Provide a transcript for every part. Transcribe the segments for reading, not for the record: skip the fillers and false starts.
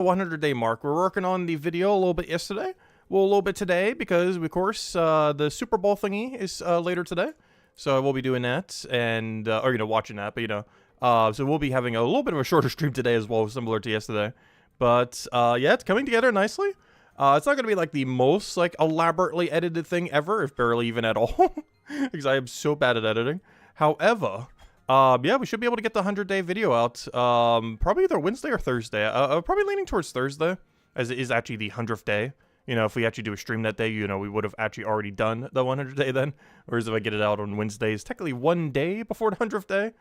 100-day mark. We're working on the video a little bit yesterday, well, a little bit today, because, of course, the Super Bowl thingy is later today. So I will be doing that, and, or, watching that, but, so we'll be having a little bit of a shorter stream today as well, similar to yesterday. But, yeah, it's coming together nicely. It's not going to be, like, the most, like, elaborately edited thing ever, if barely even at all, because I am so bad at editing. However, yeah, we should be able to get the 100-day video out, probably either Wednesday or Thursday. I'm probably leaning towards Thursday, as it is actually the 100th day. If we actually do a stream that day, we would have actually already done the 100th day then. Whereas if I get it out on Wednesdays, technically one day before the 100th day.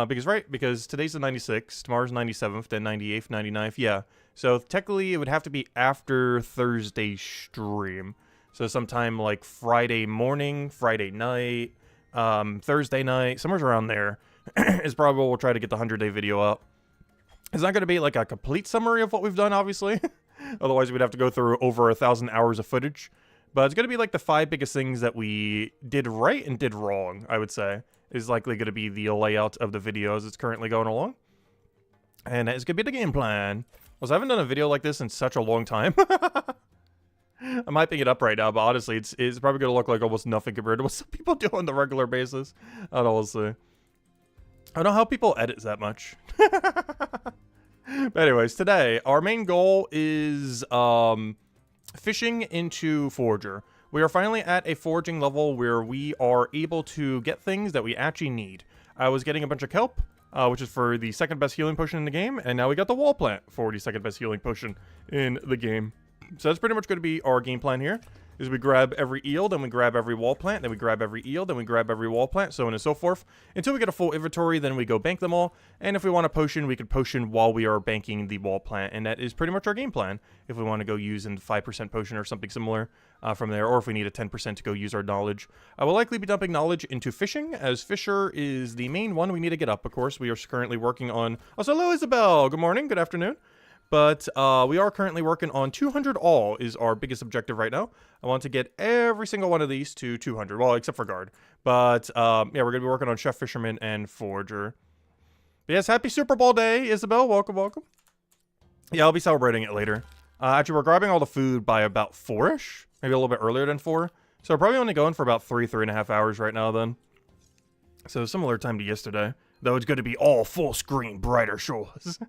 Because today's the 96th, tomorrow's 97th, then 98th, 99th, yeah. So technically it would have to be after Thursday's stream. So sometime like Friday morning, Friday night, Thursday night, somewhere around there is probably we'll try to get the 100-day video up. It's not going to be like a complete summary of what we've done, obviously. Otherwise, we'd have to go through over 1,000 hours of footage. But it's going to be like the 5 biggest things that we did right and did wrong, I would say, is likely going to be the layout of the video as it's currently going along. And it's going to be the game plan. I haven't done a video like this in such a long time. I'm hyping it up right now, but honestly, it's probably going to look like almost nothing compared to what some people do on the regular basis. I don't know, we'll see. I don't know how people edit that much. But anyways, today, our main goal is fishing into Forager. We are finally at a foraging level where we are able to get things that we actually need. I was getting a bunch of kelp, which is for the second best healing potion in the game, and now we got the Wallplant for the second best healing potion in the game. So that's pretty much going to be our game plan here, is we grab every eel, then we grab every Wallplant, then we grab every eel, then we grab every Wallplant, so on and so forth, until we get a full inventory, then we go bank them all, and if we want a potion, we could potion while we are banking the Wallplant, and that is pretty much our game plan, if we want to go use a 5% potion or something similar from there, or if we need a 10% to go use our knowledge. I will likely be dumping knowledge into fishing, as Fisher is the main one we need to get up, of course. We are currently working on... Oh, so hello, Isabel! Good morning, good afternoon. But we are currently working on 200 all is our biggest objective right now. I want to get every single one of these to 200. Well, except for guard. But, yeah, we're going to be working on Chef, Fisherman, and Forager. But yes, happy Super Bowl day, Isabel. Welcome, welcome. Yeah, I'll be celebrating it later. Actually, we're grabbing all the food by about 4-ish. Maybe a little bit earlier than 4. So we're probably only going for about 3.5 hours right now then. So similar time to yesterday. Though it's going to be all full screen, brighter shores.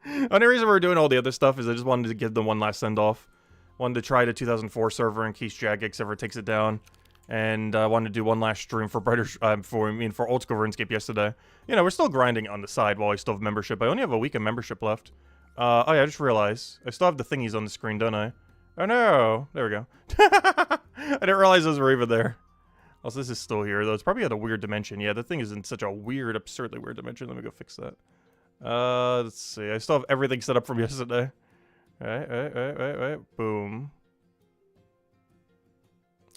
The only reason we're doing all the other stuff is I just wanted to give them one last send-off. Wanted to try the 2004 server in case Jagex ever takes it down. And I wanted to do one last stream for for Old School RuneScape yesterday. We're still grinding on the side while I still have membership. I only have a week of membership left. Oh yeah, I just realized. I still have the thingies on the screen, don't I? Oh no! There we go. I didn't realize those were even there. Also, this is still here, though. It's probably at a weird dimension. Yeah, the thing is in such a weird, absurdly weird dimension. Let me go fix that. Let's see. I still have everything set up from yesterday. Alright. Boom.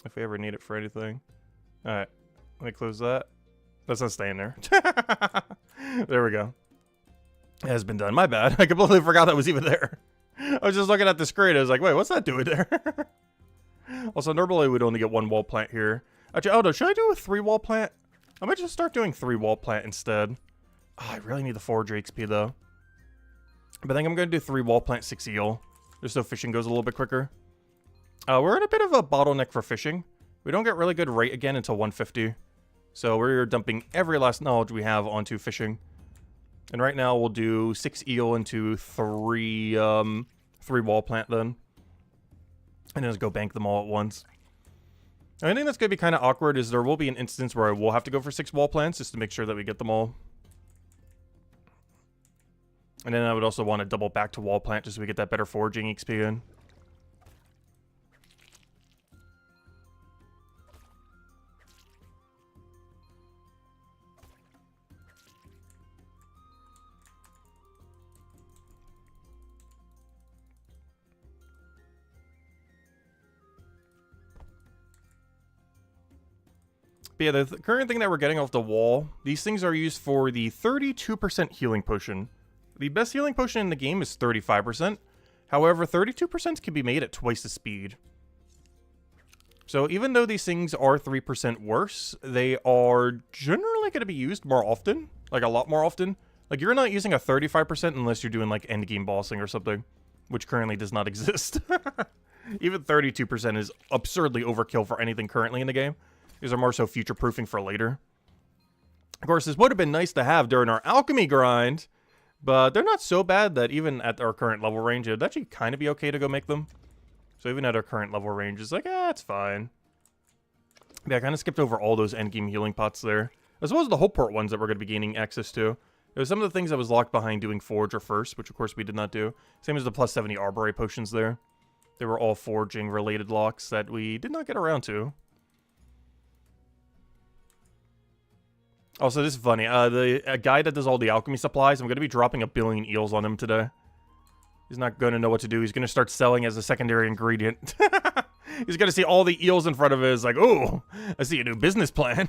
If we ever need it for anything. Alright. Let me close that. That's not staying there. There we go. It has been done. My bad. I completely forgot that was even there. I was just looking at the screen. I was like, wait, what's that doing there? Also, normally we'd only get 1 Wallplant here. Actually, oh no, should I do a 3 Wallplant? I might just start doing 3 Wallplant instead. Oh, I really need the Forager XP, though. But I think I'm going to do 3 Wallplant, 6 eel. Just so fishing goes a little bit quicker. We're in a bit of a bottleneck for fishing. We don't get really good rate again until 150. So we're dumping every last knowledge we have onto fishing. And right now we'll do 6 eel into 3 Wallplant then. And then just go bank them all at once. I think that's going to be kind of awkward is there will be an instance where I will have to go for 6 Wallplants just to make sure that we get them all. And then I would also want to double back to Wallplant just so we get that better foraging XP in. But yeah, the current thing that we're getting off the wall, these things are used for the 32% healing potion. The best healing potion in the game is 35%. However, 32% can be made at twice the speed. So even though these things are 3% worse, they are generally going to be used more often. Like a lot more often. Like, you're not using a 35% unless you're doing, like, endgame bossing or something, which currently does not exist. Even 32% is absurdly overkill for anything currently in the game. These are more so future-proofing for later. Of course, this would have been nice to have during our alchemy grind, but they're not so bad that even at our current level range, it'd actually kind of be okay to go make them. So even at our current level range, it's like, it's fine. Yeah, I kind of skipped over all those endgame healing pots there, as well as the whole port ones that we're going to be gaining access to. It was some of the things that was locked behind doing Forger first, which of course we did not do. Same as the plus 70 Arboreal potions there. They were all forging related locks that we did not get around to. Also, this is funny. The guy that does all the alchemy supplies, I'm going to be dropping 1 billion eels on him today. He's not going to know what to do. He's going to start selling as a secondary ingredient. He's going to see all the eels in front of him. It's like, oh, I see a new business plan.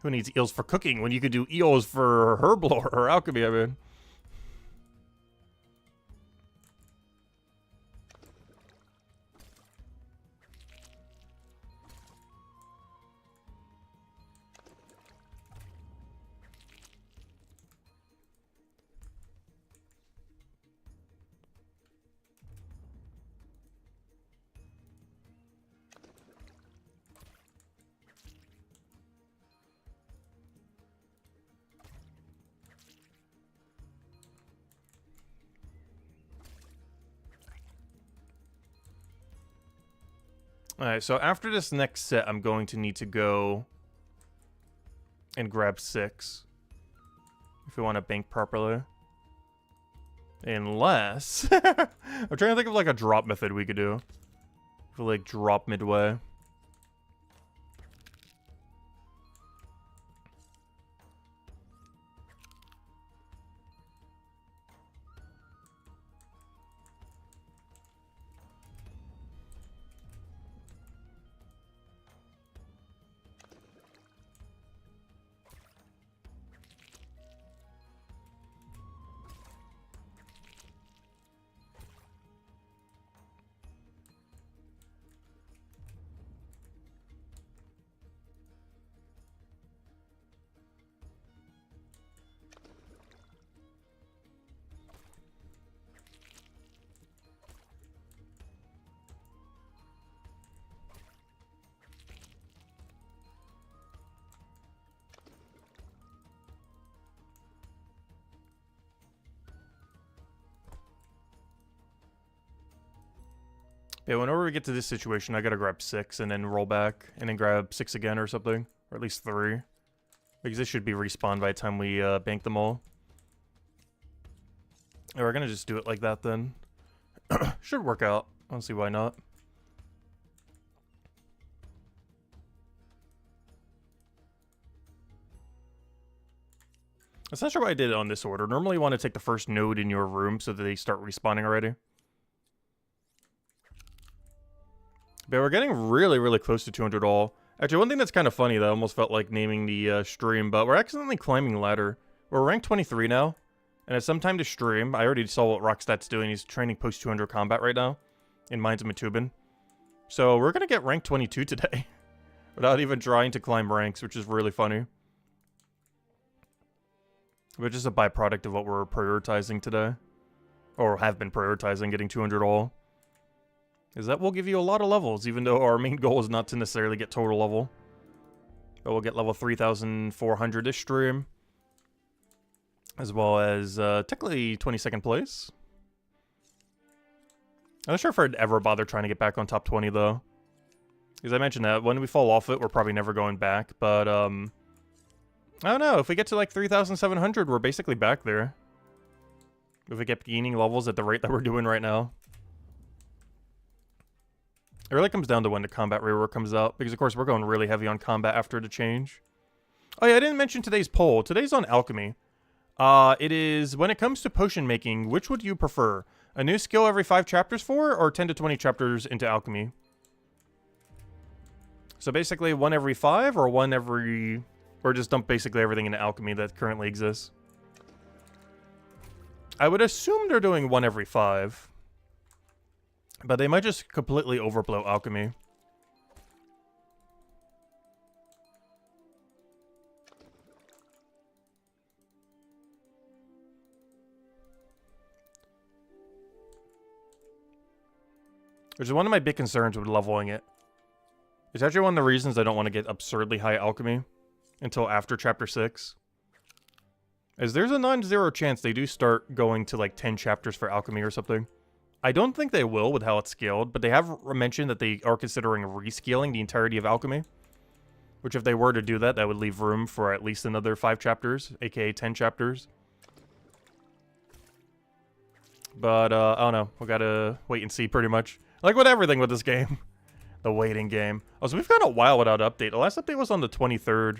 Who needs eels for cooking when you could do eels for herb lore or alchemy, I mean? Alright, so after this next set, I'm going to need to go and grab 6. If we want to bank properly. Unless... I'm trying to think of like a drop method we could do. If we like drop midway. Yeah, whenever we get to this situation, I gotta grab 6 and then roll back, and then grab 6 again or something. Or at least 3. Because this should be respawned by the time we bank them all. And we're gonna just do it like that then. Should work out. I don't see why not. I'm not sure why I did it on this order. Normally you want to take the first node in your room so that they start respawning already. But we're getting really, really close to 200 all. Actually, one thing that's kind of funny that I almost felt like naming the stream, but we're accidentally climbing the ladder. We're ranked 23 now, and it's some time to stream. I already saw what Rockstat's doing. He's training post 200 combat right now in Mines of Matubin. So we're going to get ranked 22 today without even trying to climb ranks, which is really funny. But just a byproduct of what we're prioritizing today, or have been prioritizing, getting 200 all. Is that will give you a lot of levels, even though our main goal is not to necessarily get total level. But we'll get level 3,400 this stream. As well as, technically 22nd place. I'm not sure if I'd ever bother trying to get back on top 20, though. Because I mentioned that, when we fall off it, we're probably never going back. But, I don't know, if we get to like 3,700, we're basically back there. If we get gaining levels at the rate that we're doing right now. It really comes down to when the combat rework comes out, because of course we're going really heavy on combat after the change. Oh yeah, I didn't mention today's poll. Today's on alchemy. It is, when it comes to potion making, which would you prefer? A new skill every 5 chapters for, or 10 to 20 chapters into alchemy? So basically 1 every 5, or 1 every... Or just dump basically everything into alchemy that currently exists. I would assume they're doing 1 every 5. But they might just completely overblow alchemy. which is one of my big concerns with leveling it. It's actually one of the reasons I don't want to get absurdly high alchemy until after Chapter 6. As there's a non-zero chance they do start going to like 10 chapters for alchemy or something. I don't think they will with how it's scaled, but they have mentioned that they are considering rescaling the entirety of alchemy. Which if they were to do that, that would leave room for at least another 5 chapters, aka 10 chapters. But, I don't know. We gotta wait and see pretty much. Like with everything with this game. The waiting game. Oh, so we've gone a while without an update. The last update was on the 23rd.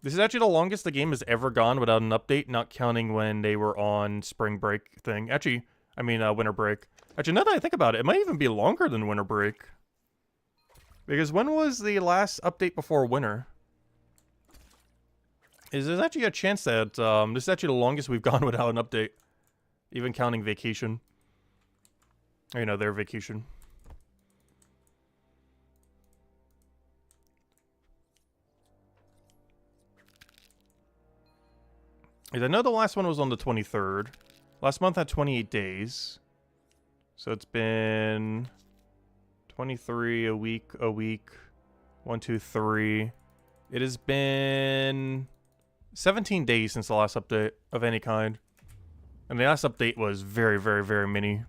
This is actually the longest the game has ever gone without an update, not counting when they were on spring break thing. Actually, I mean, winter break. Actually, now that I think about it, it might even be longer than winter break. Because when was the last update before winter? There's actually a chance that this is actually the longest we've gone without an update. Even counting vacation. Or, you know, their vacation. I know the last one was on the 23rd. Last month had 28 days. So it's been 23, a week, 1, 2, 3. It has been 17 days since the last update of any kind. And the last update was very, very, very mini.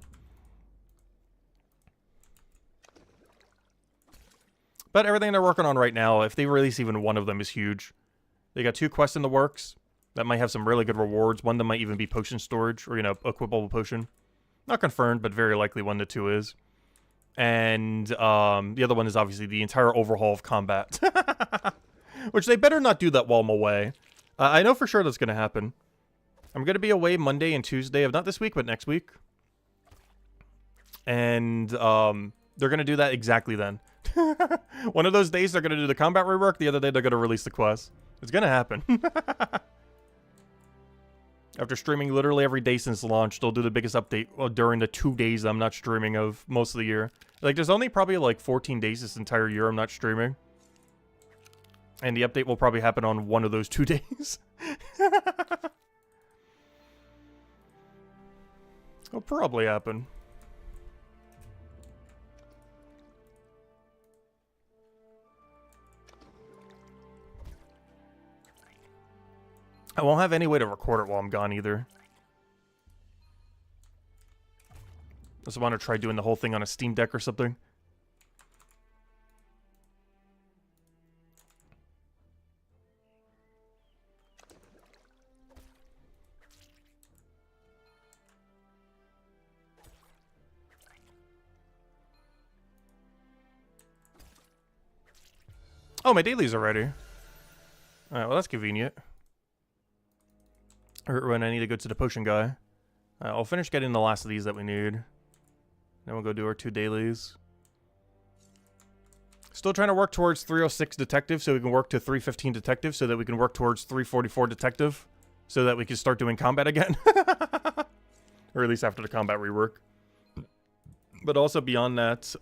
But everything they're working on right now, if they release even one of them, is huge. They got 2 quests in the works that might have some really good rewards. One that might even be potion storage, or, you know, equipable potion. Not confirmed, but very likely 1 to 2 is. And the other one is obviously the entire overhaul of combat. Which they better not do that while I'm away. I know for sure that's going to happen. I'm going to be away Monday and Tuesday of not this week, but next week. And they're going to do that exactly then. One of those days they're going to do the combat rework. The other day they're going to release the quest. It's going to happen. After streaming literally every day since launch, they'll do the biggest update during the 2 days I'm not streaming of most of the year. Like, there's only probably like 14 days this entire year I'm not streaming. And the update will probably happen on one of those 2 days. It'll probably happen. I won't have any way to record it while I'm gone either. I just want to try doing the whole thing on a Steam Deck or something. Oh, my dailies are ready. Alright, well that's convenient. Or when I need to go to the potion guy. I'll finish getting the last of these that we need. Then we'll go do our 2 dailies. Still trying to work towards 306 detective so we can work to 315 detective so that we can work towards 344 detective so that we can start doing combat again. Or at least after the combat rework. But also beyond that,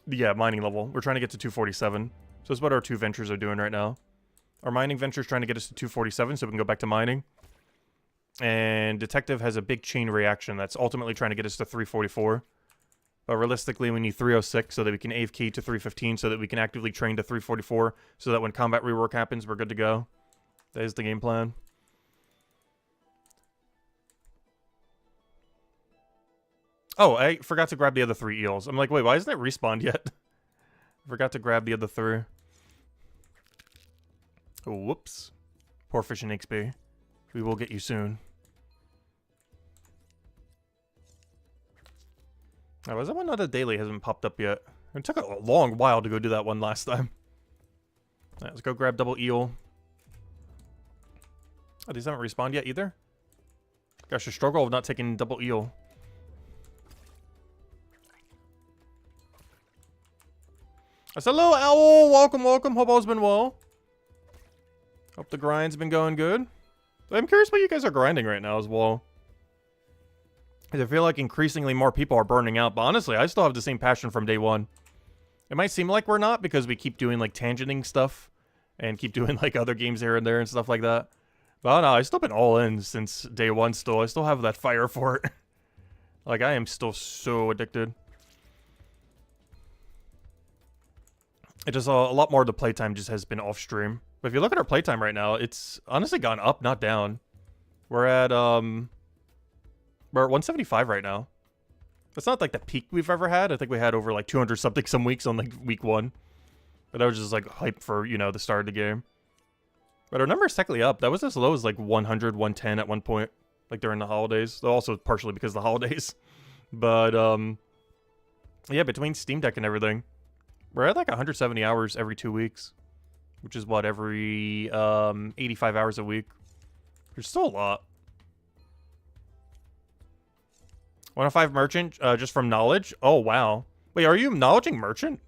yeah, mining level. We're trying to get to 247. So that's what our 2 ventures are doing right now. Our mining venture is trying to get us to 247 so we can go back to mining. And detective has a big chain reaction that's ultimately trying to get us to 344. But realistically, we need 306 so that we can AFK to 315 so that we can actively train to 344 so that when combat rework happens, we're good to go. That is the game plan. Oh, I forgot to grab the other 3 eels. I'm like, wait, why isn't it respawned yet? I forgot to grab the other 3. Oh, whoops. Poor Fish and XP. We will get you soon. Oh, was that one other daily hasn't popped up yet? It took a long while to go do that one last time. Alright, let's go grab double eel. Oh, these haven't respawned yet either? Gosh, the struggle of not taking double eel. I said, hello, Owl! Welcome, welcome. Hope all's been well. Hope the grind's been going good. I'm curious what you guys are grinding right now as well. I feel like increasingly more people are burning out, but honestly, I still have the same passion from day one. It might seem like we're not because we keep doing like tangenting stuff and keep doing like other games here and there and stuff like that. But I don't know, I've still been all in since day one still. I still have that fire for it. Like, I am still so addicted. It just, a lot more of the playtime just has been off-stream. But if you look at our playtime right now, it's honestly gone up, not down. We're at 175 right now. That's not like the peak we've ever had. I think we had over like 200 something some weeks on like week 1. But that was just like hype for, you know, the start of the game. But our number is technically up. That was as low as like 100, 110 at one point. Like during the holidays. Also partially because of the holidays. But, yeah, between Steam Deck and everything. We're at like 170 hours every 2 weeks. Which is what, every 85 hours a week. There's still a lot. 105 merchant, just from knowledge? Oh, wow. Wait, are you acknowledging merchant?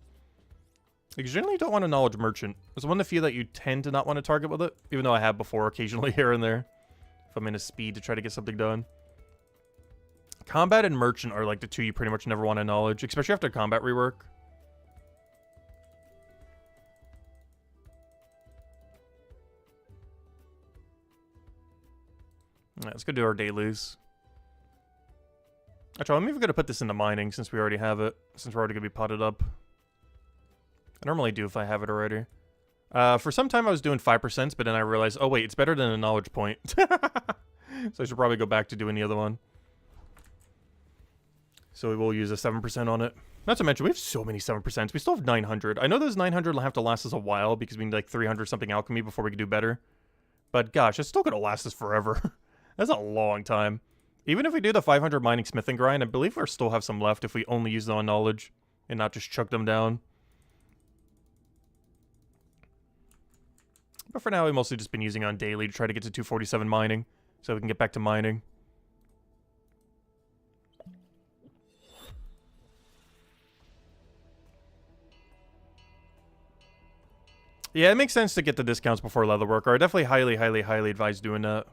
You generally don't want to knowledge merchant. It's one of the few that you tend to not want to target with it. Even though I have before, occasionally here and there. If I'm in a speed to try to get something done. Combat and merchant are like the two you pretty much never want to knowledge. Especially after combat rework. Alright, let's go do our dailies. Actually, I'm even going to put this into mining since we already have it. Since we're already going to be potted up. I normally do if I have it already. For some time I was doing 5%, but then I realized, oh wait, it's better than a knowledge point. So I should probably go back to doing the other one. So we will use a 7% on it. Not to mention, we have so many 7%. We still have 900. I know those 900 will have to last us a while because we need like 300 something alchemy before we can do better. But gosh, it's still going to last us forever. That's a long time. Even if we do the 500 mining smithing grind, I believe we'll still have some left if we only use it on knowledge and not just chuck them down. But for now, we've mostly just been using on daily to try to get to 247 mining so we can get back to mining. Yeah, it makes sense to get the discounts before Leatherworker. I definitely highly advise doing that.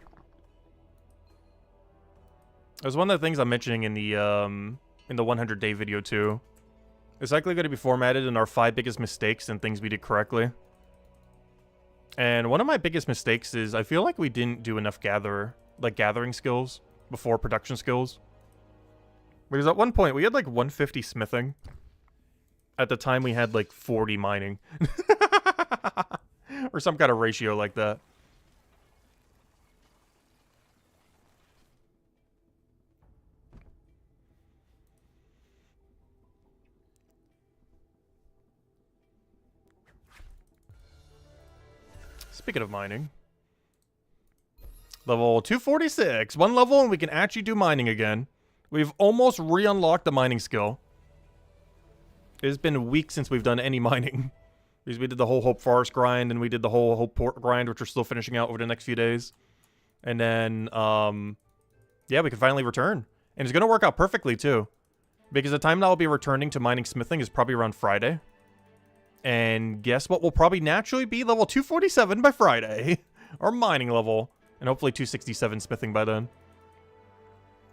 It was one of the things I'm mentioning in the 100-day video too. It's likely going to be formatted in our 5 biggest mistakes and things we did correctly. And one of my biggest mistakes is I feel like we didn't do enough gathering skills before production skills. Because at one point we had like 150 smithing. At the time we had like 40 mining. Or some kind of ratio like that. Speaking of mining. Level 246. One level and we can actually do mining again. We've almost re-unlocked the mining skill. It's been weeks since we've done any mining. Because we did the whole Hope Forest grind and we did the whole Hope Port grind, which we're still finishing out over the next few days. And then, yeah, we can finally return. And it's going to work out perfectly, too. Because the time that I'll be returning to mining smithing is probably around Friday. And guess what will probably naturally be level 247 by Friday. Our mining level. And hopefully 267 smithing by then.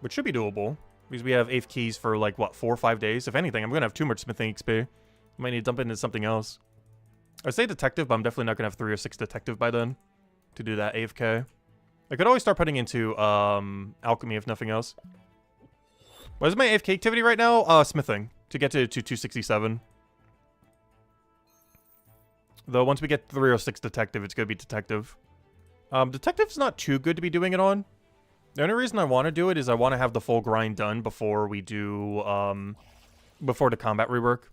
Which should be doable. Because we have 8th keys for like, what, 4 or 5 days? If anything, I'm going to have too much smithing XP. I might need to dump it into something else. I say detective, but I'm definitely not going to have 3 or 6 detective by then. To do that AFK. I could always start putting into alchemy if nothing else. What is my AFK activity right now? Smithing. To get to 267. Though once we get 306 detective, it's going to be detective. Detective's not too good to be doing it on. The only reason I want to do it is I want to have the full grind done before we do, before the combat rework.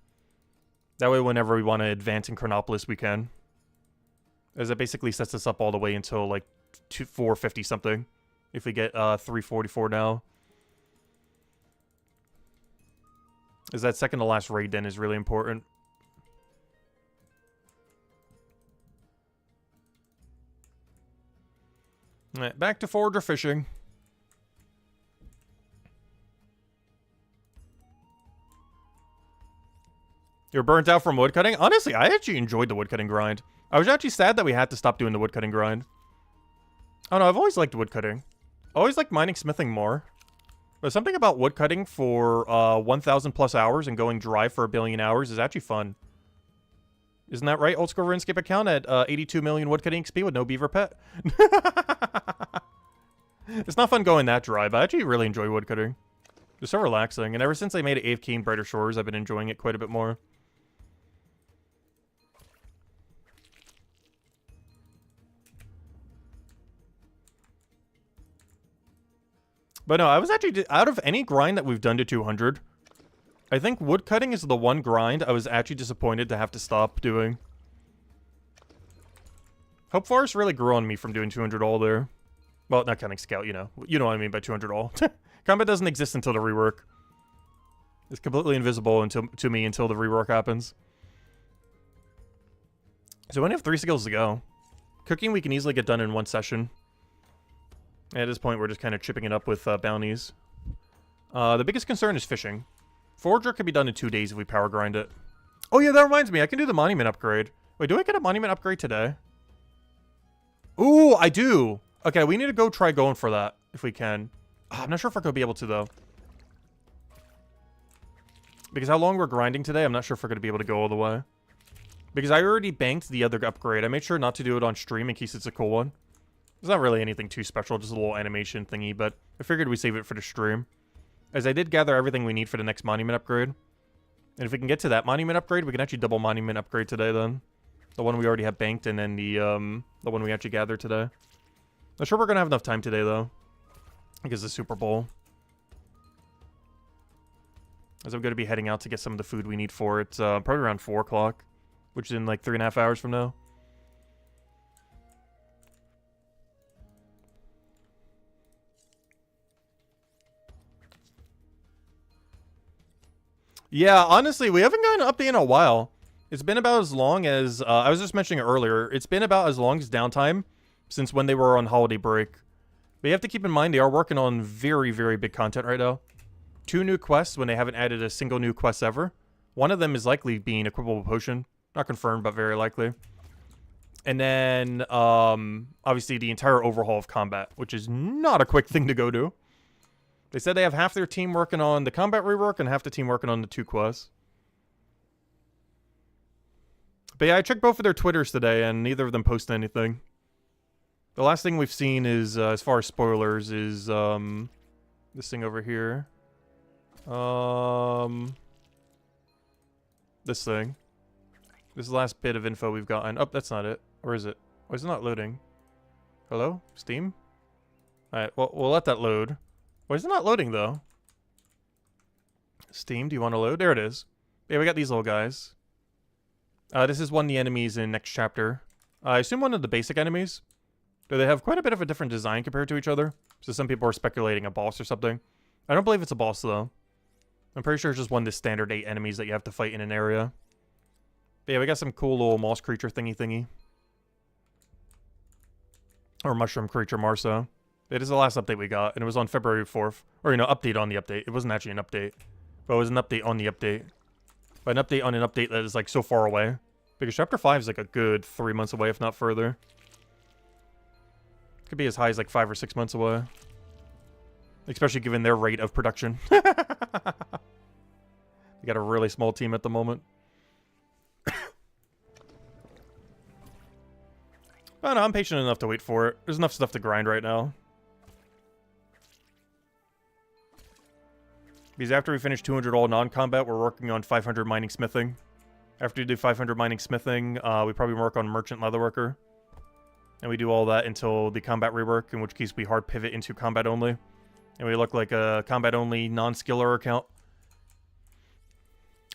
That way whenever we want to advance in Chronopolis, we can. As it basically sets us up all the way until, like, 450 something. If we get, 344 now. As that second to last raid then is really important. Alright, back to forager fishing. You're burnt out from woodcutting? Honestly, I actually enjoyed the woodcutting grind. I was actually sad that we had to stop doing the woodcutting grind. Oh no, I've always liked woodcutting. I always liked mining smithing more. But something about woodcutting for 1,000 plus hours and going dry for 1 billion hours is actually fun. Isn't that right, old school RuneScape account at 82 million woodcutting XP with no beaver pet? It's not fun going that dry, but I actually really enjoy woodcutting. They're so relaxing, and ever since they made it AFK and Brighter Shores, I've been enjoying it quite a bit more. But no, I was actually, out of any grind that we've done to 200, I think woodcutting is the one grind I was actually disappointed to have to stop doing. Hope Forest really grew on me from doing 200 all there. Well, not counting Scout, you know. You know what I mean by 200 all. Combat doesn't exist until the rework. It's completely invisible to me until the rework happens. So we only have 3 skills to go. Cooking we can easily get done in 1 session. At this point, we're just kind of chipping it up with bounties. The biggest concern is fishing. Forager could be done in 2 days if we power grind it. Oh yeah, that reminds me. I can do the monument upgrade. Wait, do I get a monument upgrade today? Ooh, I do. Okay, we need to go try going for that if we can. I'm not sure if we're going to be able to, though. Because how long we're grinding today, I'm not sure if we're going to be able to go all the way. Because I already banked the other upgrade. I made sure not to do it on stream in case it's a cool one. It's not really anything too special, just a little animation thingy, but I figured we'd save it for the stream. As I did gather everything we need for the next monument upgrade. And if we can get to that monument upgrade, we can actually double monument upgrade today then. The one we already have banked and then the one we actually gathered today. Not sure we're going to have enough time today, though. Because the Super Bowl. As I'm going to be heading out to get some of the food we need for it. Probably around 4 o'clock. Which is in like 3.5 hours from now. Yeah, honestly, we haven't gotten an update in a while. It's been about as long as... I was just mentioning earlier. It's been about as long as downtime since when they were on holiday break. But you have to keep in mind they are working on very, very big content right now. 2 new quests when they haven't added a single new quest ever. One of them is likely being Equipable Potion. Not confirmed, but very likely. And then, obviously, the entire overhaul of combat, which is not a quick thing to go do. They said they have half their team working on the combat rework and half the team working on the 2 quests. But yeah, I checked both of their Twitters today, and neither of them posted anything. The last thing we've seen is, as far as spoilers, is, this thing over here. This thing. This is the last bit of info we've gotten. Oh, that's not it. Or is it? Why is it not loading? Hello? Steam? Alright, well, we'll let that load. Why is it not loading, though? Steam, do you want to load? There it is. Yeah, we got these little guys. This is one of the enemies in next chapter. I assume one of the basic enemies. Do they have quite a bit of a different design compared to each other? So some people are speculating a boss or something. I don't believe it's a boss, though. I'm pretty sure it's just one of the standard 8 enemies that you have to fight in an area. But yeah, we got some cool little moss creature thingy. Or mushroom creature Marsa. It is the last update we got, and it was on February 4th. Or, you know, update on the update. It wasn't actually an update. But it was an update on the update. But an update on an update that is, like, so far away. Because Chapter 5 is, like, a good 3 months away, if not further. Could be as high as, like, 5 or 6 months away. Especially given their rate of production. They got a really small team at the moment. Oh, no, I'm patient enough to wait for it. There's enough stuff to grind right now. Because after we finish 200 all non-combat, we're working on 500 mining smithing. After we do 500 mining smithing, we probably work on merchant leatherworker. And we do all that until the combat rework, in which case we hard pivot into combat only. And we look like a combat only non-skiller account.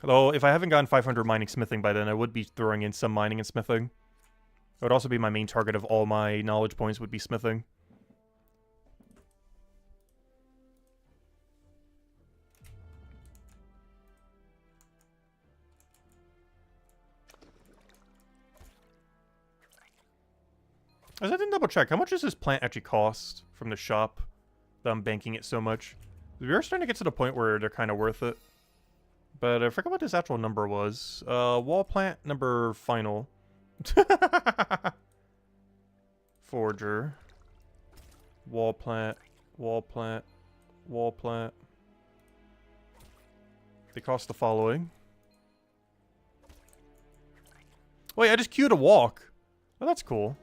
Although, if I haven't gotten 500 mining smithing by then, I would be throwing in some mining and smithing. It would also be my main target of all my knowledge points would be smithing. I didn't double check. How much does this plant actually cost from the shop that I'm banking it so much? We are starting to get to the point where they're kind of worth it. But I forgot what this actual number was. Wallplant number final. Forger. Wallplant. Wallplant. Wallplant. They cost the following. Wait, I just queued a walk. Oh, that's cool.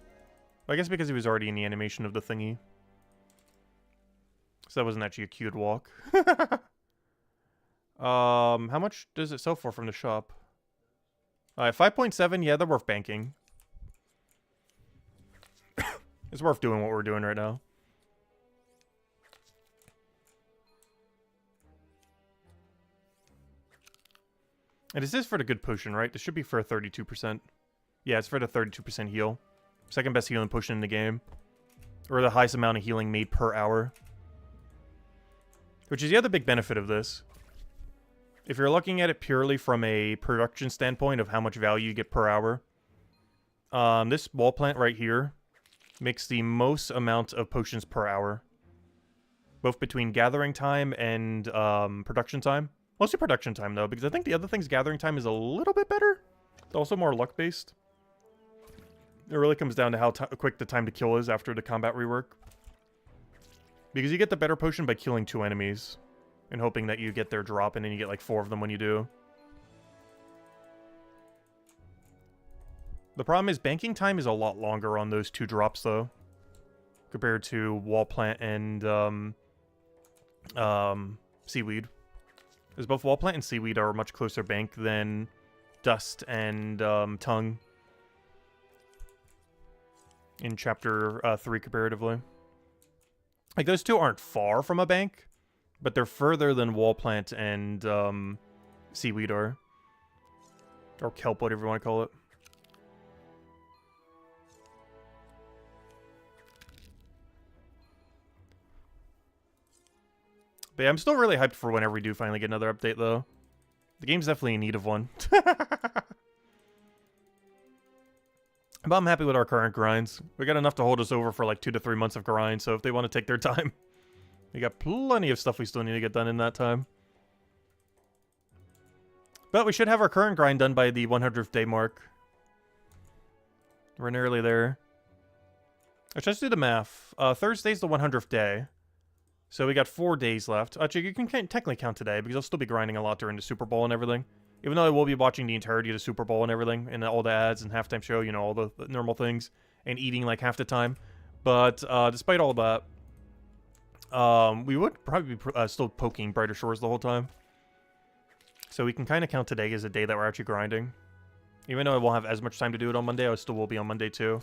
I guess because he was already in the animation of the thingy. So that wasn't actually a queued walk. How much does it sell for from the shop? 5.7, yeah, they're worth banking. It's worth doing what we're doing right now. And this is for the good potion, right? This should be for a 32%. Yeah, it's for the 32% heal. Second best healing potion in the game. Or the highest amount of healing made per hour. Which is the other big benefit of this. If you're looking at it purely from a production standpoint of how much value you get per hour, this Wallplant right here makes the most amount of potions per hour. Both between gathering time and production time. Mostly production time, though, because I think the other thing's gathering time is a little bit better. It's also more luck-based. It really comes down to how quick the time to kill is after the combat rework. Because you get the better potion by killing 2 enemies. And hoping that you get their drop, and then you get like 4 of them when you do. The problem is banking time is a lot longer on those 2 drops, though. Compared to Wallplant and Seaweed. Because both Wallplant and Seaweed are a much closer bank than Dust and Tongue. In Chapter 3 comparatively. Like, those 2 aren't far from a bank. But they're further than Wallplant and Seaweed are. Or Kelp, whatever you want to call it. But yeah, I'm still really hyped for whenever we do finally get another update, though. The game's definitely in need of one. But I'm happy with our current grinds. We got enough to hold us over for like 2 to 3 months of grind, so if they want to take their time, we got plenty of stuff we still need to get done in that time. But we should have our current grind done by the 100th day mark. We're nearly there. Let's just do the math. Thursday's the 100th day. So we got 4 days left. Actually, you can technically count today, because I'll still be grinding a lot during the Super Bowl and everything. Even though I will be watching the entirety of the Super Bowl and everything, and all the ads and halftime show, you know, all the normal things, and eating like half the time. But despite all that, we would probably be still poking Brighter Shores the whole time. So we can kind of count today as a day that we're actually grinding. Even though I won't have as much time to do it on Monday, I still will be on Monday too.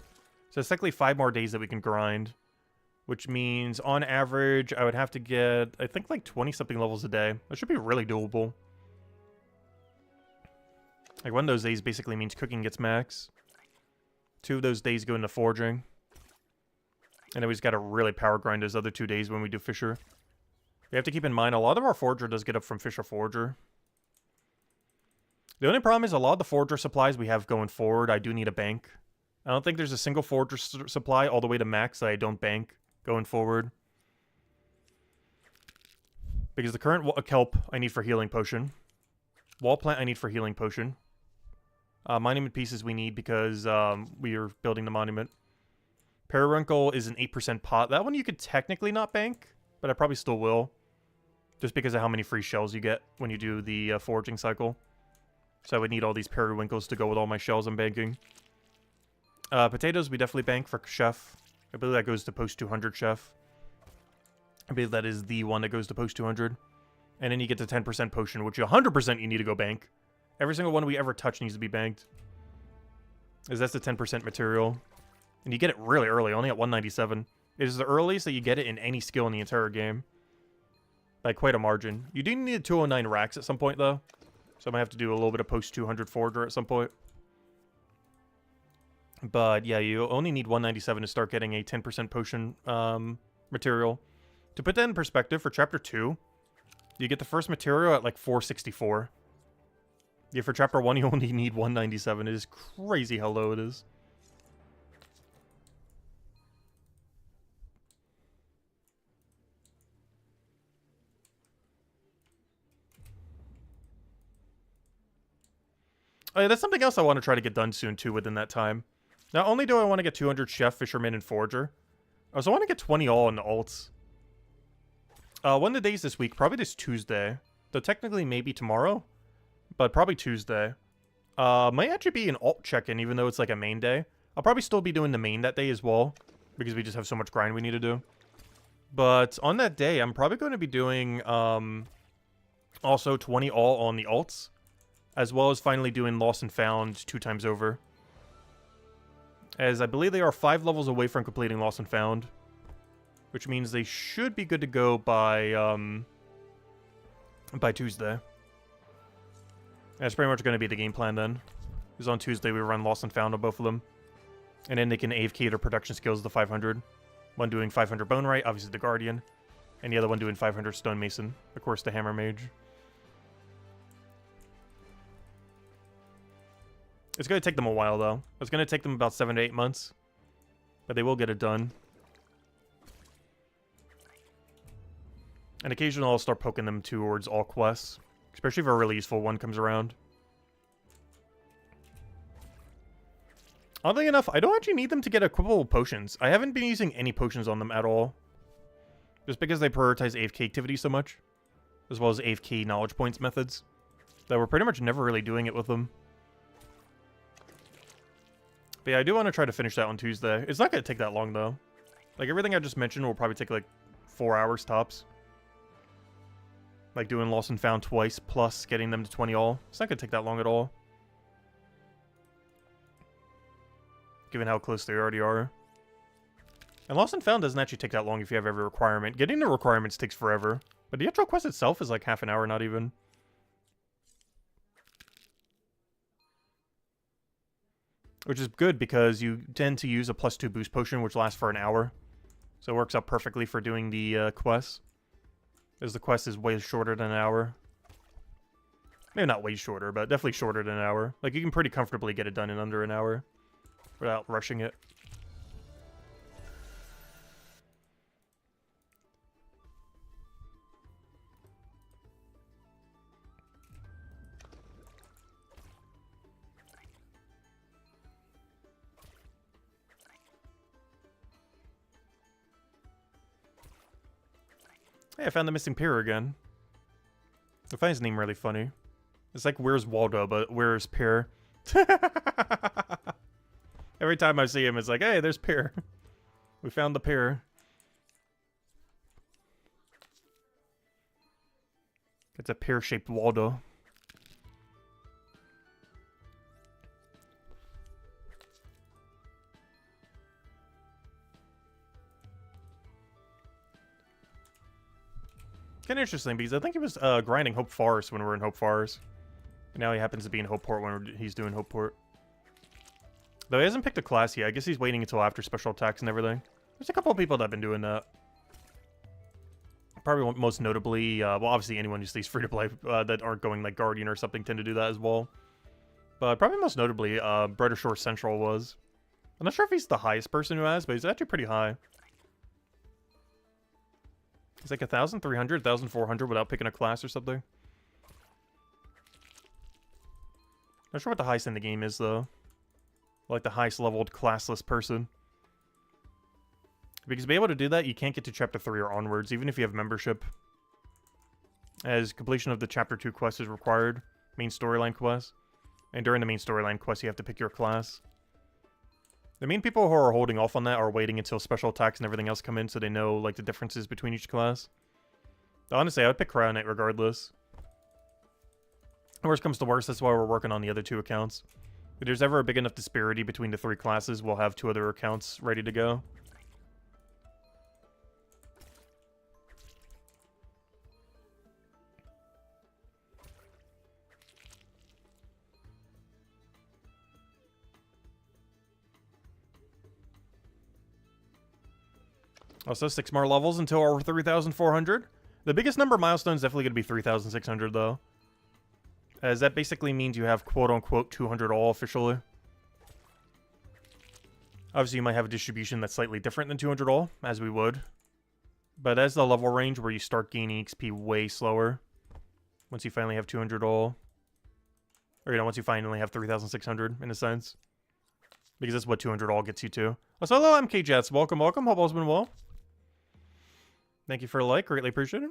So it's technically 5 more days that we can grind. Which means, on average, I would have to get, I think, like 20-something levels a day. That should be really doable. Like, one of those days basically means cooking gets max. 2 of those days go into forging. And then we just gotta really power grind those other 2 days when we do Fisher. We have to keep in mind, a lot of our Forger does get up from Fisher Forger. The only problem is a lot of the Forger supplies we have going forward, I do need a bank. I don't think there's a single Forger supply all the way to max that I don't bank going forward. Because the current Kelp I need for Healing Potion. Wallplant I need for Healing Potion. Monument Pieces we need because we are building the monument. Periwinkle is an 8% pot. That one you could technically not bank, but I probably still will. Just because of how many free shells you get when you do the foraging cycle. So I would need all these periwinkles to go with all my shells I'm banking. Potatoes we definitely bank for Chef. I believe that goes to post 200 Chef. I believe that is the one that goes to post 200. And then you get the 10% potion, which 100% you need to go bank. Every single one we ever touch needs to be banked. Because that's the 10% material. And you get it really early, only at 197. It is the earliest that you get it in any skill in the entire game. By quite a margin. You do need 209 racks at some point, though. So I might have to do a little bit of post 200 Forger at some point. But yeah, you only need 197 to start getting a 10% potion material. To put that in perspective, for Chapter 2, you get the first material at like 464. Yeah, for Chapter 1, you only need 197. It is crazy how low it is. Oh, yeah, that's something else I want to try to get done soon, too, within that time. Not only do I want to get 200 Chef, Fisherman, and Forger, I also want to get 20 all in the alts. One of the days this week, probably this Tuesday, though technically maybe tomorrow, but probably Tuesday, might actually be an alt check-in, even though it's like a main day. I'll probably still be doing the main that day as well, because we just have so much grind we need to do. But on that day, I'm probably going to be doing Also 20 all on the alts, as well as finally doing Lost and Found 2 times over. As I believe they are 5 levels away from completing Lost and Found, which means they should be good to go by Tuesday. That's pretty much going to be the game plan then. Because on Tuesday we run Lost and Found on both of them. And then they can AFK their production skills to 500. One doing 500 Bone Right, obviously the Guardian. And the other one doing 500 Stone Mason. Of course, the Hammer Mage. It's going to take them a while, though. It's going to take them about 7 to 8 months. But they will get it done. And occasionally I'll start poking them towards all quests. Especially if a really useful one comes around. Oddly enough, I don't actually need them to get equipable potions. I haven't been using any potions on them at all. Just because they prioritize AFK activity so much. As well as AFK knowledge points methods. That we're pretty much never really doing it with them. But yeah, I do want to try to finish that on Tuesday. It's not going to take that long, though. Like, everything I just mentioned will probably take, like, 4 hours tops. Like, doing Lost and Found twice, plus getting them to 20 all. It's not going to take that long at all. Given how close they already are. And Lost and Found doesn't actually take that long if you have every requirement. Getting the requirements takes forever. But the actual quest itself is like half an hour, not even. Which is good because you tend to use a +2 boost potion, which lasts for an hour. So it works out perfectly for doing the quest. As the quest is way shorter than an hour. Maybe not way shorter, but definitely shorter than an hour. Like, you can pretty comfortably get it done in under an hour. Without rushing it. Hey, I found the missing peer again. I find his name really funny. It's like, where's Waldo, but where's Peer? Every time I see him, it's like, hey, there's Peer. We found the Peer. It's a pear-shaped Waldo. Kind of interesting, because I think he was grinding Hope Forest when we were in Hope Forest. And now he happens to be in Hopeport when he's doing Hopeport. Though he hasn't picked a class yet. I guess he's waiting until after special attacks and everything. There's a couple of people that have been doing that. Probably most notably, well, obviously anyone who stays free to play that aren't going like Guardian or something tend to do that as well. But probably most notably, Brighter Shore Central was. I'm not sure if he's the highest person who has, but he's actually pretty high. He's like 1,300, 1,400 without picking a class or something. Not sure what the highest in the game is, though. Like the highest leveled classless person. Because to be able to do that, you can't get to Chapter 3 or onwards, even if you have membership. As completion of the Chapter 2 quest is required. Main storyline quest. And during the main storyline quest, you have to pick your class. The main people who are holding off on that are waiting until special attacks and everything else come in so they know, like, the differences between each class. But honestly, I would pick Crown Knight regardless. Worst comes to worst, that's why we're working on the other 2 accounts. If there's ever a big enough disparity between the 3 classes, we'll have 2 other accounts ready to go. Also, 6 more levels until our 3,400. The biggest number of milestones is definitely going to be 3,600, though. As that basically means you have quote-unquote 200 all officially. Obviously, you might have a distribution that's slightly different than 200 all, as we would. But that's the level range where you start gaining XP way slower. Once you finally have 200 all. Or, you know, once you finally have 3,600, in a sense. Because that's what 200 all gets you to. Also, hello, MK Jets. Welcome, welcome. Hope all's been well. Thank you for a like. Greatly appreciated.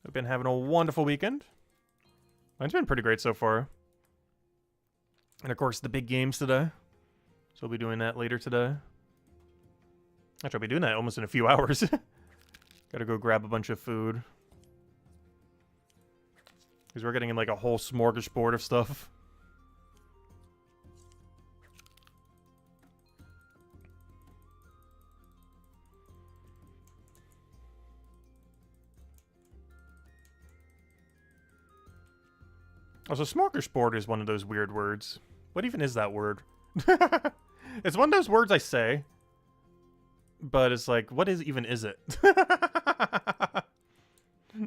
I've been having a wonderful weekend. Mine's been pretty great so far. And of course, the big games today. So we'll be doing that later today. Actually, I'll be doing that almost in a few hours. Gotta go grab a bunch of food. Because we're getting in like a whole smorgasbord of stuff. Also, smorgasbord is one of those weird words. What even is that word? It's one of those words I say, but it's like, what is it?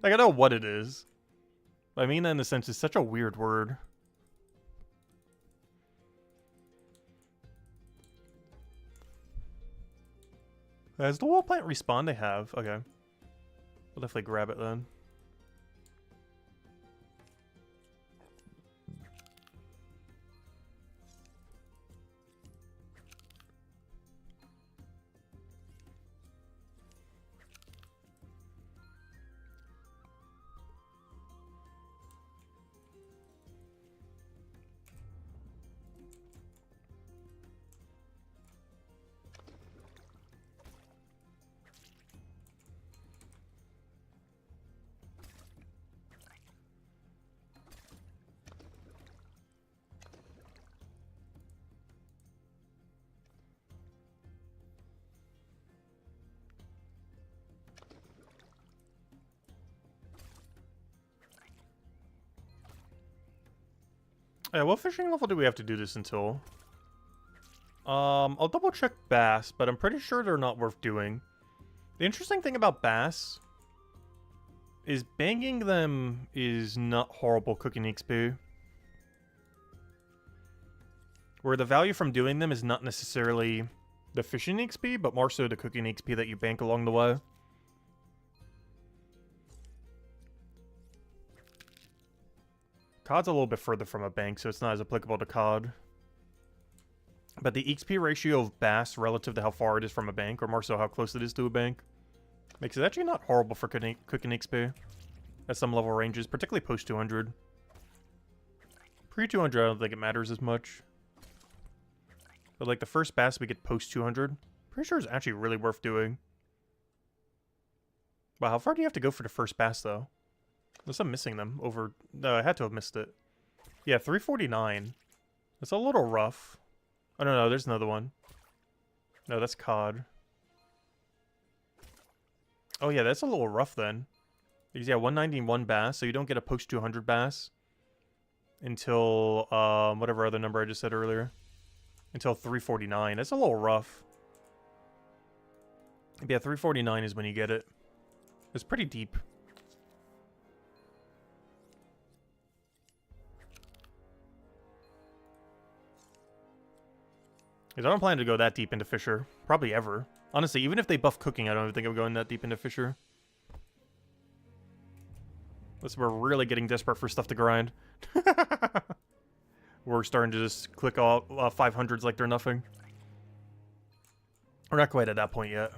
Like, I know what it is. But I mean, in a sense, it's such a weird word. Has the Wallplant respawn? They have. Okay. We'll definitely grab it then. Yeah, what fishing level do we have to do this until? I'll double check bass, but I'm pretty sure they're not worth doing. The interesting thing about bass is banging them is not horrible cooking XP. Where the value from doing them is not necessarily the fishing XP, but more so the cooking XP that you bank along the way. Cod's a little bit further from a bank, so it's not as applicable to Cod. But the XP ratio of bass relative to how far it is from a bank, or more so how close it is to a bank, makes it actually not horrible for cooking XP at some level ranges, particularly post 200. Pre 200, I don't think it matters as much. But like the first bass we get post 200, pretty sure it's actually really worth doing. Wow, how far do you have to go for the first bass though? Unless I'm missing them over... No, I had to have missed it. Yeah, 349. That's a little rough. Oh, no, there's another one. No, that's Cod. Oh, yeah, that's a little rough then. Because, yeah, 191 bass, so you don't get a post 200 bass until, whatever other number I just said earlier. Until 349. That's a little rough. Yeah, 349 is when you get it. It's pretty deep. Because I don't plan to go that deep into Fisher. Probably ever. Honestly, even if they buff cooking, I don't even think I'm going that deep into Fisher. Unless we're really getting desperate for stuff to grind. We're starting to just click all 500s like they're nothing. We're not quite at that point yet.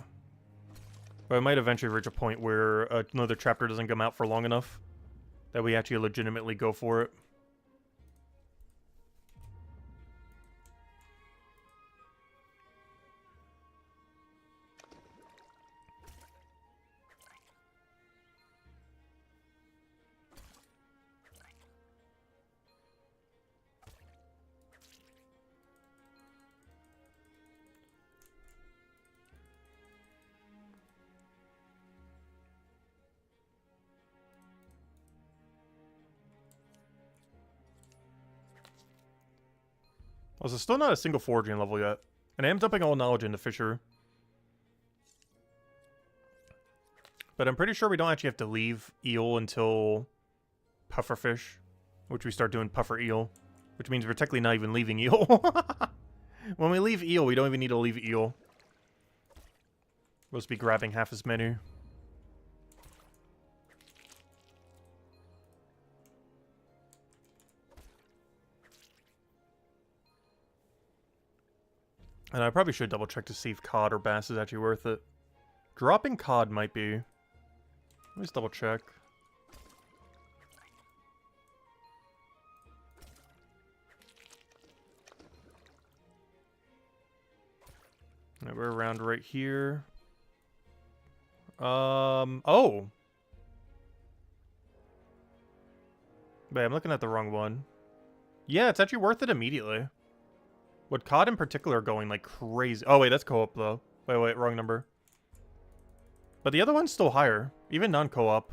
But I might eventually reach a point where another chapter doesn't come out for long enough that we actually legitimately go for it. Also, still not a single foraging level yet. And I am dumping all knowledge into Fisher. But I'm pretty sure we don't actually have to leave Eel until Pufferfish. Which we start doing Puffer Eel. Which means we're technically not even leaving Eel. When we leave Eel, we don't even need to leave Eel. We'll just be grabbing half as many. And I probably should double check to see if Cod or Bass is actually worth it. Dropping Cod might be. Let me just double check. Right, we're around right here. Oh! Wait, I'm looking at the wrong one. Yeah, it's actually worth it immediately. With COD in particular going like crazy. Oh, wait, that's co-op though. Wait, wrong number. But the other one's still higher, even non-co-op.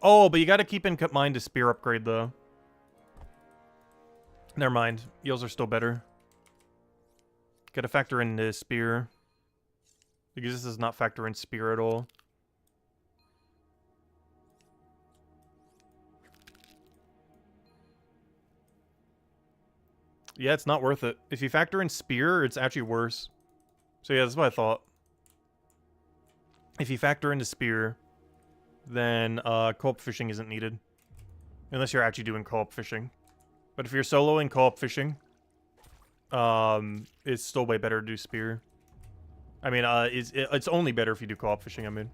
Oh, but you gotta keep in mind the spear upgrade though. Never mind. Eels are still better. Gotta factor in the spear. Because this does not factor in spear at all. Yeah, it's not worth it. If you factor in spear, it's actually worse. So yeah, that's what I thought. If you factor into spear, then co-op fishing isn't needed. Unless you're actually doing co-op fishing. But if you're soloing co-op fishing, it's still way better to do spear. I mean, it's only better if you do co-op fishing, I mean.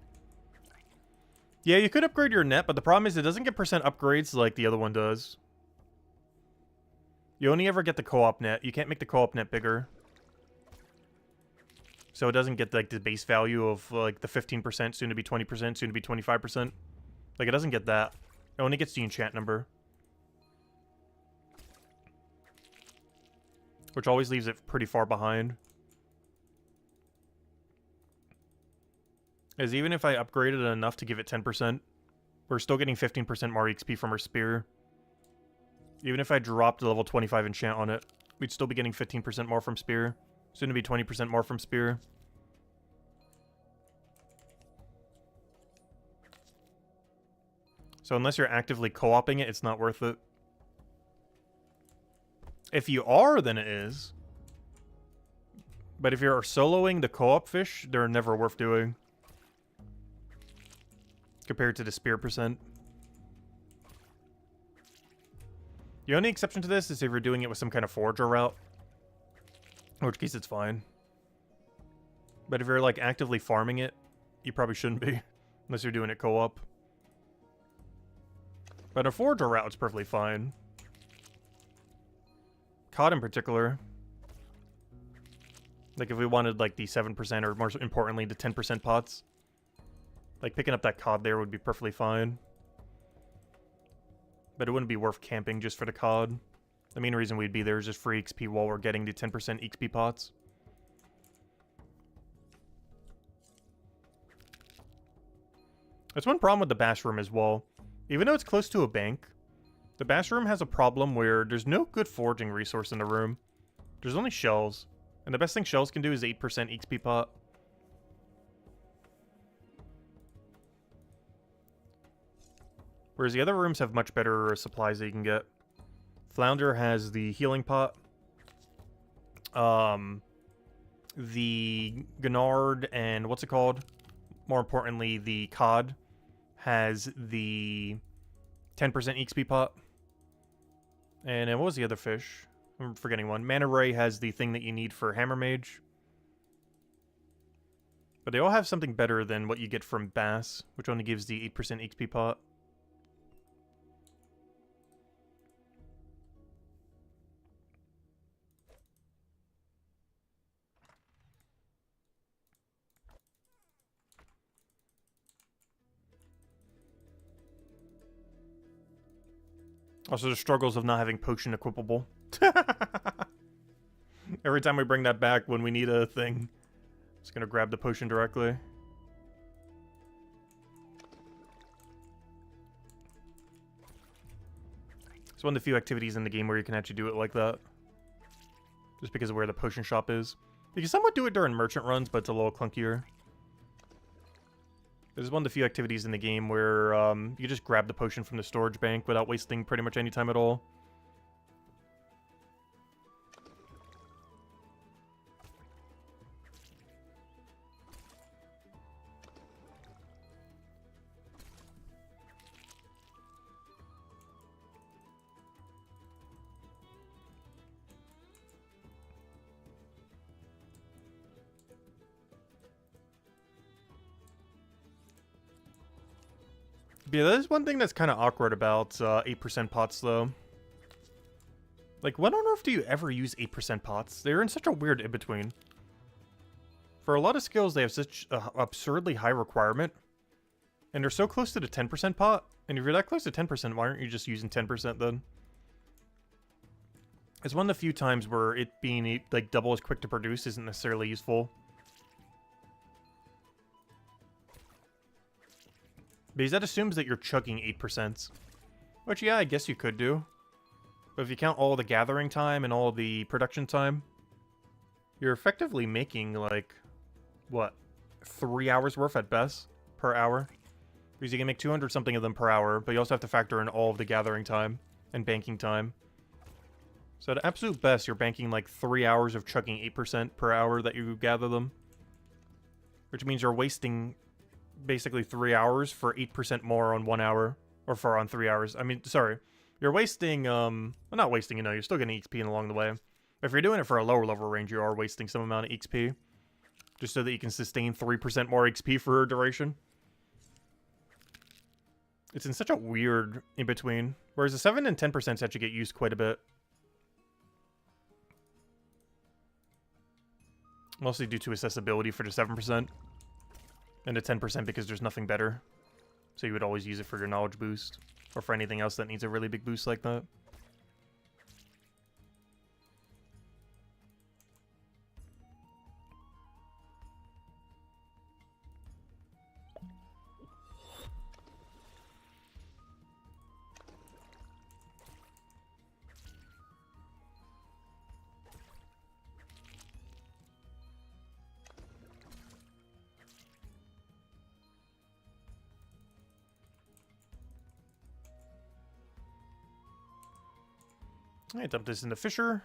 Yeah, you could upgrade your net, but the problem is it doesn't get percent upgrades like the other one does. You only ever get the co-op net. You can't make the co-op net bigger. So it doesn't get like the base value of like the 15%, soon to be 20%, soon to be 25%. Like it doesn't get that. It only gets the enchant number. Which always leaves it pretty far behind. As even if I upgraded it enough to give it 10%, we're still getting 15% more XP from our spear. Even if I dropped the level 25 enchant on it, we'd still be getting 15% more from spear. Soon to be 20% more from spear. So unless you're actively co-oping it, it's not worth it. If you are, then it is. But if you're soloing the co-op fish, they're never worth doing. Compared to the spear percent. The only exception to this is if you're doing it with some kind of forager route. In which case it's fine. But if you're like actively farming it, you probably shouldn't be. Unless you're doing it co-op. But a forager route is perfectly fine. COD in particular. Like if we wanted like the 7% or more importantly the 10% pots. Like picking up that COD there would be perfectly fine. But it wouldn't be worth camping just for the COD. The main reason we'd be there is just free XP while we're getting the 10% XP pots. That's one problem with the bash room as well. Even though it's close to a bank, the bash room has a problem where there's no good foraging resource in the room. There's only shells. And the best thing shells can do is 8% XP pot. Whereas the other rooms have much better supplies that you can get. Flounder has the healing pot. The Gennard and what's it called? More importantly, the Cod has the 10% XP pot. And what was the other fish? I'm forgetting one. Manta Ray has the thing that you need for Hammer Mage. But they all have something better than what you get from Bass, which only gives the 8% XP pot. Also, the struggles of not having potion equipable. Every time we bring that back when we need a thing, just gonna grab the potion directly. It's one of the few activities in the game where you can actually do it like that. Just because of where the potion shop is. You can somewhat do it during merchant runs, but it's a little clunkier. This is one of the few activities in the game where you just grab the potion from the storage bank without wasting pretty much any time at all. Yeah, that is one thing that's kind of awkward about 8% pots, though. Like, when on earth do you ever use 8% pots? They're in such a weird in-between. For a lot of skills, they have such an absurdly high requirement. And they're so close to the 10% pot. And if you're that close to 10%, why aren't you just using 10% then? It's one of the few times where it being like double as quick to produce isn't necessarily useful. Because that assumes that you're chugging 8%. Which, yeah, I guess you could do. But if you count all the gathering time and all the production time, you're effectively making, like, what, 3 hours worth at best per hour? Because you can make 200 something of them per hour, but you also have to factor in all of the gathering time and banking time. So at absolute best, you're banking like 3 hours of chugging 8% per hour that you gather them. Which means you're wasting basically 3 hours for 8% more on 1 hour. Or for on 3 hours. I mean, sorry. You're wasting, well, not wasting, you know, you're still getting XP along the way. If you're doing it for a lower level range, you are wasting some amount of XP. Just so that you can sustain 3% more XP for a duration. It's in such a weird in-between. Whereas the 7 and 10% actually get used quite a bit. Mostly due to accessibility for the 7%. And the 10% because there's nothing better. So you would always use it for your knowledge boost. Or for anything else that needs a really big boost like that. I dump this into Fisher.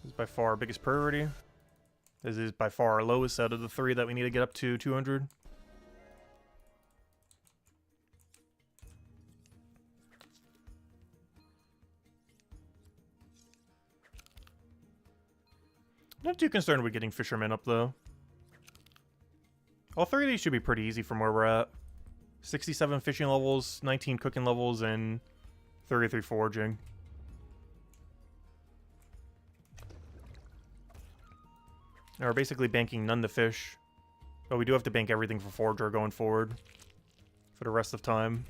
This is by far our biggest priority. This is by far our lowest out of the 3 that we need to get up to 200. Not too concerned with getting Fishermen up, though. All 3 of these should be pretty easy from where we're at. 67 fishing levels, 19 cooking levels, and 33 foraging. Now we're basically banking none to fish. But we do have to bank everything for forager going forward. For the rest of time.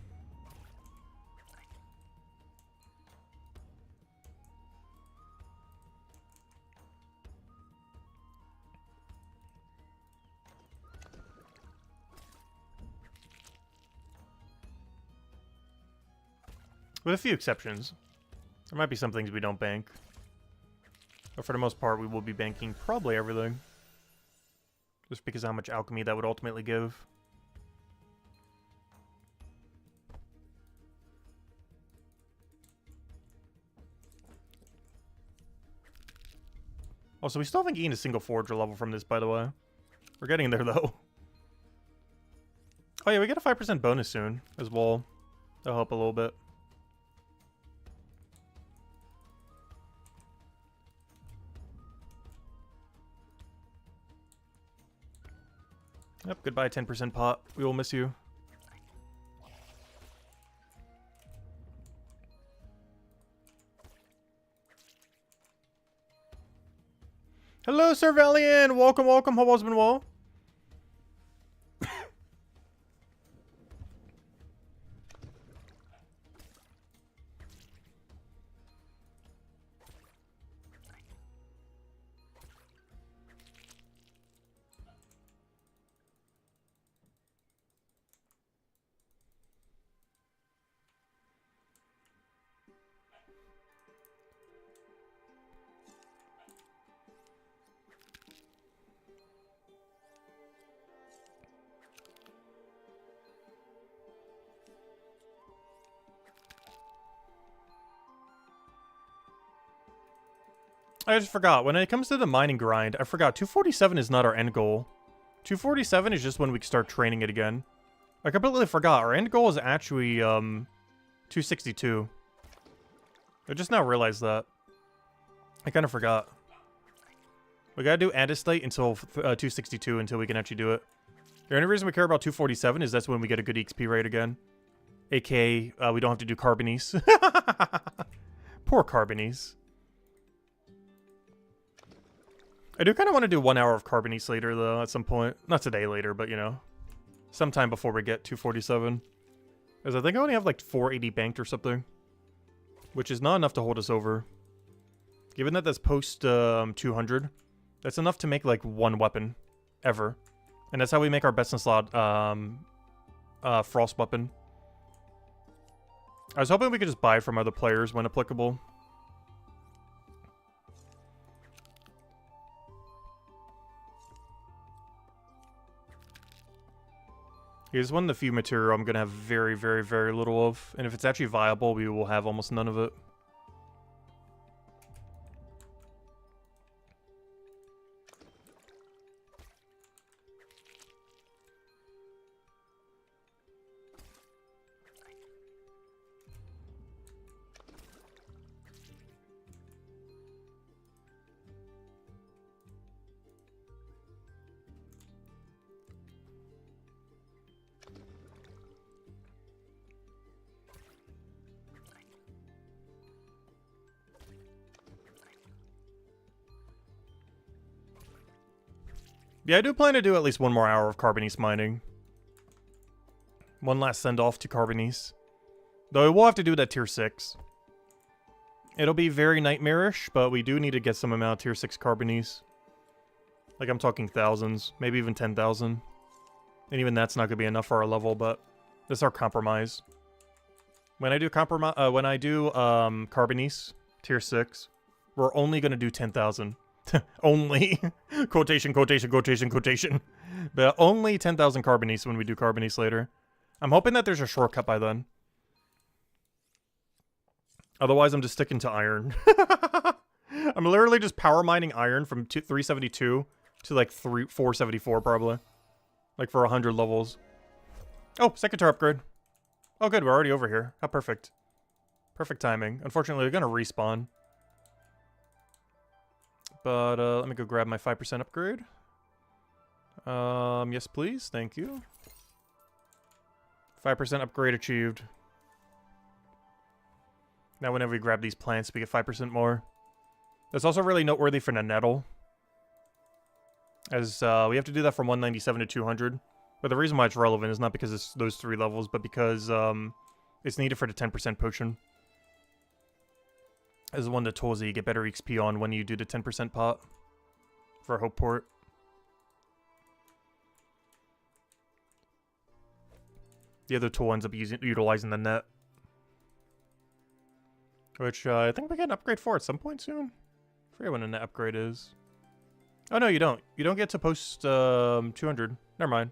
With a few exceptions. There might be some things we don't bank. But for the most part, we will be banking probably everything. Just because of how much alchemy that would ultimately give. Also, we still haven't gained a single forager level from this, by the way. We're getting there, though. Oh yeah, we get a 5% bonus soon, as well. That'll help a little bit. Yep, goodbye 10% pot. We will miss you. Hello, Sir Valiant! Welcome, welcome. Hope all's been well. I just forgot. When it comes to the mining grind, I forgot. 247 is not our end goal. 247 is just when we start training it again. I completely forgot. Our end goal is actually, 262. I just now realized that. I kind of forgot. We gotta do Andesite until 262 until we can actually do it. The only reason we care about 247 is that's when we get a good XP rate again. AKA, we don't have to do Carbonies. Poor Carbonies. I do kind of want to do 1 hour of Carbonies later, though, at some point. Not today later, but, you know. sometime before we get 247. Because I think I only have like 480 banked or something. Which is not enough to hold us over. Given that that's post 200, that's enough to make like one weapon. Ever. And that's how we make our best in slot frost weapon. I was hoping we could just buy from other players when applicable. Here's one of the few material I'm going to have very, very, very little of. And if it's actually viable, we will have almost none of it. Yeah, I do plan to do at least one more hour of Carbonice mining. One last send-off to Carbonice. Though we'll have to do that tier 6. It'll be very nightmarish, but we do need to get some amount of tier 6 Carbonice. Like, I'm talking thousands, maybe even 10,000. And even that's not going to be enough for our level, but this is our compromise. When I do Carbonice, tier 6, we're only going to do 10,000. Only. Quotation, quotation, quotation, quotation. But only 10,000 Carbonice when we do Carbonice later. I'm hoping that there's a shortcut by then. Otherwise, I'm just sticking to iron. I'm literally just power mining iron from 372 to like 474 probably. Like for 100 levels. Oh, secretary upgrade. Oh good, we're already over here. How perfect. Perfect timing. Unfortunately, they're gonna respawn. But let me go grab my 5% upgrade. Yes please, thank you. 5% upgrade achieved. Now whenever we grab these plants, we get 5% more. That's also really noteworthy for the nettle. As we have to do that from 197 to 200. But the reason why it's relevant is not because it's those 3 levels, but because it's needed for the 10% potion. As one of the tools that you get better XP on when you do the 10% pot for Hope Port. The other tool ends up utilizing the net. Which I think we get an upgrade for at some point soon. I forget when the net upgrade is. Oh no, you don't. You don't get to post 200. Never mind.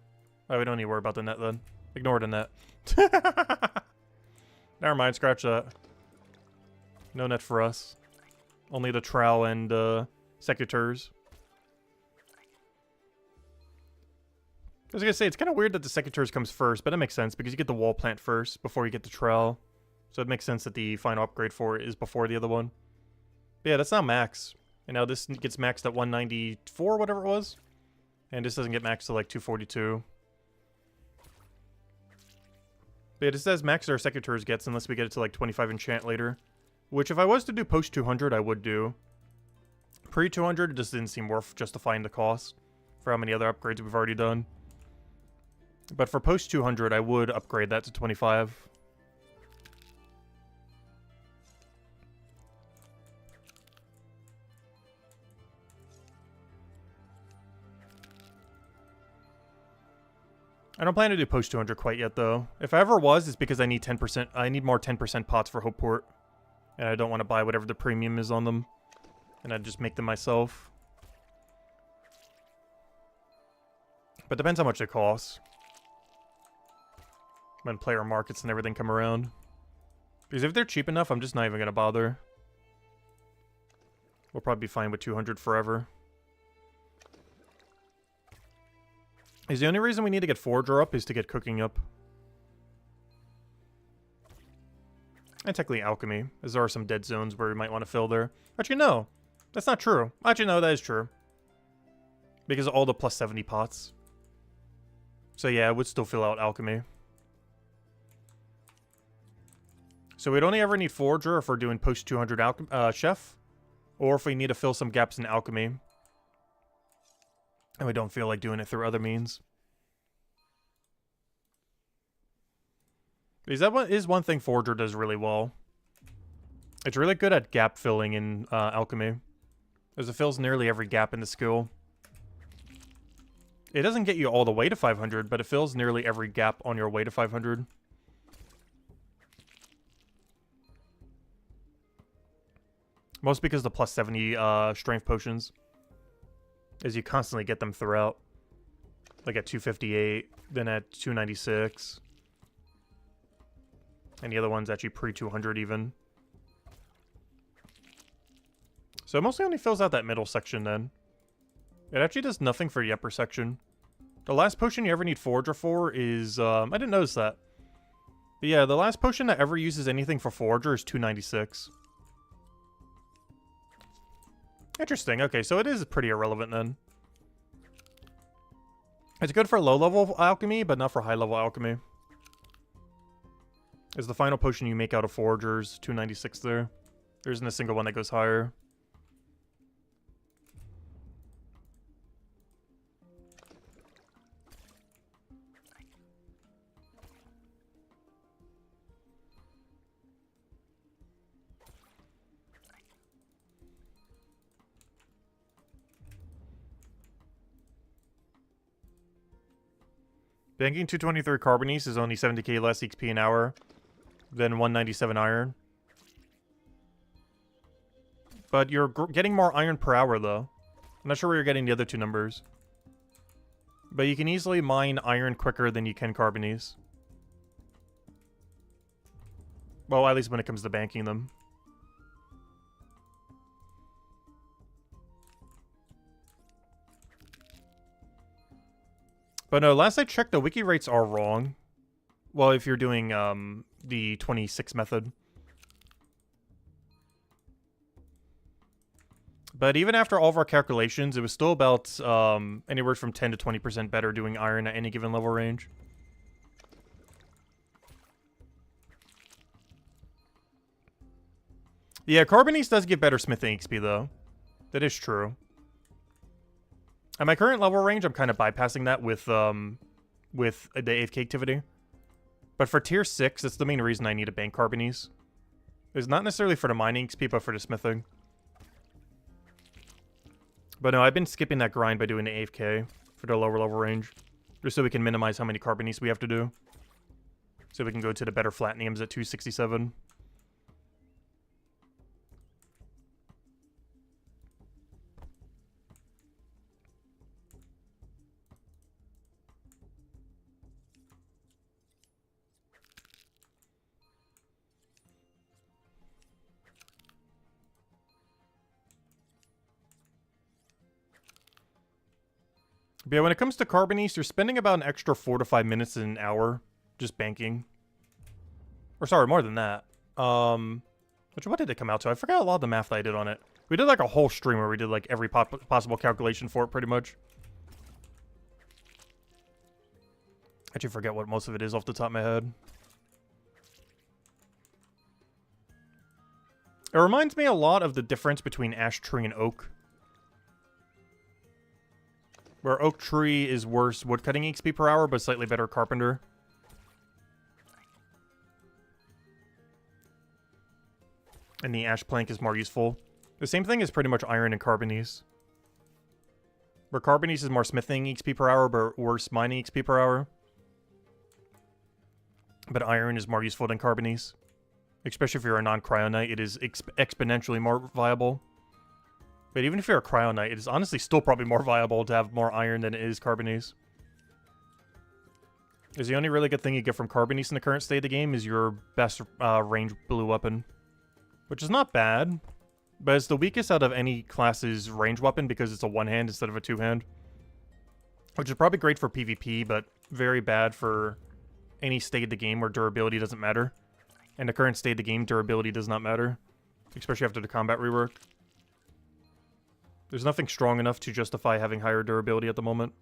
Oh, we don't need to worry about the net then. Ignore the net. Never mind, scratch that. No net for us. Only the trowel and secateurs. I was gonna say, it's kind of weird that the secateurs comes first, but that makes sense because you get the Wallplant first before you get the trowel. So it makes sense that the final upgrade for it is before the other one. But yeah, that's now max. And now this gets maxed at 194, whatever it was. And this doesn't get maxed to like 242. But yeah, this says max our secateurs gets unless we get it to like 25 enchant later. Which if I was to do post 200, I would do. Pre 200, it just didn't seem worth justifying the cost for how many other upgrades we've already done. But for post 200, I would upgrade that to 25. I don't plan to do post 200 quite yet, though. If I ever was, it's because I need 10%. I need more 10% pots for Hope Port. And I don't want to buy whatever the premium is on them. And I'd just make them myself. But depends how much they cost. When player markets and everything come around. Because if they're cheap enough, I'm just not even going to bother. We'll probably be fine with 200 forever. Is the only reason we need to get Forager up is to get Cooking up. And technically Alchemy, as there are some dead zones where we might want to fill there. Actually, no. That's not true. Actually, no, that is true. Because of all the plus 70 pots. So yeah, I would still fill out Alchemy. So we'd only ever need Forager if we're doing post 200 Chef. Or if we need to fill some gaps in Alchemy. And we don't feel like doing it through other means. Is one thing Forger does really well. It's really good at gap filling in alchemy, as it fills nearly every gap in the skill. It doesn't get you all the way to 500, but it fills nearly every gap on your way to 500. Most because the plus 70 strength potions, as you constantly get them throughout. Like at 258, then at 296. And the other one's actually pre-200 even. So it mostly only fills out that middle section then. It actually does nothing for the upper section. The last potion you ever need Forager for is, I didn't notice that. But yeah, the last potion that ever uses anything for Forager is 296. Interesting, okay, so it is pretty irrelevant then. It's good for low-level alchemy, but not for high-level alchemy. Is the final potion you make out of Foragers, 296 there. There isn't a single one that goes higher. Banking 223 Carbonice is only 70k less XP an hour than 197 iron. But you're getting more iron per hour, though. I'm not sure where you're getting the other two numbers. But you can easily mine iron quicker than you can Carbonice. Well, at least when it comes to banking them. But no, last I checked, the wiki rates are wrong. Well, if you're doing the 26 method. But even after all of our calculations, it was still about anywhere from 10 to 20% better doing iron at any given level range. Yeah, Carbonice does get better smithing XP, though. That is true. At my current level range, I'm kind of bypassing that with the AFK activity. But for tier 6, that's the main reason I need a bank Carbonice. It's not necessarily for the mining XP, but for the smithing. But no, I've been skipping that grind by doing the AFK for the lower level range. Just so we can minimize how many Carbonice we have to do. So we can go to the better Flatniums at 267. But yeah, when it comes to Carbonice, you're spending about an extra 4 to 5 minutes in an hour just banking. Or sorry, more than that. What did it come out to? I forgot a lot of the math that I did on it. We did like a whole stream where we did like every possible calculation for it pretty much. I actually forget what most of it is off the top of my head. It reminds me a lot of the difference between Ash Tree and Oak. Where Oak Tree is worse woodcutting XP per hour, but slightly better Carpenter. And the Ash Plank is more useful. The same thing is pretty much Iron and Carbonice. Where Carbonice is more smithing XP per hour, but worse mining XP per hour. But Iron is more useful than Carbonice. Especially if you're a non-Cryo Knight, it is exponentially more viable. But even if you're a Cryo Knight, it is honestly still probably more viable to have more iron than it is Carbonice. Because the only really good thing you get from Carbonice in the current state of the game is your best range blue weapon. Which is not bad, but it's the weakest out of any class's range weapon because it's a one-hand instead of a two-hand. Which is probably great for PvP, but very bad for any state of the game where durability doesn't matter. And the current state of the game, durability does not matter. Especially after the combat rework. There's nothing strong enough to justify having higher durability at the moment.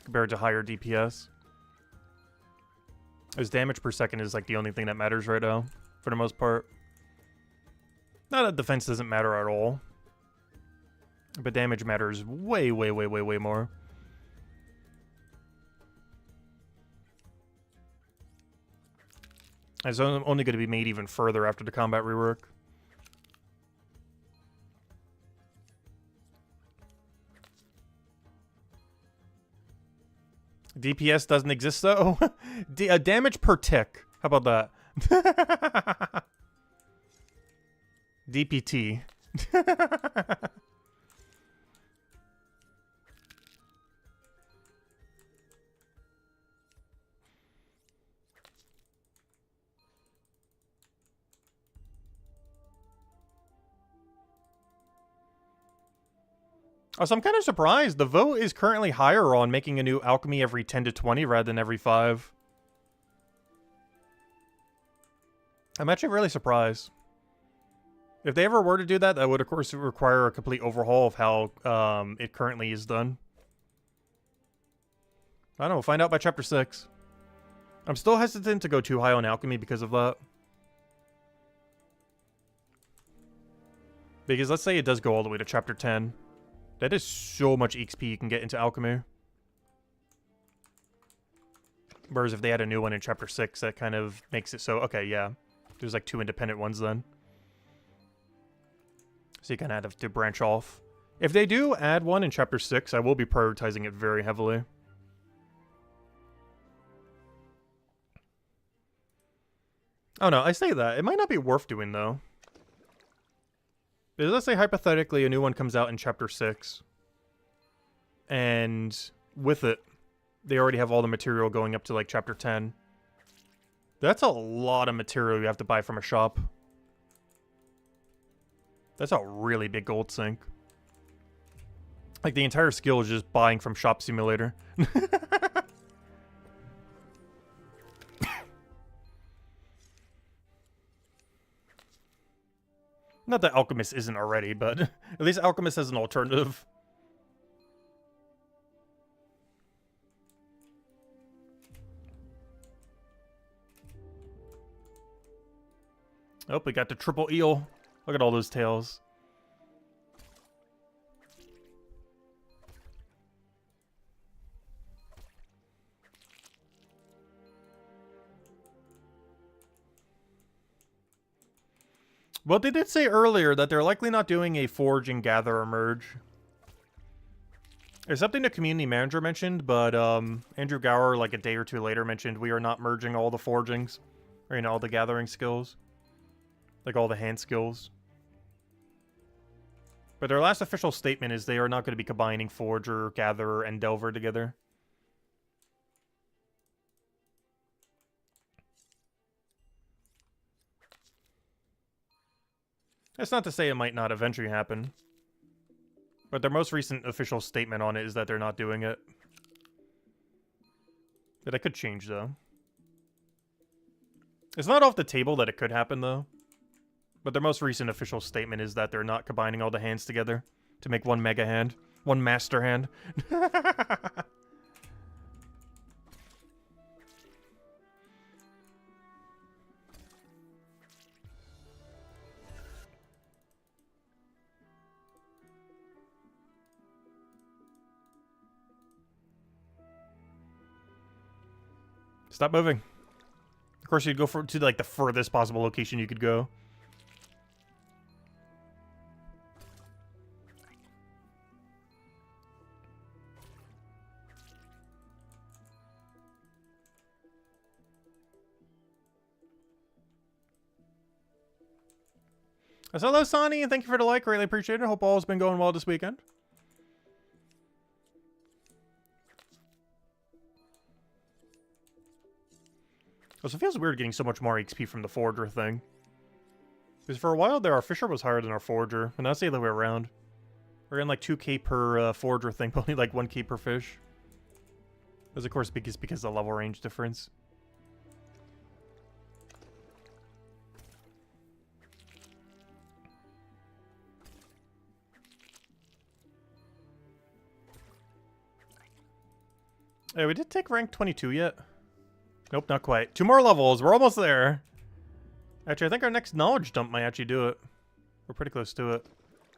Compared to higher DPS. As damage per second is like the only thing that matters right now, for the most part. Not that defense doesn't matter at all. But damage matters way, way, way, way, way more. It's only going to be made even further after the combat rework. DPS doesn't exist, though. Damage per tick. How about that? DPT. So I'm kind of surprised. The vote is currently higher on making a new alchemy every 10 to 20 rather than every 5. I'm actually really surprised. If they ever were to do that, that would, of course, require a complete overhaul of how it currently is done. I don't know. We'll find out by Chapter 6. I'm still hesitant to go too high on alchemy because of that. Because let's say it does go all the way to Chapter 10. That is so much XP you can get into alchemy. Whereas if they had a new one in Chapter 6, that kind of makes it so... Okay, yeah. There's like 2 independent ones then. So you kind of have to branch off. If they do add one in Chapter 6, I will be prioritizing it very heavily. Oh no, I say that. It might not be worth doing, though. Because let's say, hypothetically, a new one comes out in Chapter 6. And with it, they already have all the material going up to, like, Chapter 10. That's a lot of material you have to buy from a shop. That's a really big gold sink. Like, the entire skill is just buying from Shop Simulator. Not that Alchemist isn't already, but at least Alchemist has an alternative. Oh, we got the triple eel. Look at all those tails. Well, they did say earlier that they're likely not doing a Forge and Gather merge. There's something the community manager mentioned, but Andrew Gower, like a day or two later, mentioned we are not merging all the forgings. Or, you know, all the gathering skills. Like all the hand skills. But their last official statement is they are not going to be combining Forger, Gatherer, and Delver together. That's not to say it might not eventually happen. But their most recent official statement on it is that they're not doing it. But that could change, though. It's not off the table that it could happen, though. But their most recent official statement is that they're not combining all the hands together to make one mega hand. One master hand. Stop moving. Of course, you'd go to like the furthest possible location you could go. So hello, Sonny, and thank you for the like. Really appreciate it. Hope all has been going well this weekend. Also, it feels weird getting so much more XP from the Forger thing. Because for a while there, our Fisher was higher than our Forger, and that's the other way around. We're getting like 2k per Forger thing, but only like 1k per fish. That's of course because of the level range difference. Hey, we did take rank 22 yet? Nope, not quite. 2 more levels. We're almost there. Actually, I think our next knowledge dump might actually do it. We're pretty close to it.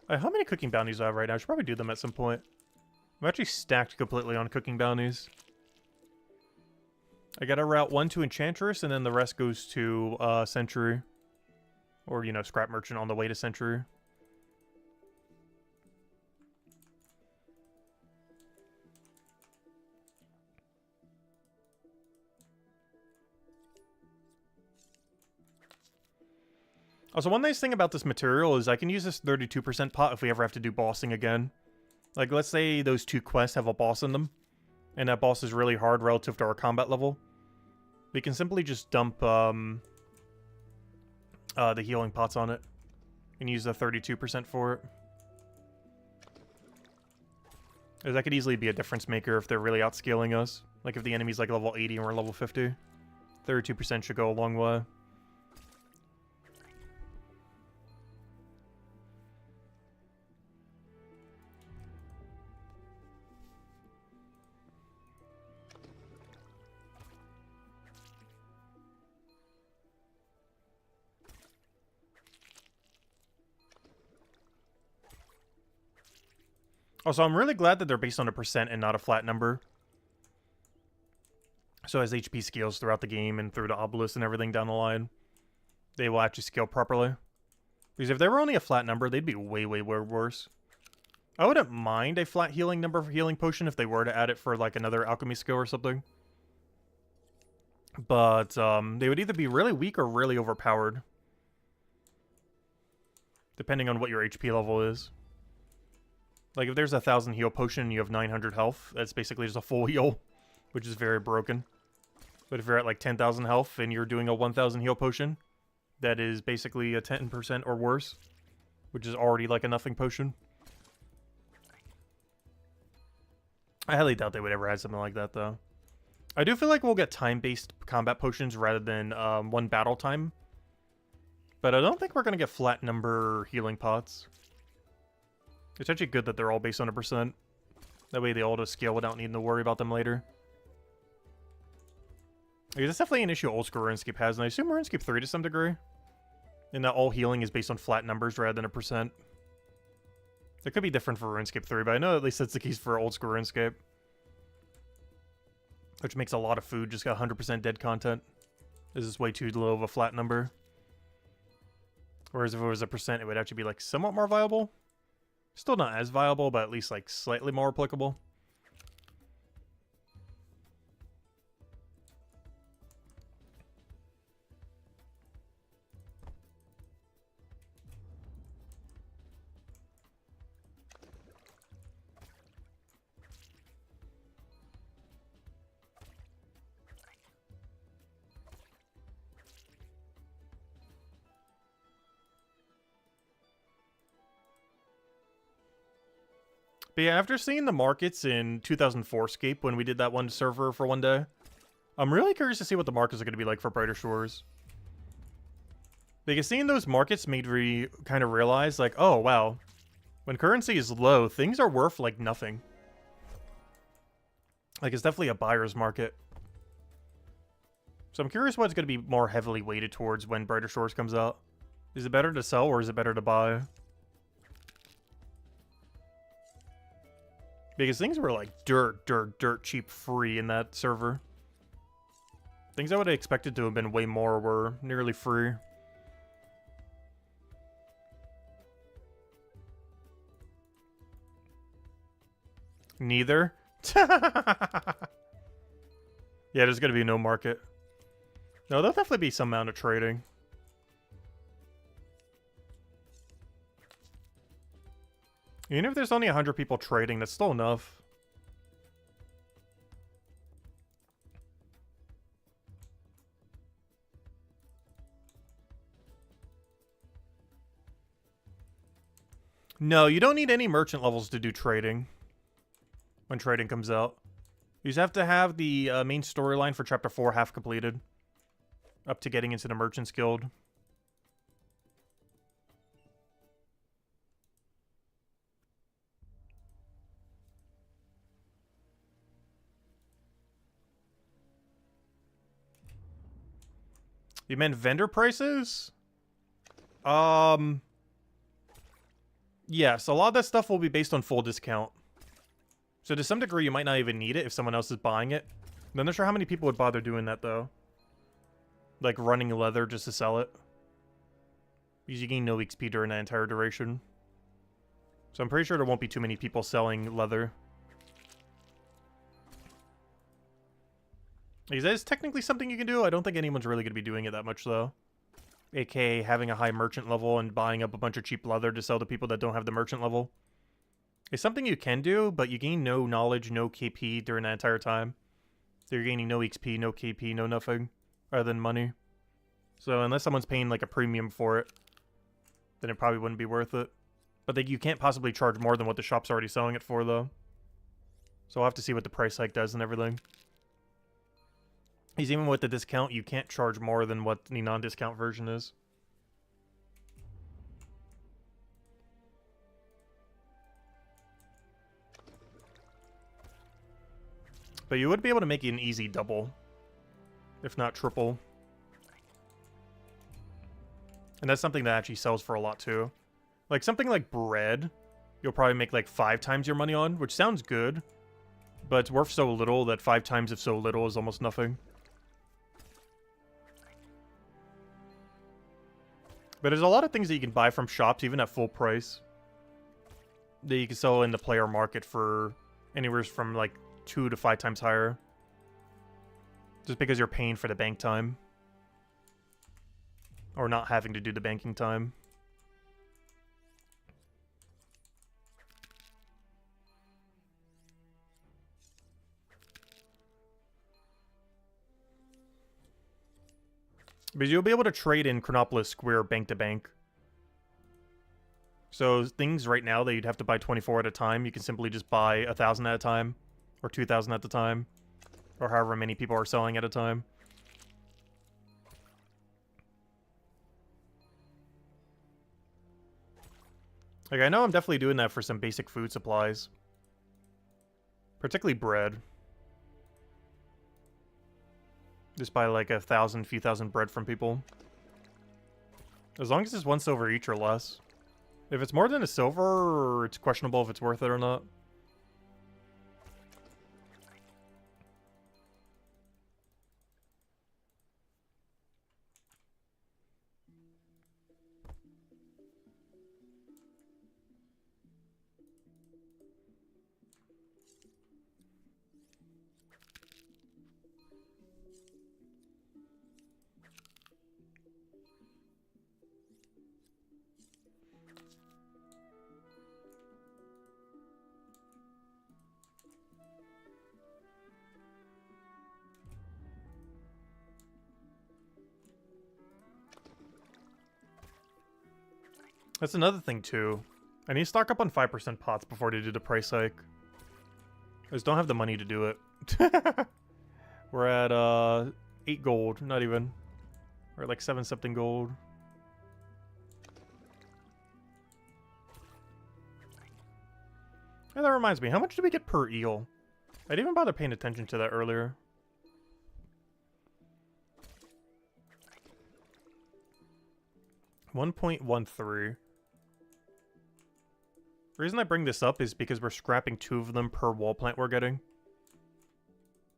How many cooking bounties do I have right now? I should probably do them at some point. I'm actually stacked completely on cooking bounties. I gotta route 1 to Enchantress, and then the rest goes to Sentry. Or, you know, Scrap Merchant on the way to Sentry. Also, one nice thing about this material is I can use this 32% pot if we ever have to do bossing again. Like, let's say those 2 quests have a boss in them, and that boss is really hard relative to our combat level. We can simply just dump the healing pots on it, and use the 32% for it. Because that could easily be a difference maker if they're really outscaling us. Like if the enemy's like level 80 and we're level 50. 32% should go a long way. Also, I'm really glad that they're based on a percent and not a flat number. So as HP scales throughout the game and through the obelisk and everything down the line, they will actually scale properly. Because if they were only a flat number, they'd be way, way worse. I wouldn't mind a flat healing number for healing potion if they were to add it for like another alchemy skill or something. But they would either be really weak or really overpowered. Depending on what your HP level is. Like, if there's 1,000 heal potion and you have 900 health, that's basically just a full heal, which is very broken. But if you're at, like, 10,000 health and you're doing a 1,000 heal potion, that is basically a 10% or worse, which is already, like, a nothing potion. I highly doubt they would ever add something like that, though. I do feel like we'll get time-based combat potions rather than one battle time. But I don't think we're going to get flat number healing pots. It's actually good that they're all based on a percent. That way they all just scale without needing to worry about them later. Okay, that's definitely an issue old school RuneScape has, and I assume RuneScape 3 to some degree. And that all healing is based on flat numbers rather than a percent. It could be different for RuneScape 3, but I know at least that's the case for old school RuneScape. Which makes a lot of food just got 100% dead content. This is way too low of a flat number. Whereas if it was a percent, it would actually be like somewhat more viable. Still not as viable, but at least like slightly more applicable. But yeah, after seeing the markets in 2004 Scape when we did that one server for one day, I'm really curious to see what the markets are going to be like for Brighter Shores. Because seeing those markets made me kind of realize, like, oh, wow. When currency is low, things are worth, like, nothing. Like, it's definitely a buyer's market. So I'm curious what's going to be more heavily weighted towards when Brighter Shores comes out. Is it better to sell or is it better to buy? Because things were like dirt cheap free in that server. Things I would have expected to have been way more were nearly free. Neither. Yeah, there's gonna be no market. No, there'll definitely be some amount of trading. Even if there's only 100 people trading, that's still enough. No, you don't need any merchant levels to do trading. When trading comes out. You just have to have the main storyline for Chapter 4 half completed. Up to getting into the Merchants Guild. You meant vendor prices? Yes, a lot of that stuff will be based on full discount. So to some degree, you might not even need it if someone else is buying it. I'm not sure how many people would bother doing that, though. Like, running leather just to sell it. Because you gain no XP during that entire duration. So I'm pretty sure there won't be too many people selling leather. Is that technically something you can do? I don't think anyone's really going to be doing it that much, though. AKA having a high merchant level and buying up a bunch of cheap leather to sell to people that don't have the merchant level. It's something you can do, but you gain no knowledge, no KP during that entire time. So you're gaining no XP, no KP, no nothing, other than money. So unless someone's paying like a premium for it, then it probably wouldn't be worth it. But you can't possibly charge more than what the shop's already selling it for, though. So I'll have to see what the price hike does and everything. Because even with the discount, you can't charge more than what the non-discount version is. But you would be able to make it an easy double, if not triple. And that's something that actually sells for a lot, too. Like, something like bread, you'll probably make like 5 times your money on, which sounds good. But it's worth so little that 5 times of so little is almost nothing. But there's a lot of things that you can buy from shops, even at full price, that you can sell in the player market for anywhere from like 2 to 5 times higher. Just because you're paying for the bank time. Or not having to do the banking time. But you'll be able to trade in Chronopolis Square bank to bank. So things right now that you'd have to buy 24 at a time, you can simply just buy 1,000 at a time. Or 2,000 at a time. Or however many people are selling at a time. Like, I know I'm definitely doing that for some basic food supplies. Particularly bread. Just buy like few thousand bread from people. As long as it's 1 silver each or less. If it's more than a silver, it's questionable if it's worth it or not. That's another thing, too. I need to stock up on 5% pots before they do the price hike. I just don't have the money to do it. We're at, 8 gold. Not even. We're at, like, 7-something gold. Yeah, that reminds me. How much do we get per eel? I didn't even bother paying attention to that earlier. $1.13. The reason I bring this up is because we're scrapping 2 of them per wall plant we're getting.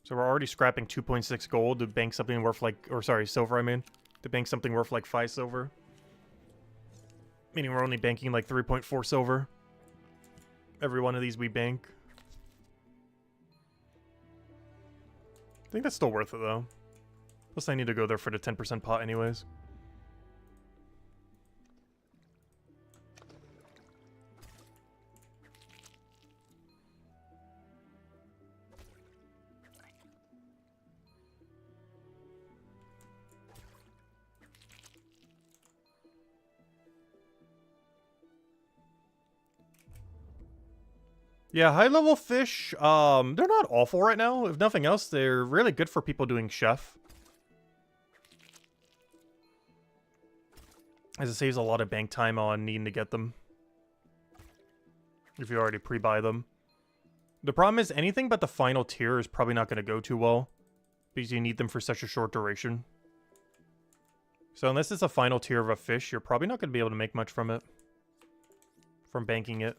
So we're already scrapping 2.6 gold to bank something worth like... Or sorry, silver I mean. To bank something worth like 5 silver. Meaning we're only banking like 3.4 silver. Every one of these we bank. I think that's still worth it though. Plus I need to go there for the 10% pot anyways. Yeah, high-level fish, they're not awful right now. If nothing else, they're really good for people doing chef. As it saves a lot of bank time on needing to get them. If you already pre-buy them. The problem is anything but the final tier is probably not going to go too well. Because you need them for such a short duration. So unless it's a final tier of a fish, you're probably not going to be able to make much from it. from banking it.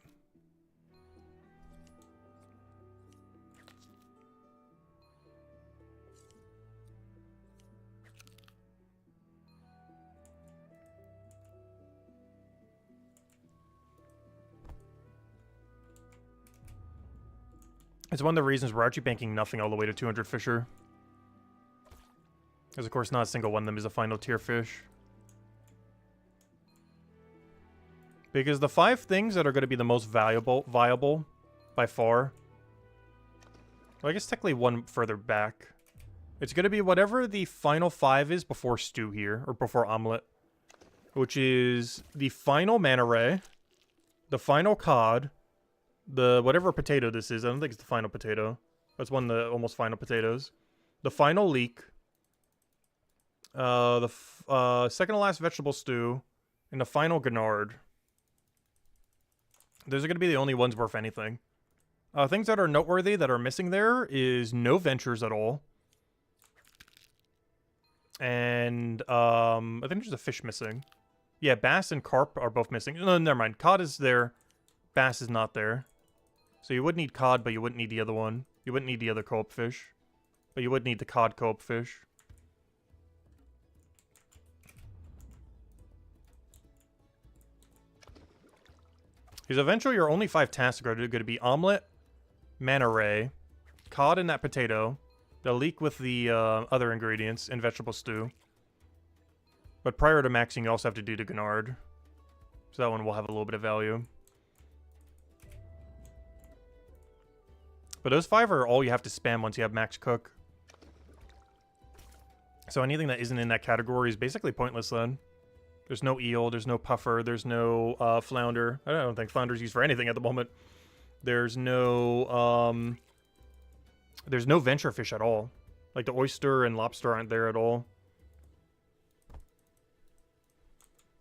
It's one of the reasons we're actually banking nothing all the way to 200 Fisher. Because, of course, not a single one of them is a final tier fish. Because the 5 things that are going to be the most viable by far... Well, I guess technically one further back. It's going to be whatever the final 5 is before stew here, or before omelet. Which is the final manta ray, the final cod, the whatever potato this is. I don't think it's the final potato. That's one of the almost final potatoes. The final leek. The second to last vegetable stew. And the final Gennard. Those are going to be the only ones worth anything. Things that are noteworthy that are missing there is no ventures at all. And I think there's a fish missing. Yeah, bass and carp are both missing. No, never mind. Cod is there. Bass is not there. So you would need cod, but you wouldn't need the other one. You wouldn't need the other co-op fish. But you would need the cod co-op fish. Because eventually your only 5 tasks are going to be omelet, manta ray, cod in that potato, the leek with the other ingredients, and vegetable stew. But prior to maxing, you also have to do the Gennard. So that one will have a little bit of value. But those 5 are all you have to spam once you have max cook. So anything that isn't in that category is basically pointless then. There's no eel, there's no puffer, there's no flounder. I don't think flounder's used for anything at the moment. There's no venture fish at all. Like the oyster and lobster aren't there at all.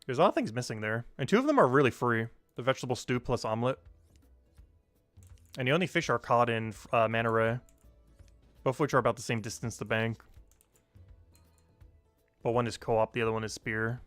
There's a lot of things missing there. And 2 of them are really free. The vegetable stew plus omelet. And the only fish are cod and manta ray. Both of which are about the same distance to bank. But one is co-op, the other one is spear.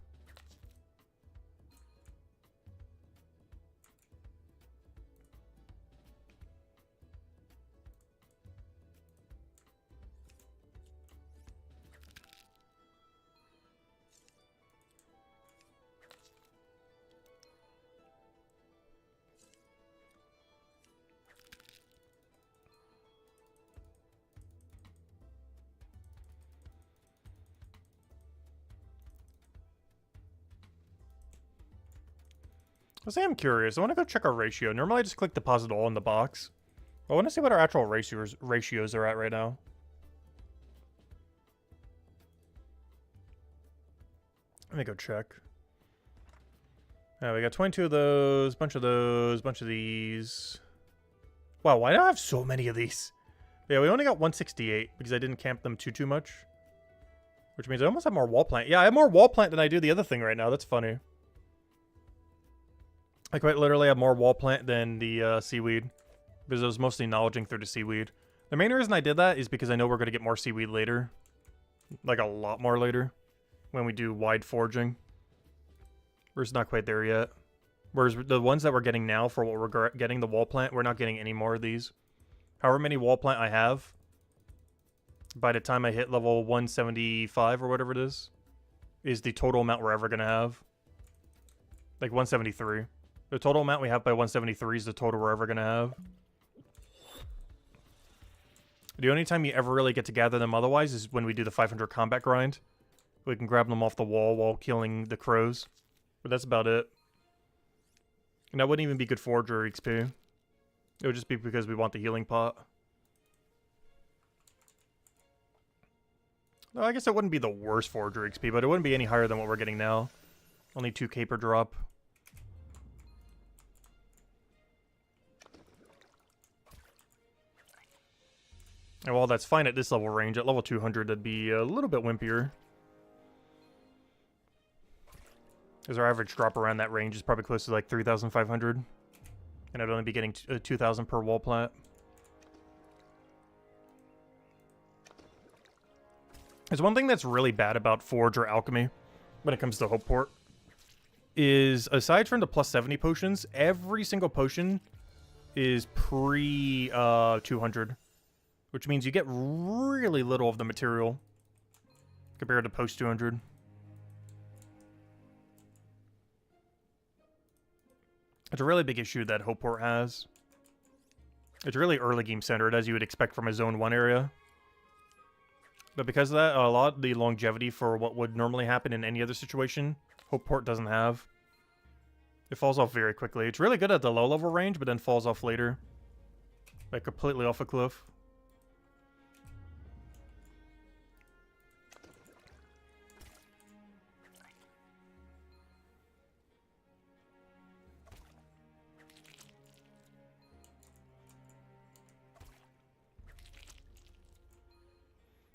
I say I'm curious. I want to go check our ratio. Normally I just click deposit all in the box. I want to see what our actual ratios are at right now. Let me go check. We got 22 of those, bunch of those, bunch of these. Wow, why do I have so many of these? Yeah, we only got 168 because I didn't camp them too much. Which means I almost have more Wallplant. Yeah, I have more Wallplant than I do the other thing right now. That's funny. I quite literally have more Wallplant than the seaweed. Because I was mostly knowledging through the seaweed. The main reason I did that is because I know we're going to get more seaweed later. Like a lot more later. When we do wide foraging. We're just not quite there yet. Whereas the ones that we're getting now for what we're getting, the Wallplant, we're not getting any more of these. However many Wallplant I have, by the time I hit level 175 or whatever it is the total amount we're ever going to have. Like 173. The total amount we have by 173 is the total we're ever going to have. The only time you ever really get to gather them otherwise is when we do the 500 combat grind. We can grab them off the wall while killing the crows. But that's about it. And that wouldn't even be good forager XP. It would just be because we want the healing pot. No, I guess it wouldn't be the worst forager XP, but it wouldn't be any higher than what we're getting now. Only 2 caper drop. And while that's fine at this level range, at level 200 that'd be a little bit wimpier. Because our average drop around that range is probably close to like 3,500. And I'd only be getting 2,000 per Wallplant. There's one thing that's really bad about Forge or Alchemy when it comes to Hopeport. is, aside from the plus 70 potions, every single potion is pre 200. Which means you get really little of the material compared to post 200. It's a really big issue that Hopeport has. It's really early game centered, as you would expect from a Zone 1 area. But because of that, a lot of the longevity for what would normally happen in any other situation, Hopeport doesn't have. It falls off very quickly. It's really good at the low level range, but then falls off later. Like completely off a cliff.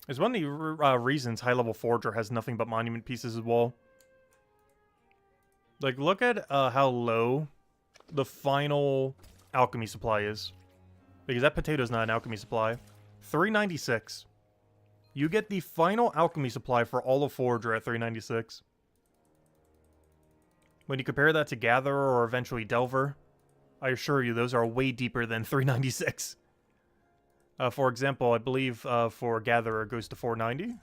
It's one of the reasons high-level Forger has nothing but monument pieces as well. Like, look at how low the final alchemy supply is. Because that potato's not an alchemy supply. 396. You get the final alchemy supply for all of Forger at 396. When you compare that to Gatherer or eventually Delver, I assure you those are way deeper than 396. For example, I believe for Gatherer it goes to 490.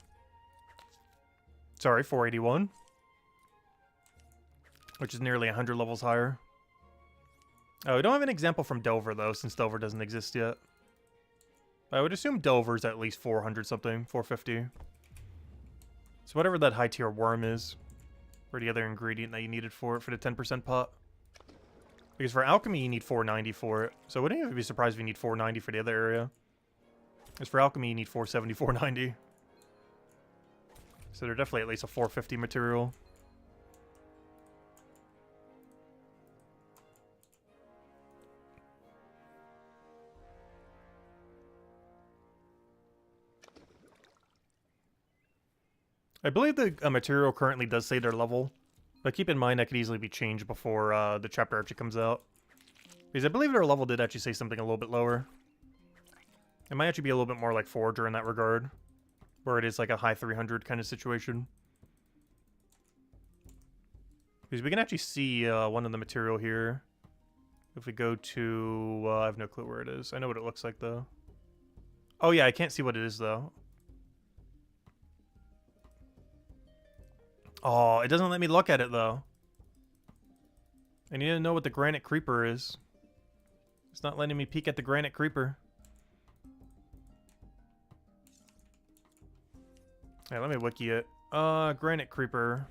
Sorry, 481. Which is nearly 100 levels higher. Oh, we don't have an example from Delver, though, since Delver doesn't exist yet. I would assume Delver's at least 400 something, 450. So whatever that high tier worm is, or the other ingredient that you needed for it for the 10% pot. Because for alchemy, you need 490 for it. So I wouldn't even be surprised if you need 490 for the other area. Because for alchemy, you need 470, 490. So they're definitely at least a 450 material. I believe the material currently does say their level, but keep in mind that could easily be changed before the chapter actually comes out. Because I believe their level did actually say something a little bit lower. It might actually be a little bit more like Forager in that regard, where it is like a high 300 kind of situation. Because we can actually see one of the material here. If we go to... I have no clue where it is. I know what it looks like, though. Oh, yeah, I can't see what it is, though. Oh, it doesn't let me look at it, though. I need to know what the Granite Creeper is. It's not letting me peek at the Granite Creeper. Yeah, let me wiki it. Granite Creeper.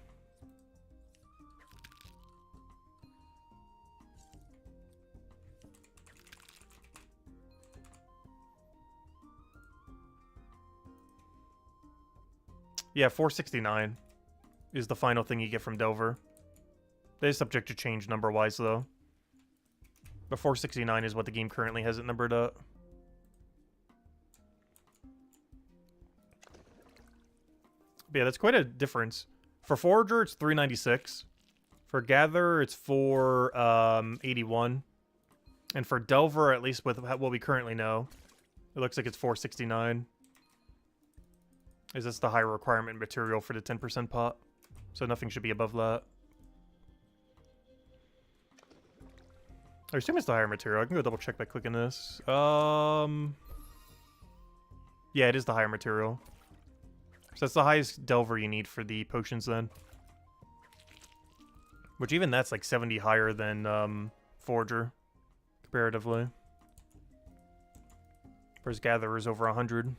Yeah, 469 is the final thing you get from Delver. That is subject to change number-wise, though. But 469 is what the game currently has it numbered at. But yeah, that's quite a difference. For Forager, it's 396. For Gatherer, it's 481. And for Delver, at least with what we currently know, it looks like it's 469. Is this the high requirement material for the 10% pot? So nothing should be above that. I assume it's the higher material. I can go double check by clicking this. Yeah, it is the higher material. So that's the highest Delver you need for the potions then. Which even that's like 70 higher than Forager, comparatively. Whereas Gatherer is over 100.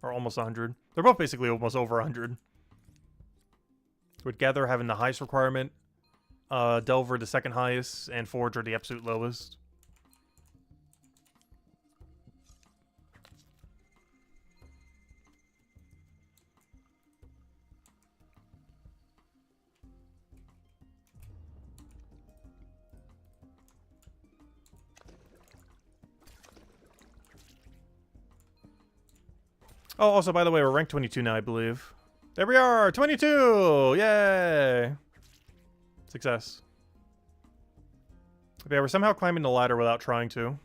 Or almost 100. They're both basically almost over 100. With Gatherer having the highest requirement, Delver the second highest, and Forager the absolute lowest. Oh, also, by the way, we're ranked 22 now, I believe. There we are! 22! Yay! Success. But yeah, we're somehow climbing the ladder without trying to.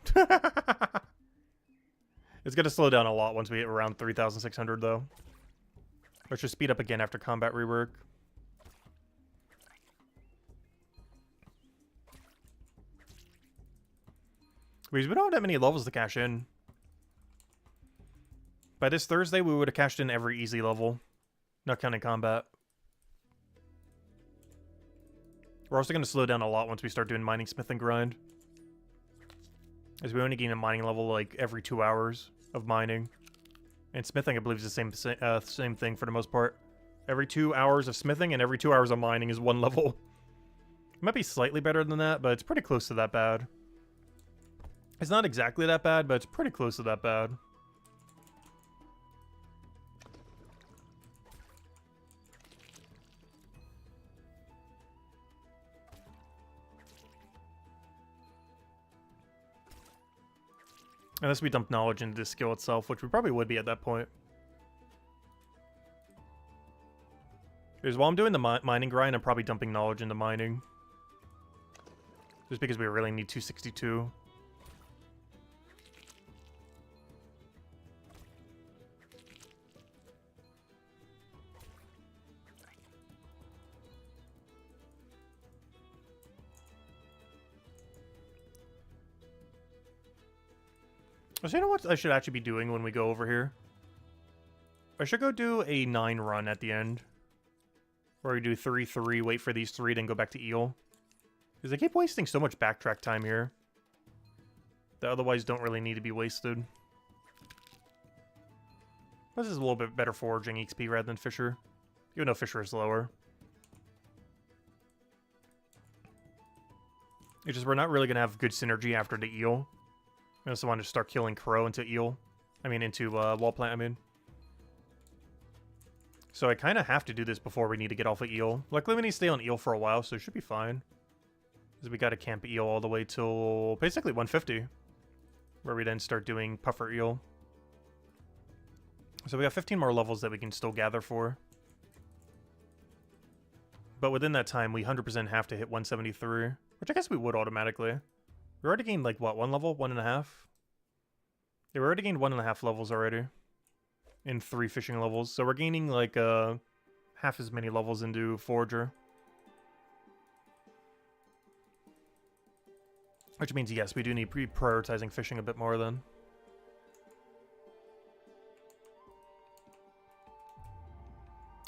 It's going to slow down a lot once we hit around 3,600, though. Which should speed up again after combat rework. Because we don't have that many levels to cash in. By this Thursday, we would have cashed in every easy level. Not counting combat. We're also going to slow down a lot once we start doing mining, smith, and grind. As we only gain a mining level like every 2 hours of mining. And smithing, I believe, is the same thing for the most part. Every 2 hours of smithing and every 2 hours of mining is 1 level. It might be slightly better than that, but it's pretty close to that bad. It's not exactly that bad, but it's pretty close to that bad. Unless we dump knowledge into the skill itself, which we probably would be at that point. Because while I'm doing the mining grind, I'm probably dumping knowledge into mining. Just because we really need 262. So you know what I should actually be doing when we go over here? I should go do a 9 run at the end. Where we do 3-3, wait for these 3, then go back to Eel. Because I keep wasting so much backtrack time here. That otherwise don't really need to be wasted. This is a little bit better foraging XP rather than Fisher. Even though Fisher is lower. It's just we're not really going to have good synergy after the Eel. I also want to start killing Crow into Eel. I mean, into Wallplant, I mean. So I kind of have to do this before we need to get off of Eel. Luckily, we need to stay on Eel for a while, so it should be fine. Because we got to camp Eel all the way till basically 150. Where we then start doing Puffer Eel. So we got 15 more levels that we can still gather for. But within that time, we 100% have to hit 173. Which I guess we would automatically. We already gained, like, what, 1 level? 1.5? Yeah, we already gained 1.5 levels already. In 3 fishing levels. So we're gaining, like, half as many levels into Forager. Which means, yes, we do need to be prioritizing fishing a bit more then.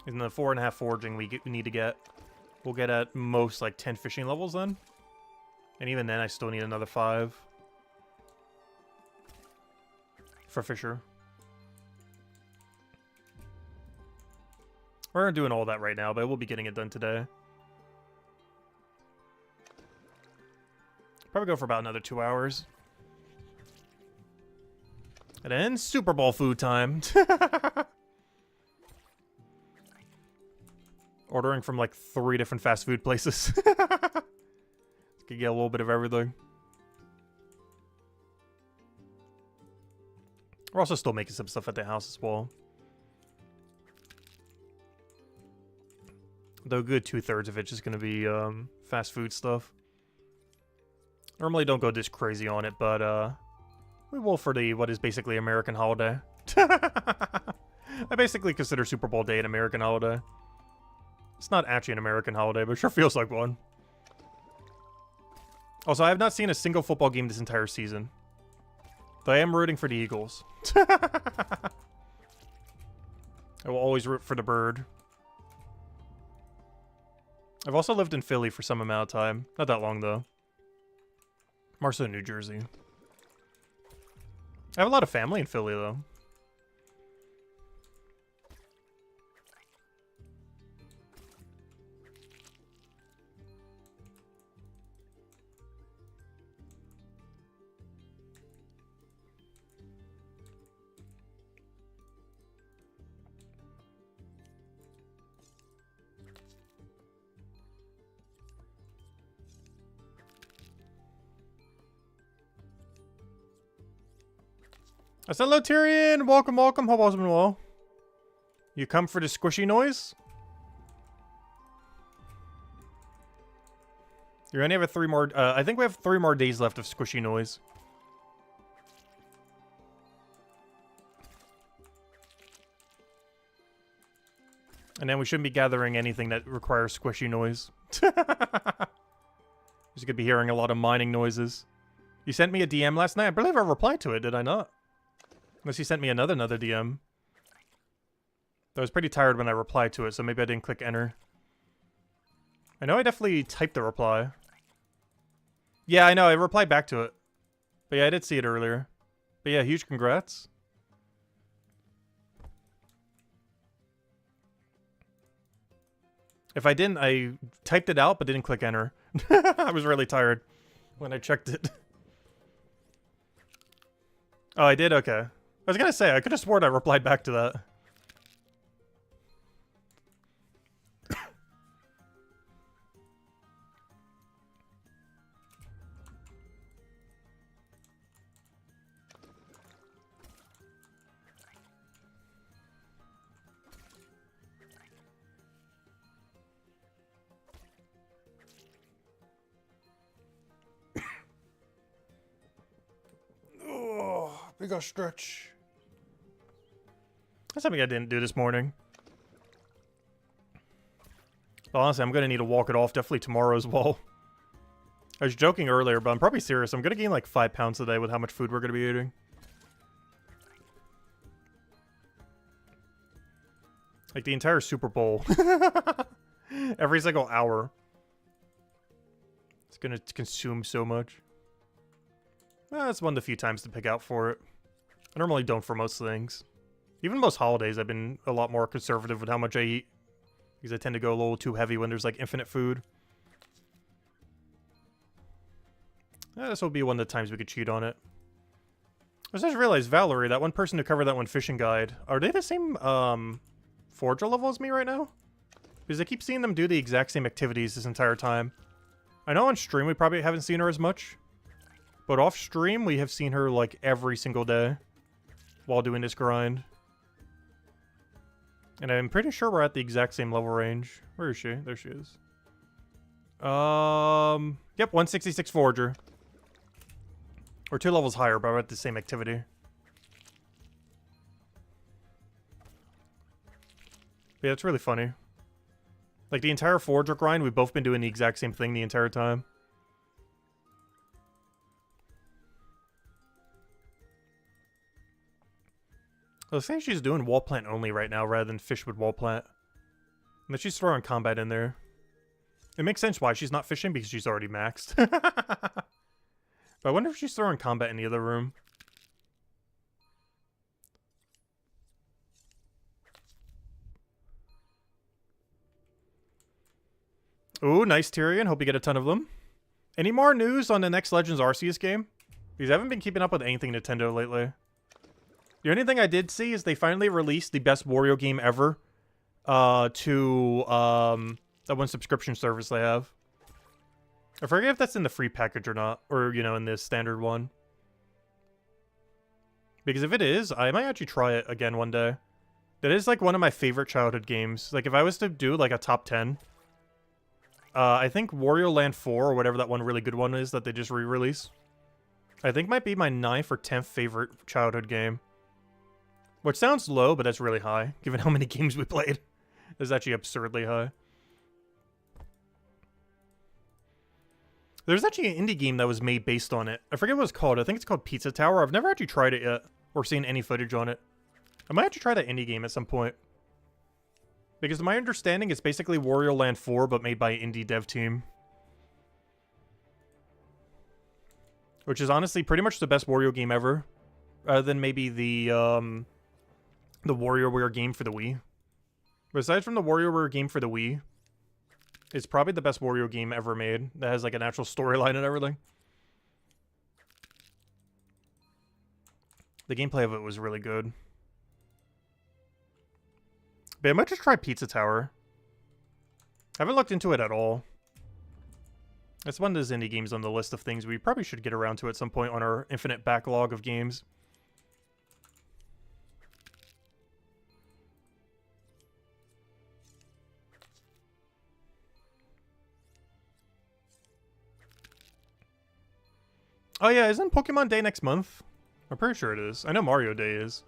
And the 4.5 foraging we need to get. We'll get at most, like, 10 fishing levels then. And even then, I still need another 5. For Fisher. We're not doing all that right now, but we'll be getting it done today. Probably go for about another 2 hours. And then Super Bowl food time. Ordering from like 3 different fast food places. Could get a little bit of everything. We're also still making some stuff at the house as well. Though a good 2/3 of it's just going to be fast food stuff. Normally don't go this crazy on it, but we will for the what is basically American holiday. I basically consider Super Bowl day an American holiday. It's not actually an American holiday, but it sure feels like one. Also, I have not seen a single football game this entire season. Though I am rooting for the Eagles. I will always root for the bird. I've also lived in Philly for some amount of time. Not that long, though. More so New Jersey. I have a lot of family in Philly, though. Hello, Tyrion! Welcome, welcome. Hope all's been well. You come for the squishy noise? You only have 3 more... I think we have 3 more days left of squishy noise. And then we shouldn't be gathering anything that requires squishy noise. You're going to be hearing a lot of mining noises. You sent me a DM last night? I believe I replied to it, did I not? Unless you sent me another DM. I was pretty tired when I replied to it, so maybe I didn't click enter. I know I definitely typed the reply. Yeah, I know, I replied back to it. But yeah, I did see it earlier. But yeah, huge congrats. If I didn't, I typed it out but didn't click enter. I was really tired when I checked it. Oh, I did? Okay. I was gonna say, I could have sworn I replied back to that. We gotta stretch. That's something I didn't do this morning. But honestly, I'm gonna need to walk it off definitely tomorrow as well. I was joking earlier, but I'm probably serious. I'm gonna gain like 5 pounds a day with how much food we're gonna be eating. Like the entire Super Bowl. Every single hour. It's gonna consume so much. That's one of the few times to pick out for it. I normally don't for most things. Even most holidays, I've been a lot more conservative with how much I eat. Because I tend to go a little too heavy when there's like infinite food. This will be one of the times we could cheat on it. I just realized, Valerie, that one person who covered that one fishing guide, are they the same forager level as me right now? Because I keep seeing them do the exact same activities this entire time. I know on stream we probably haven't seen her as much. But off stream, we have seen her like every single day while doing this grind. And I'm pretty sure we're at the exact same level range. Where is she? There she is. Yep, 166 Forager. We're 2 levels higher, but we're at the same activity. But yeah, it's really funny. Like the entire Forager grind, we've both been doing the exact same thing the entire time. I think she's doing Wallplant only right now rather than fish with Wallplant. And then she's throwing combat in there. It makes sense why she's not fishing because she's already maxed. But I wonder if she's throwing combat in the other room. Ooh, nice Tyrion. Hope you get a ton of them. Any more news on the next Legends Arceus game? Because I haven't been keeping up with anything Nintendo lately. The only thing I did see is they finally released the best Wario game ever to that one subscription service they have. I forget if that's in the free package or not, or, you know, in the standard one. Because if it is, I might actually try it again one day. That is, like, one of my favorite childhood games. Like, if I was to do, like, a top 10, I think Wario Land 4, or whatever that one really good one is that they just re-released, I think might be my 9th or 10th favorite childhood game. Which sounds low, but that's really high, given how many games we played. It's actually absurdly high. There's actually an indie game that was made based on it. I forget what it's called. I think it's called Pizza Tower. I've never actually tried it yet, or seen any footage on it. I might actually try that indie game at some point. Because my understanding, it's basically Wario Land 4, but made by an indie dev team. Which is honestly pretty much the best Wario game ever. Other than maybe the WarioWare game for the Wii. But aside from the WarioWare game for the Wii, it's probably the best Wario game ever made. That has like an actual storyline and everything. The gameplay of it was really good. But I might just try Pizza Tower. I haven't looked into it at all. It's one of those indie games on the list of things we probably should get around to at some point on our infinite backlog of games. Oh yeah, isn't Pokemon Day next month? I'm pretty sure it is. I know Mario Day is.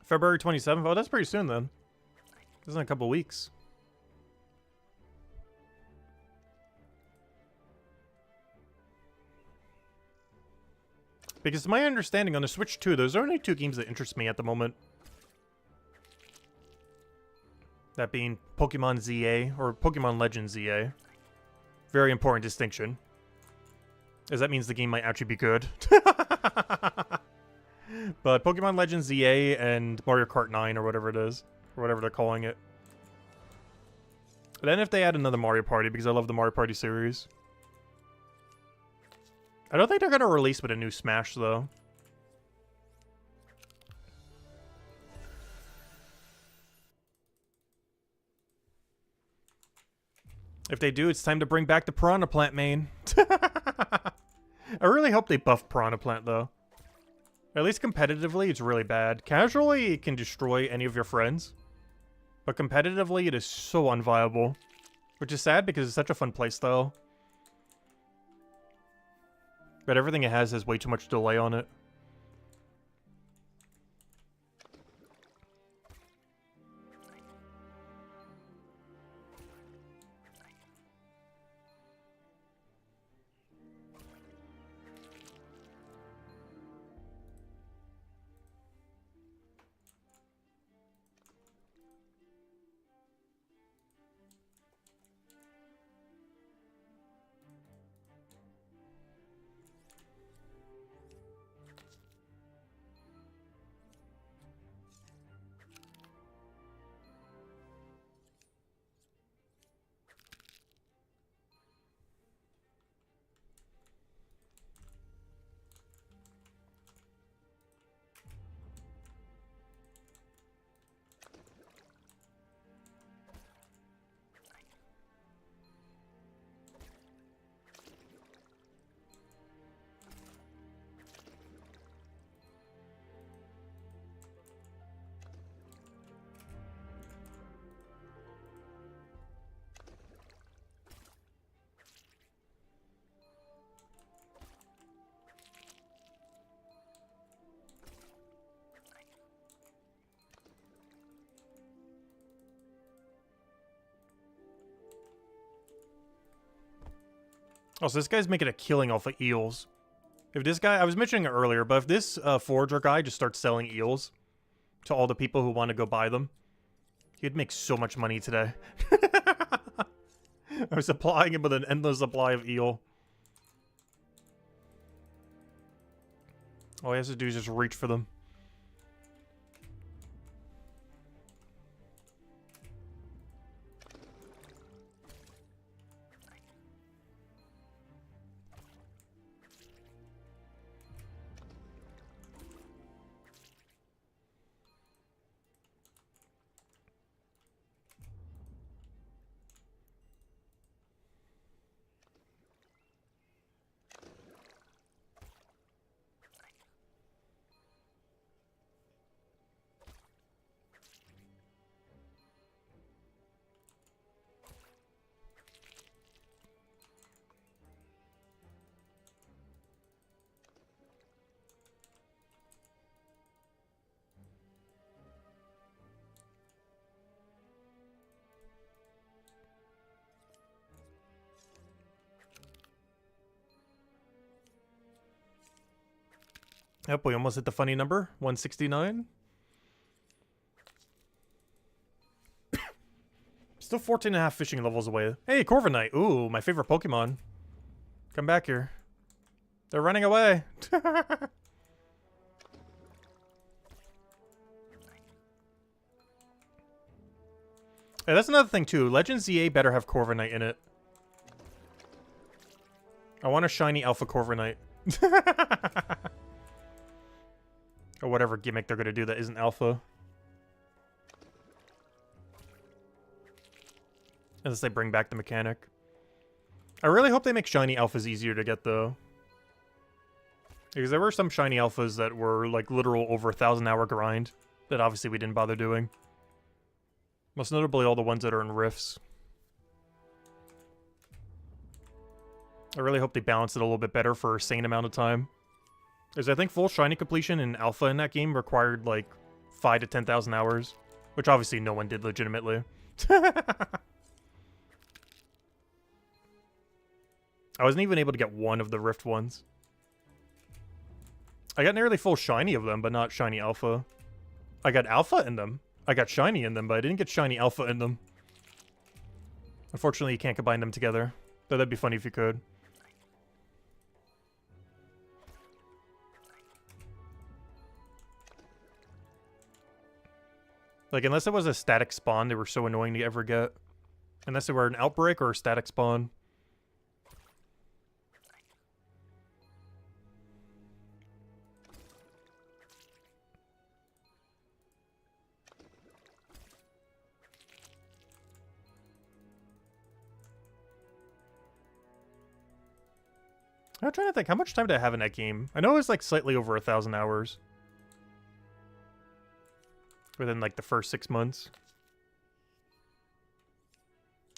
February 27th? Oh, that's pretty soon then. This is in a couple weeks. Because to my understanding, on the Switch 2, those are only 2 games that interest me at the moment. That being Pokemon ZA, or Pokemon Legends ZA. Very important distinction. As that means the game might actually be good. But Pokemon Legends ZA and Mario Kart 9, or whatever it is. Or whatever they're calling it. Then if they add another Mario Party, because I love the Mario Party series. I don't think they're going to release with a new Smash, though. If they do, it's time to bring back the Piranha Plant main. I really hope they buff Piranha Plant, though. At least competitively, it's really bad. Casually, it can destroy any of your friends. But competitively, it is so unviable. Which is sad because it's such a fun playstyle. But everything it has way too much delay on it. Oh, so this guy's making a killing off of eels. If this guy, I was mentioning it earlier, but if this forager guy just starts selling eels to all the people who want to go buy them, he'd make so much money today. I was supplying him with an endless supply of eel. All he has to do is just reach for them. Yep, we almost hit the funny number, 169. Still 14 and a half fishing levels away. Hey, Corviknight. Ooh, my favorite Pokemon. Come back here. They're running away. Hey, that's another thing, too. Legends ZA better have Corviknight in it. I want a shiny Alpha Corviknight. Or whatever gimmick they're going to do that isn't Alpha. Unless they bring back the mechanic. I really hope they make shiny Alphas easier to get, though. Because there were some shiny Alphas that were, like, literal over 1,000-hour grind. That obviously we didn't bother doing. Most notably all the ones that are in Rifts. I really hope they balance it a little bit better for a sane amount of time. Because I think full shiny completion in Alpha in that game required, like, 5 to 10,000 hours, which obviously no one did legitimately. I wasn't even able to get one of the Rift ones. I got nearly full shiny of them, but not shiny alpha. I got alpha in them. I got shiny in them, but I didn't get shiny alpha in them. Unfortunately, you can't combine them together. Though that'd be funny if you could. Like, unless it was a static spawn, they were so annoying to ever get. Unless they were an outbreak or a static spawn. I'm trying to think, how much time did I have in that game? I know it was like slightly over 1,000 hours. Within like the first 6 months.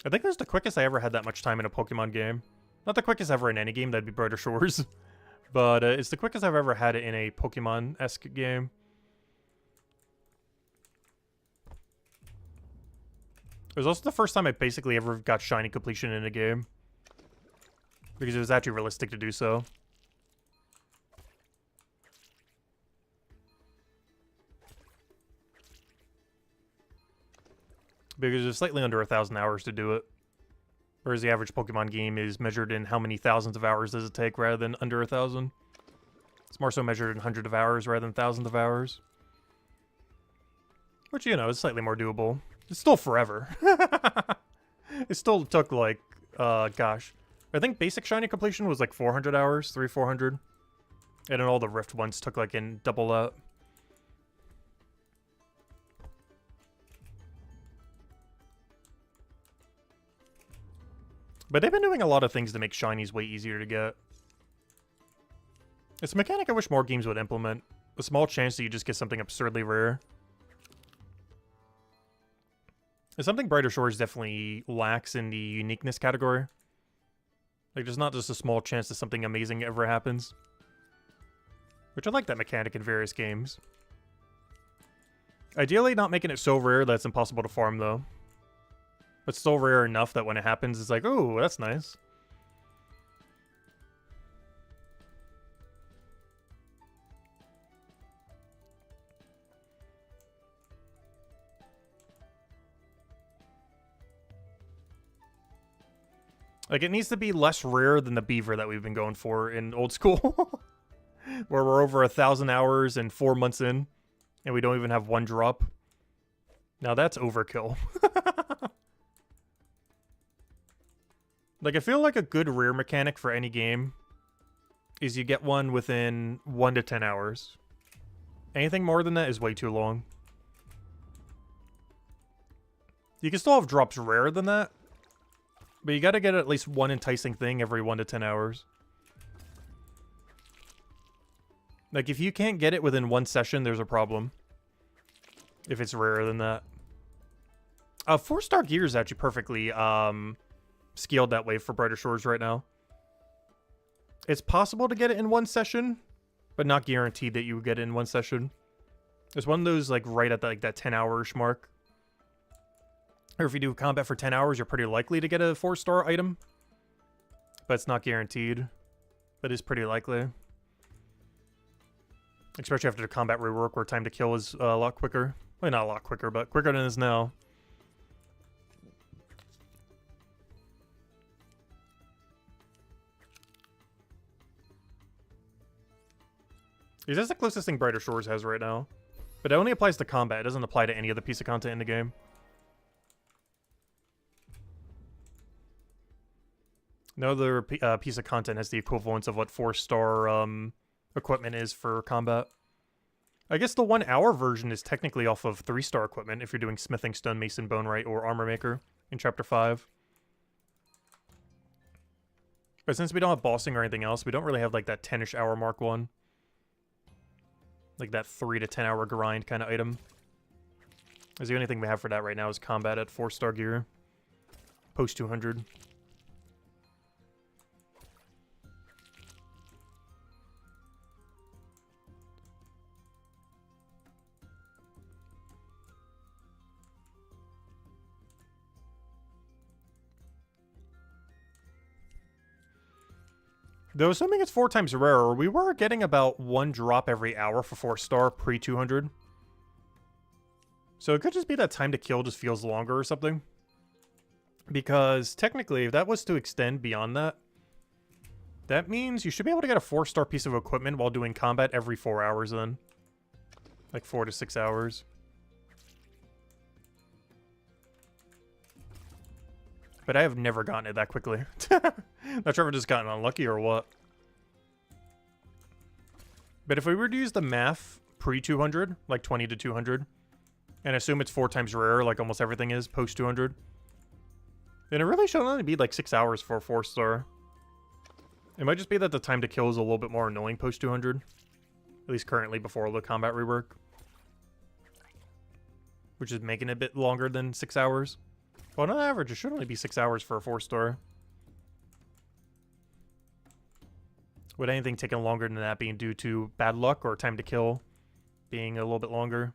I think it was the quickest I ever had that much time in a Pokemon game. Not the quickest ever in any game, that'd be Brighter Shores. But it's the quickest I've ever had it in a Pokemon-esque game. It was also the first time I basically ever got shiny completion in a game. Because it was actually realistic to do so. Because it was slightly under 1,000 hours to do it. Whereas the average Pokemon game is measured in how many thousands of hours does it take rather than under 1,000. It's more so measured in hundreds of hours rather than thousands of hours. Which, you know, is slightly more doable. It's still forever. It still took like, gosh. I think basic shiny completion was like 400 hours, 400. And then all the Rift ones took like in double that. But they've been doing a lot of things to make shinies way easier to get. It's a mechanic I wish more games would implement. A small chance that you just get something absurdly rare. It's something Brighter Shores definitely lacks in the uniqueness category. Like, there's not just a small chance that something amazing ever happens. Which I like that mechanic in various games. Ideally, not making it so rare that it's impossible to farm, though. But still rare enough that when it happens, it's like, oh, that's nice. Like, it needs to be less rare than the beaver that we've been going for in old school. Where we're over 1,000 hours and 4 months in, and we don't even have one drop. Now that's overkill. Like, I feel like a good rare mechanic for any game is you get one within 1 to 10 hours. Anything more than that is way too long. You can still have drops rarer than that, but you gotta get at least one enticing thing every 1 to 10 hours. Like, if you can't get it within one session, there's a problem. If it's rarer than that. 4-star gear is actually perfectly scaled that way for Brighter Shores right now. It's possible to get it in one session, but not guaranteed that you would get it in one session. It's one of those, like, right at the, like, that 10-hour-ish mark. Or if you do combat for 10 hours, you're pretty likely to get a 4-star item. But it's not guaranteed. But it's pretty likely. Especially after the combat rework, where time to kill is a lot quicker. Well, not a lot quicker, but quicker than it is now. That's the closest thing Brighter Shores has right now. But it only applies to combat. It doesn't apply to any other piece of content in the game. No other piece of content has the equivalence of what 4-star equipment is for combat. I guess the 1 hour version is technically off of 3-star equipment if you're doing smithing, stonemason, bonewright, or armor maker in chapter 5. But since we don't have bossing or anything else, we don't really have like that 10-ish hour mark one. Like that 3 to 10 hour grind kind of item. Because the only thing we have for that right now is combat at 4-star gear. Post 200. Though assuming it's 4 times rarer, we were getting about 1 drop every hour for 4-star pre-200. So it could just be that time to kill just feels longer or something. Because technically, if that was to extend beyond that, that means you should be able to get a 4-star piece of equipment while doing combat every 4 hours then. Like 4 to 6 hours. But I have never gotten it that quickly. Not sure if I've just gotten unlucky or what. But if we were to use the math pre-200, like 20 to 200, and assume it's 4 times rarer, like almost everything is post-200, then it really should only be like 6 hours for a 4-star. It might just be that the time to kill is a little bit more annoying post-200. At least currently before the combat rework. Which is making it a bit longer than 6 hours. But on average, it should only be 6 hours for a 4-star. With anything taking longer than that being due to bad luck or time to kill being a little bit longer.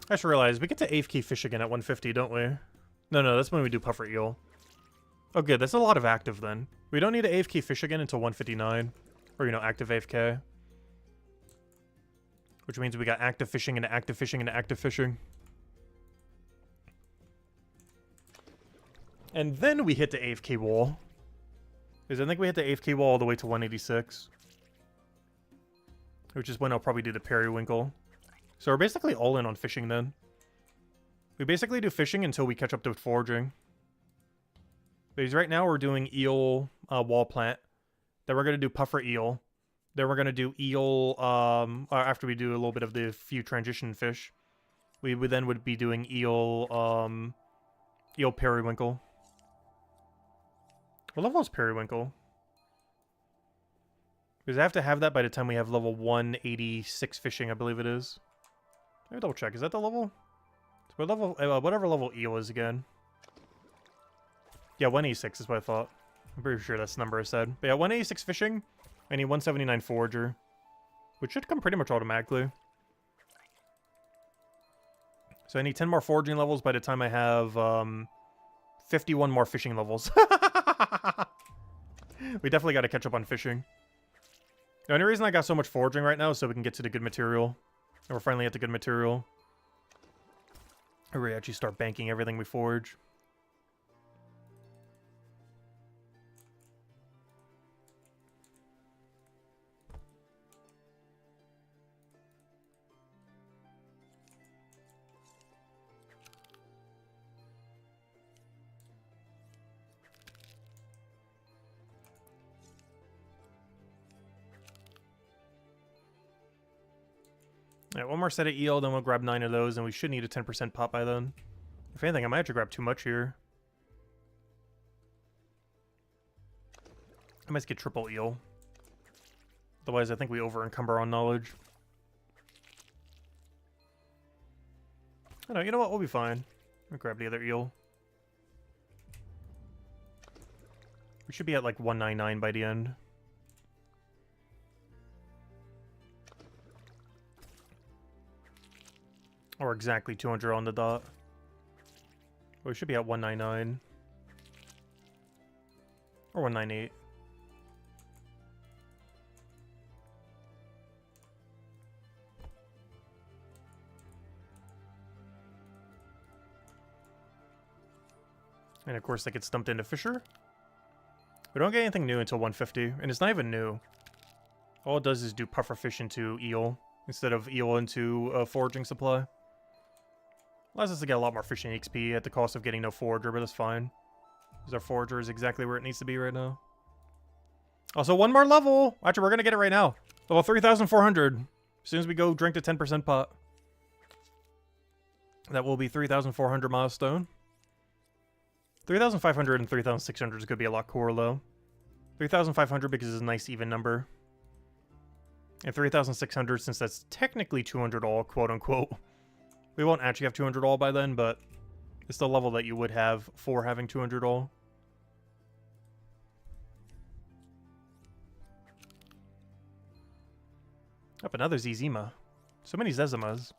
I just realized we get to AFK fish again at 150, don't we? No, that's when we do puffer eel. Oh, good. That's a lot of active then. We don't need to AFK fish again until 159. Or, you know, active AFK. Which means we got active fishing into active fishing into active fishing. And then we hit the AFK wall. Because I think we hit the AFK wall all the way to 186. Which is when I'll probably do the periwinkle. So we're basically all in on fishing then. We basically do fishing until we catch up to foraging. Because right now we're doing eel Wallplant. Then we're going to do puffer eel. Then we're going to do eel after we do a little bit of the few transition fish. We would then be doing eel eel periwinkle. What level is periwinkle? Because I have to have that by the time we have level 186 fishing, I believe it is. Let me double check. Is that the level? What level? Whatever level eel is again. Yeah, 186 is what I thought. I'm pretty sure that's the number I said. But yeah, 186 fishing. I need 179 forager, which should come pretty much automatically. So I need 10 more foraging levels by the time I have 51 more fishing levels. We definitely got to catch up on fishing. The only reason I got so much foraging right now is so we can get to the good material. And we're finally at the good material. Where we actually start banking everything we forage. Alright, one more set of eel, then we'll grab 9 of those, and we should need a 10% pop by then. If anything, I might have to grab too much here. I might get triple eel. Otherwise, I think we over-encumber on knowledge. I know, you know what? We'll be fine. I'll grab the other eel. We should be at like 199 by the end. Or exactly 200 on the dot. We should be at 199. Or 198. And of course that gets dumped into Fisher. We don't get anything new until 150, and it's not even new. All it does is do puffer fish into eel, instead of eel into foraging supply. Allows us to get a lot more fishing XP at the cost of getting no forager, but that's fine. Because our forager is exactly where it needs to be right now. Also, one more level! Actually, we're going to get it right now. Level 3,400. As soon as we go drink the 10% pot. That will be 3,400 milestone. 3,500 and 3,600 is going to be a lot cooler, though. 3,500 because it's a nice even number. And 3,600, since that's technically 200 all, quote unquote. We won't actually have 200 all by then, but it's the level that you would have for having 200 all. Up another Zezima. So many Zezimas.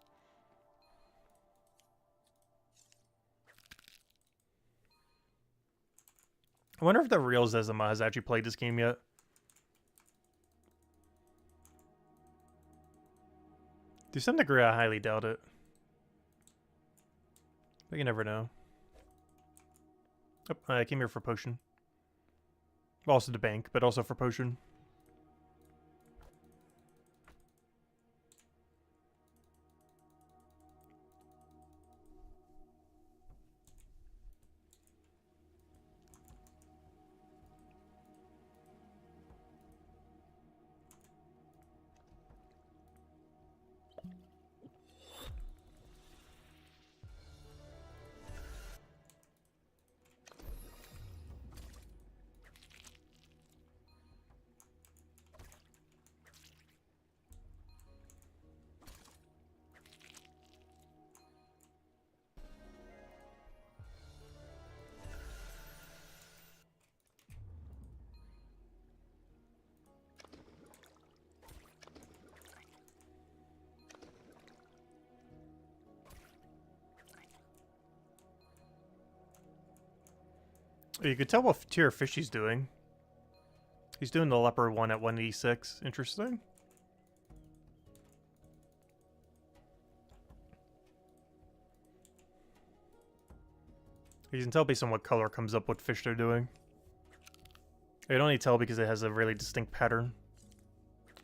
I wonder if the real Zezima has actually played this game yet. To some degree, I highly doubt it. But you never know. Oh, I came here for potion. Also to bank, but also for potion. You could tell what tier of fish he's doing. He's doing the leopard one at 186. Interesting. You can tell based on what color comes up what fish they're doing. You can only tell because it has a really distinct pattern.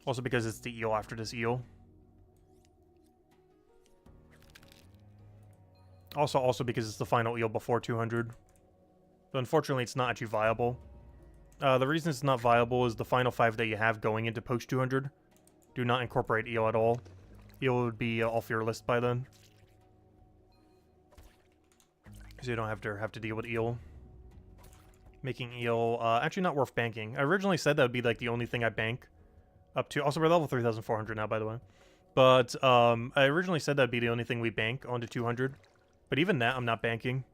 Also because it's the eel after this eel. Also because it's the final eel before 200. But unfortunately, it's not actually viable. The reason it's not viable is the final 5 that you have going into post 200 do not incorporate eel at all. Eel would be off your list by then. So you don't have to deal with eel. Making eel actually not worth banking. I originally said that would be like the only thing I bank up to. Also, we're level 3,400 now, by the way. But I originally said that'd be the only thing we bank onto 200. But even that, I'm not banking.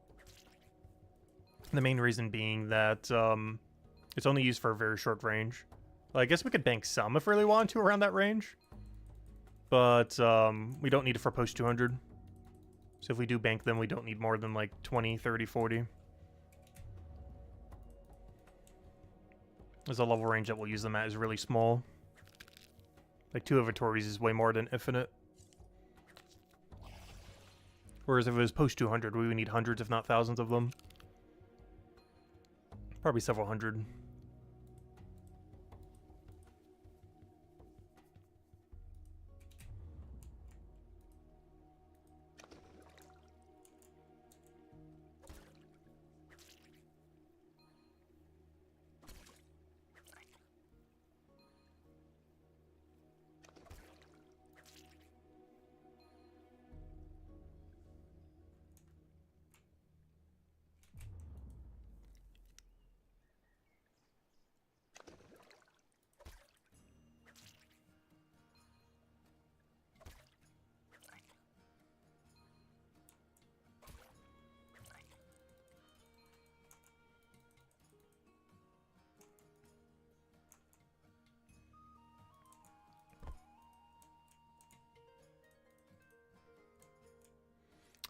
The main reason being that it's only used for a very short range. Well, I guess we could bank some if we really wanted to around that range. But we don't need it for post 200. So if we do bank them, we don't need more than like 20, 30, 40. As a level range that we'll use them at is really small. Like 2 inventories is way more than infinite. Whereas if it was post 200, we would need hundreds if not thousands of them. Probably several hundred.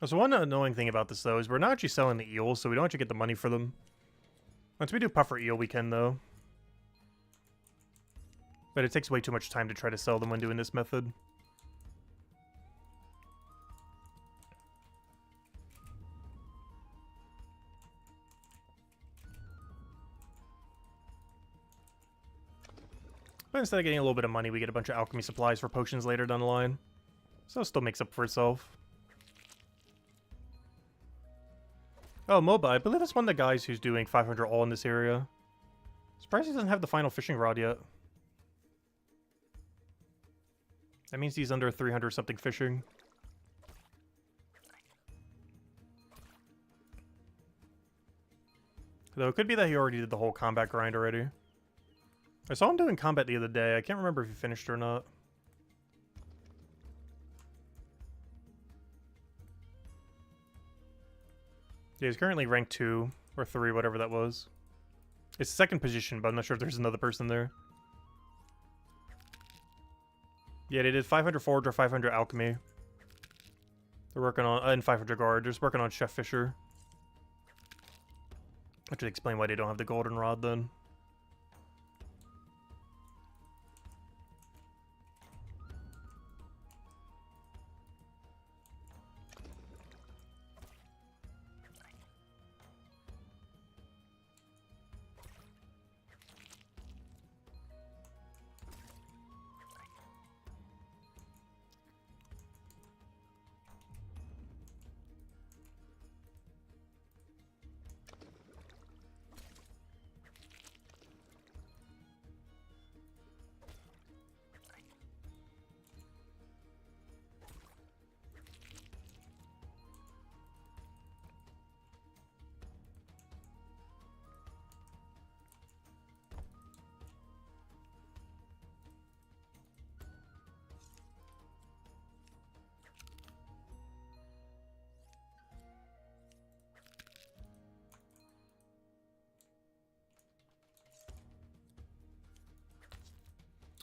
So one annoying thing about this, though, is we're not actually selling the eels, so we don't actually get the money for them. Once we do puffer eel, we can, though. But it takes way too much time to try to sell them when doing this method. But instead of getting a little bit of money, we get a bunch of alchemy supplies for potions later down the line. So it still makes up for itself. Oh, MOBA. I believe that's one of the guys who's doing 500 all in this area. Surprised he doesn't have the final fishing rod yet. That means he's under 300 something fishing. Though it could be that he already did the whole combat grind already. I saw him doing combat the other day. I can't remember if he finished or not. Yeah, he's currently ranked 2 or 3, whatever that was. It's second position, but I'm not sure if there's another person there. Yeah, they did 500 Forge or 500 Alchemy. They're working on, and 500 Guard. They're just working on Chef Fisher. I should explain why they don't have the Goldenrod then.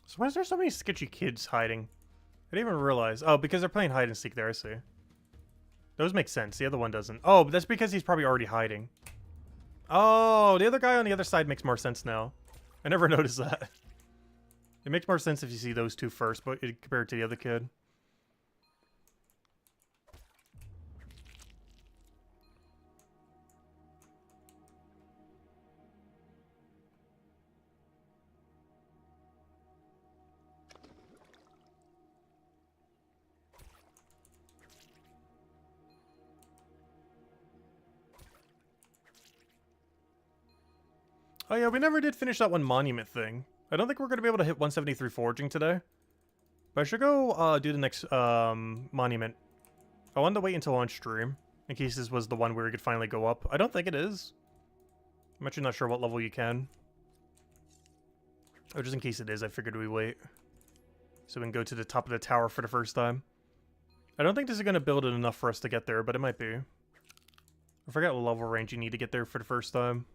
So why is there so many sketchy kids hiding? I didn't even realize. Oh, because they're playing hide and seek there, I see. Those make sense. The other one doesn't. Oh, but that's because he's probably already hiding. Oh, the other guy on the other side makes more sense now. I never noticed that. It makes more sense if you see those two first, but compared to the other kid. Oh yeah, we never did finish that one monument thing. I don't think we're going to be able to hit 173 forging today. But I should go do the next monument. I wanted to wait until on stream, in case this was the one where we could finally go up. I don't think it is. I'm actually not sure what level you can. Oh, just in case it is, I figured we'd wait. So we can go to the top of the tower for the first time. I don't think this is going to build it enough for us to get there, but it might be. I forgot what level range you need to get there for the first time.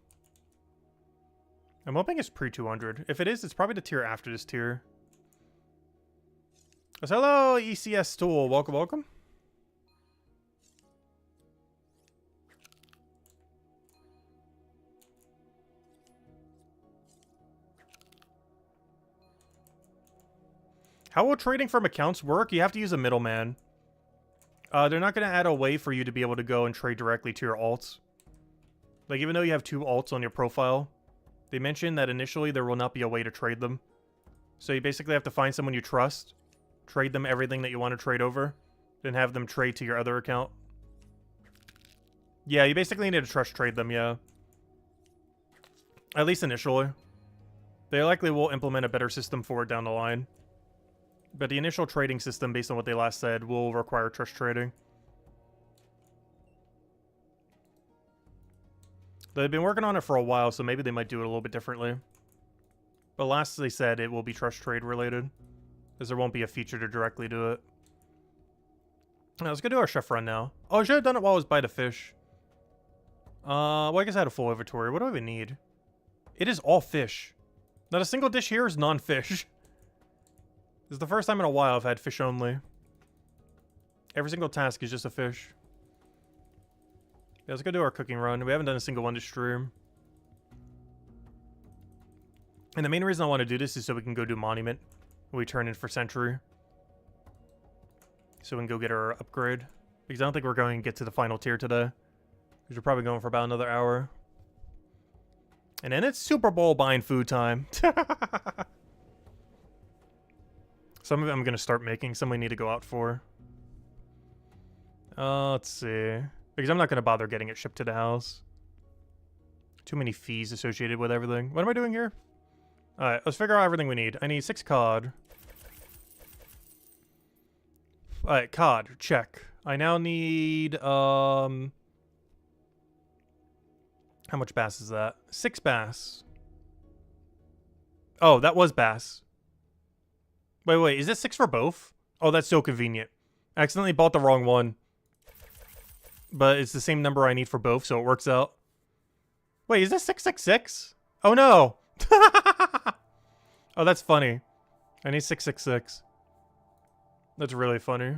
I'm hoping it's pre-200. If it is, it's probably the tier after this tier. So hello, ECS Tool. Welcome, welcome. How will trading from accounts work? You have to use a middleman. They're not going to add a way for you to be able to go and trade directly to your alts. Like, even though you have 2 alts on your profile, they mentioned that initially there will not be a way to trade them. So you basically have to find someone you trust, trade them everything that you want to trade over, then have them trade to your other account. Yeah, you basically need to trust trade them, yeah. At least initially. They likely will implement a better system for it down the line. But the initial trading system, based on what they last said, will require trust trading. They've been working on it for a while, so maybe they might do it a little bit differently. But last they said, it will be trust trade related, because there won't be a feature to directly do it. Now, let's go do our chef run now. Oh, I should have done it while I was by the fish. Well, I guess I had a full inventory. What do I even need? It is all fish. Not a single dish here is non-fish. This is the first time in a while I've had fish only. Every single task is just a fish. Yeah, let's go do our cooking run. We haven't done a single one to stream. And the main reason I want to do this is so we can go do Monument when we turn in for Century. So we can go get our upgrade. Because I don't think we're going to get to the final tier today. Because we're probably going for about another hour. And then it's Super Bowl buying food time. Some of it I'm going to start making. Some we need to go out for. Let's see. Because I'm not going to bother getting it shipped to the house. Too many fees associated with everything. What am I doing here? Alright, let's figure out everything we need. I need 6 cod. Alright, cod. Check. I now need, how much bass is that? 6 bass. Oh, that was bass. Wait, is this 6 for both? Oh, that's so convenient. I accidentally bought the wrong one. but it's the same number I need for both, so it works out. Wait, is this 666? Oh no! Oh, that's funny. I need 666. That's really funny.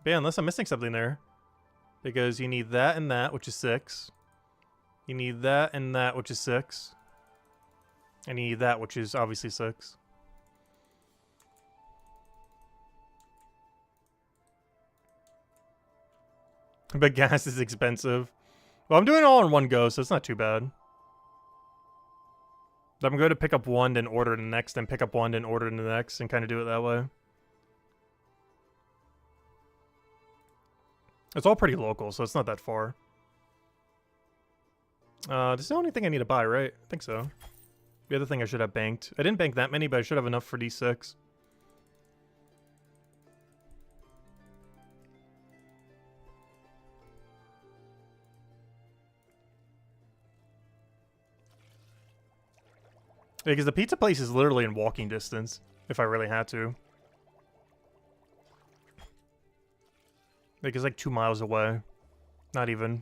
But yeah, unless I'm missing something there. Because you need that and that, which is 6. You need that and that, which is 6. And you need that, which is obviously 6. But gas is expensive. Well, I'm doing it all in one go, so it's not too bad. I'm going to pick up one, then order the next, then pick up one, then order the next, and kind of do it that way. It's all pretty local, so it's not that far. This is the only thing I need to buy, right? I think so. The other thing I should have banked. I didn't bank that many, but I should have enough for D6. Because the pizza place is literally in walking distance, if I really had to. Like, it's like 2 miles away. Not even.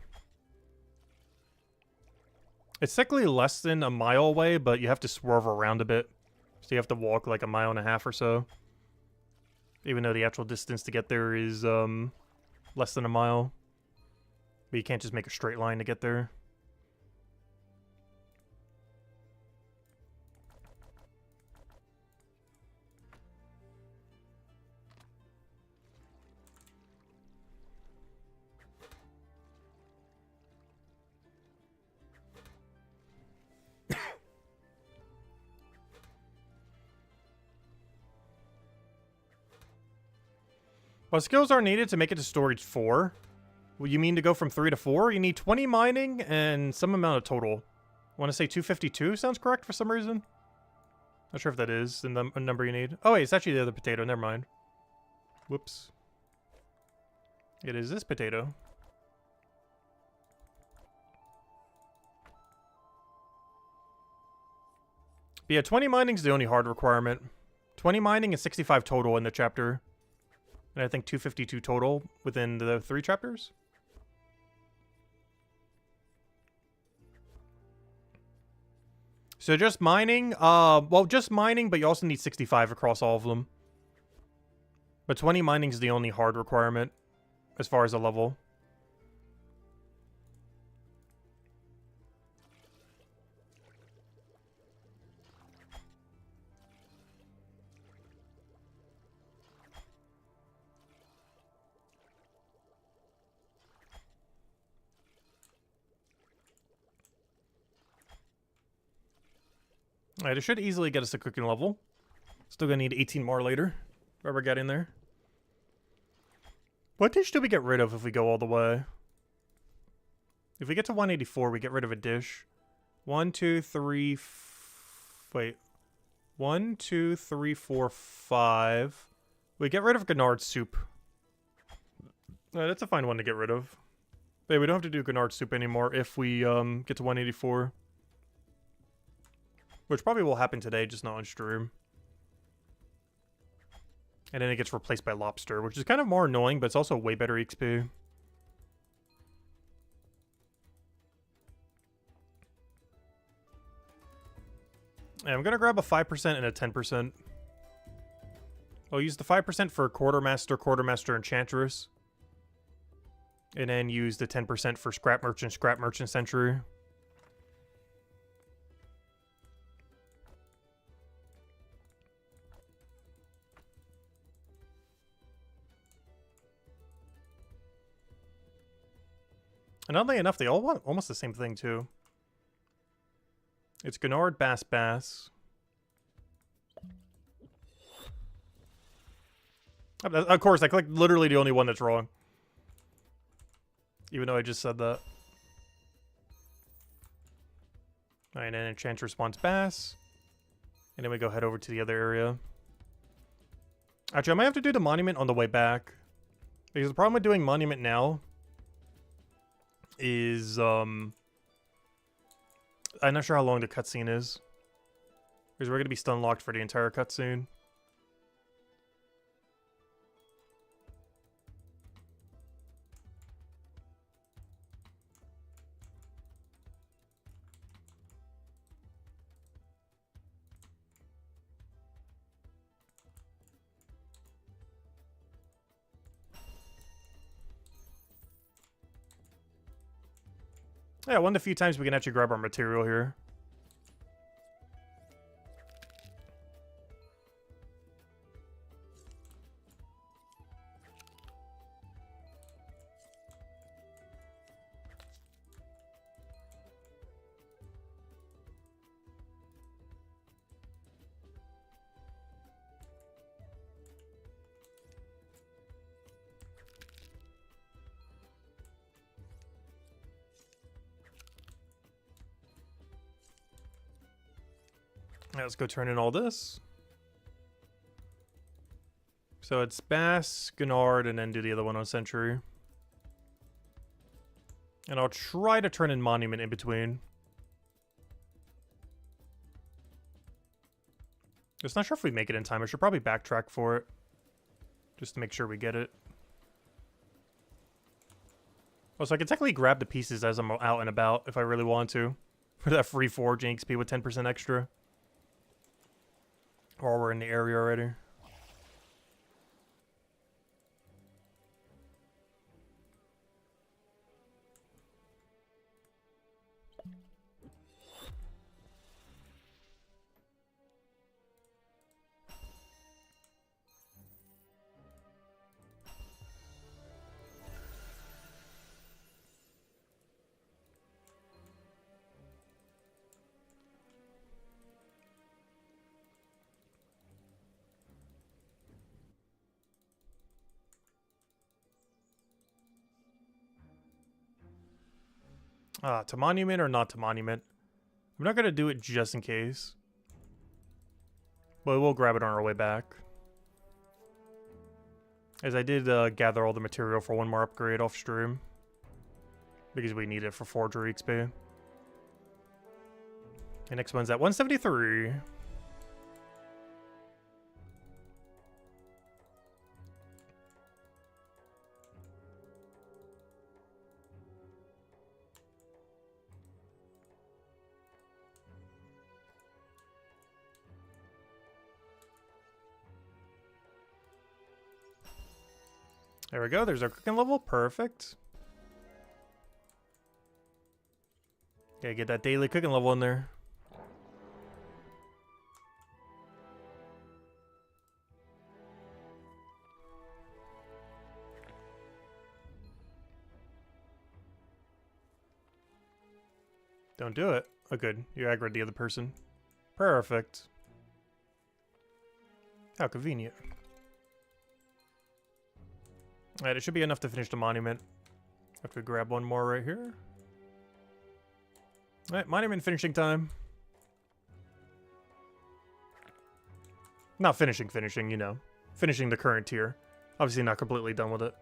It's technically less than a mile away, but you have to swerve around a bit. So you have to walk like 1.5 miles or so. Even though the actual distance to get there is less than a mile. But you can't just make a straight line to get there. Well, skills are needed to make it to storage 4. Well, you mean to go from 3 to 4? You need 20 mining and some amount of total. I want to say 252 sounds correct for some reason. Not sure if that is the number you need. Oh wait, it's actually the other potato. Never mind. Whoops. It is this potato. But yeah, 20 mining is the only hard requirement. 20 mining and 65 total in the chapter. And I think 252 total within the 3 chapters. So just mining, well, just mining, but you also need 65 across all of them. But 20 mining is the only hard requirement as far as a level. Alright, it should easily get us a cooking level. Still gonna need 18 more later. Wherever get in there. What dish do we get rid of if we go all the way? If we get to 184, we get rid of a dish. 1, 2, 3... wait. 1, 2, 3, 4, 5. We get rid of Gennard soup. That's a fine one to get rid of. But yeah, we don't have to do Gennard soup anymore if we get to 184. Which probably will happen today, just not on stream. And then it gets replaced by lobster, which is kind of more annoying, but it's also way better XP. And I'm going to grab a 5% and a 10%. I'll use the 5% for Quartermaster, Enchantress. And then use the 10% for Scrap Merchant, Sentry. And oddly enough, they all want almost the same thing, too. It's Gennard, Bass. Of course, I clicked literally the only one that's wrong. Even though I just said that. Alright, and Enchantress wants Bass. And then we go head over to the other area. Actually, I might have to do the monument on the way back. Because the problem with doing monument now is, I'm not sure how long the cutscene is. Because we're going to be stun locked for the entire cutscene. Yeah, one of the few times we can actually grab our material here. Let's go turn in all this. So it's Bass, Gennard, and then do the other one on Century. And I'll try to turn in Monument in between. Just not sure if we make it in time. I should probably backtrack for it. Just to make sure we get it. Oh, so I can technically grab the pieces as I'm out and about if I really want to. For that free forging XP with 10% extra. Or we're in the area already. To Monument or not to Monument? I'm not going to do it just in case. But we'll grab it on our way back. As I did gather all the material for one more upgrade off stream. Because we need it for Forgery XP. The next one's at 173. There we go. There's our cooking level. Perfect. Gotta get that daily cooking level in there. Don't do it. Oh, good. You aggroed the other person. Perfect. How convenient. Alright, it should be enough to finish the monument. Have to grab one more right here. Alright, monument finishing time. Not finishing, you know. Finishing the current tier. Obviously not completely done with it.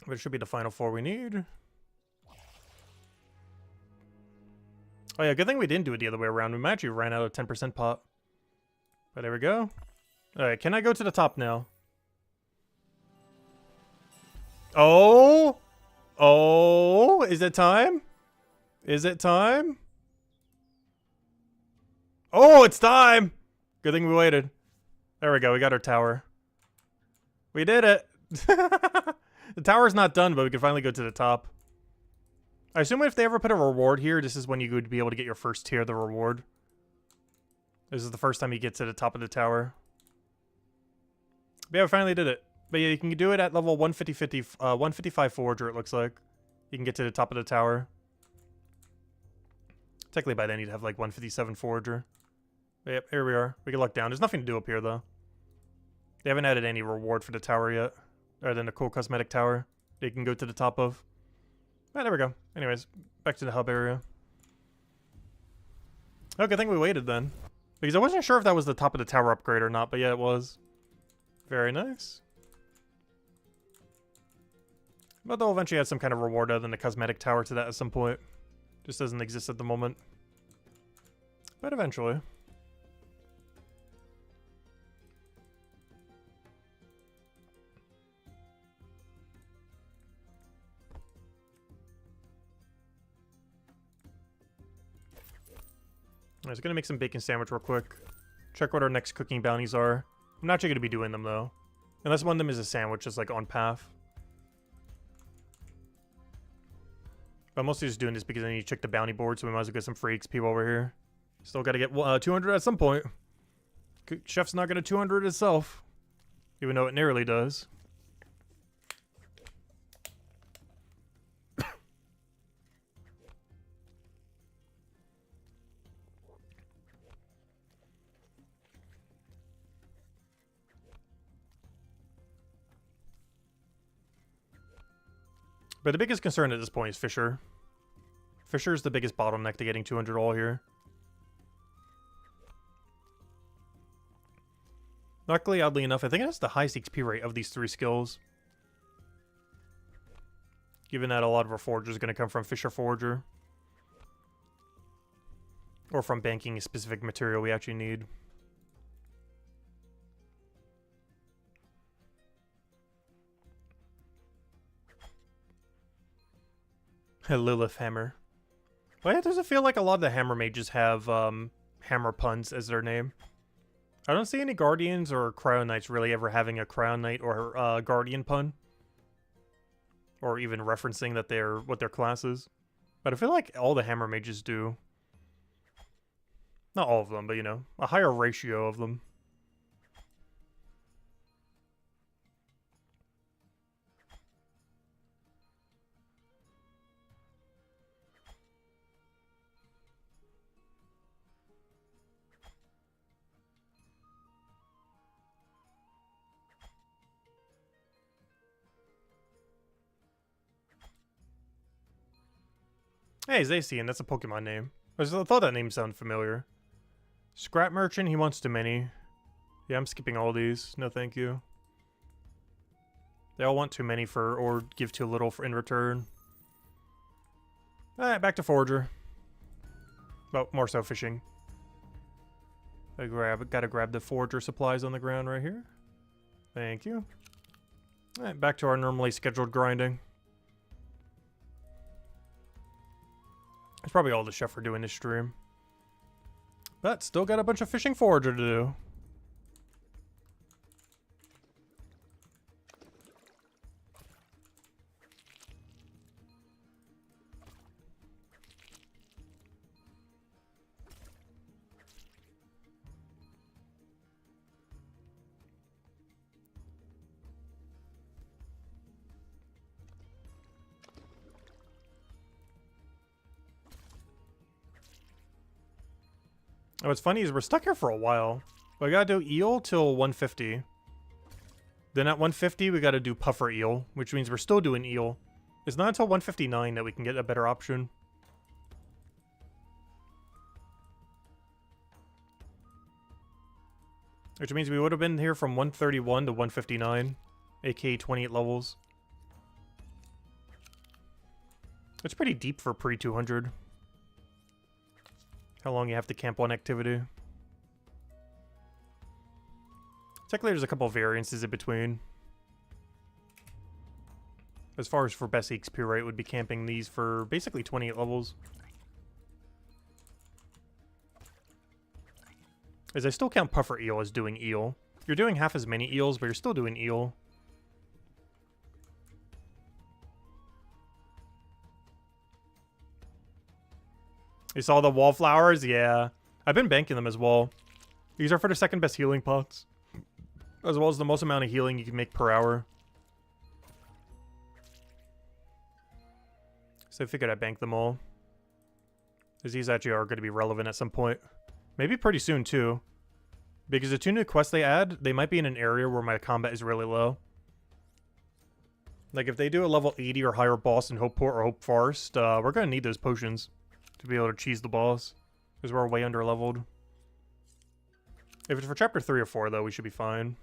But it should be the final 4 we need. Oh yeah, good thing we didn't do it the other way around. We actually ran out of 10% pot. But there we go. Alright, can I go to the top now? Oh! Oh! Is it time? Is it time? Oh, it's time! Good thing we waited. There we go, we got our tower. We did it! The tower's not done, but we can finally go to the top. I assume if they ever put a reward here, this is when you would be able to get your first tier of the reward. This is the first time you get to the top of the tower. But yeah, we finally did it. But yeah, you can do it at level 155 Forger, it looks like. You can get to the top of the tower. Technically by then you'd have like 157 Forger. But yep, here we are. We can look down. There's nothing to do up here though. They haven't added any reward for the tower yet. Other than the cool cosmetic tower that you can go to the top of. Ah, there we go. Anyways, back to the hub area. Oh, good thing we waited then. Because I wasn't sure if that was the top of the tower upgrade or not, but yeah, it was. Very nice. But they'll eventually add some kind of reward other than the cosmetic tower to that at some point. Just doesn't exist at the moment. But eventually. I was gonna make some bacon sandwich real quick. Check what our next cooking bounties are. I'm not actually gonna be doing them though. Unless one of them is a sandwich, just like on path. But I'm mostly just doing this because I need to check the bounty board, so we might as well get some free XP while we're here. Still gotta get 200 at some point. Chef's not gonna 200 itself. Even though it nearly does. But the biggest concern at this point is Fisher. Fisher is the biggest bottleneck to getting 200 all here. Luckily, oddly enough, I think it has the highest XP rate of these 3 skills. Given that a lot of our foragers are going to come from Fisher Forager. Or from banking a specific material we actually need. Lilith Hammer. Why does it feel like a lot of the Hammer mages have Hammer puns as their name? I don't see any Guardians or Cryo Knights really ever having a Cryo Knight or Guardian pun. Or even referencing that they're what their class is. But I feel like all the Hammer mages do. Not all of them, but you know, a higher ratio of them. Hey, Zacian, that's a Pokemon name. I thought that name sounded familiar. Scrap Merchant, he wants too many. Yeah, I'm skipping all these. No, thank you. They all want too many for, or give too little for in return. Alright, back to Forager. Well, more so fishing. Gotta grab the Forager supplies on the ground right here. Thank you. Alright, back to our normally scheduled grinding. That's probably all the chef are doing this stream. But still got a bunch of fishing Forager to do. And what's funny is we're stuck here for a while. We gotta do eel till 150. Then at 150 we gotta do puffer eel, which means we're still doing eel. It's not until 159 that we can get a better option. Which means we would have been here from 131 to 159, aka 28 levels. It's pretty deep for pre-200. How long you have to camp on activity. Technically, there's a couple variances in between. As far as for best XP rate, would be camping these for basically 28 levels. As I still count puffer eel as doing eel. You're doing half as many eels, but you're still doing eel. You saw the wallflowers? Yeah. I've been banking them as well. These are for the second best healing pots. As well as the most amount of healing you can make per hour. So I figured I'd bank them all. Because these actually are going to be relevant at some point. Maybe pretty soon too. Because the 2 new quests they add, they might be in an area where my combat is really low. Like if they do a level 80 or higher boss in Hopeport or Hope Forest, we're going to need those potions. To be able to cheese the boss. Because we're way under leveled. If it's for chapter 3 or 4 though, we should be fine.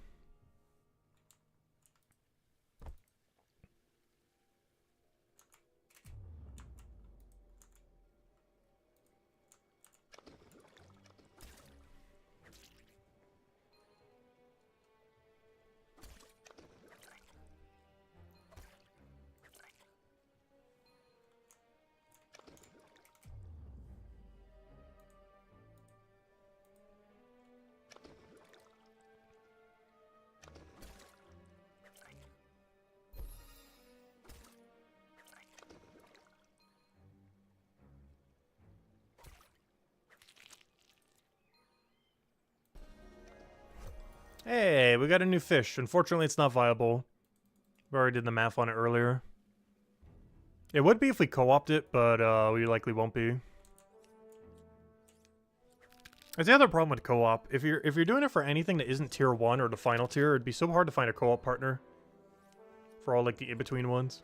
Hey, we got a new fish. Unfortunately, it's not viable. We already did the math on it earlier. It would be if we co-opt it, but we likely won't be. That's the other problem with co-op. If you're doing it for anything that isn't tier 1 or the final tier, it'd be so hard to find a co-op partner for all like the in-between ones.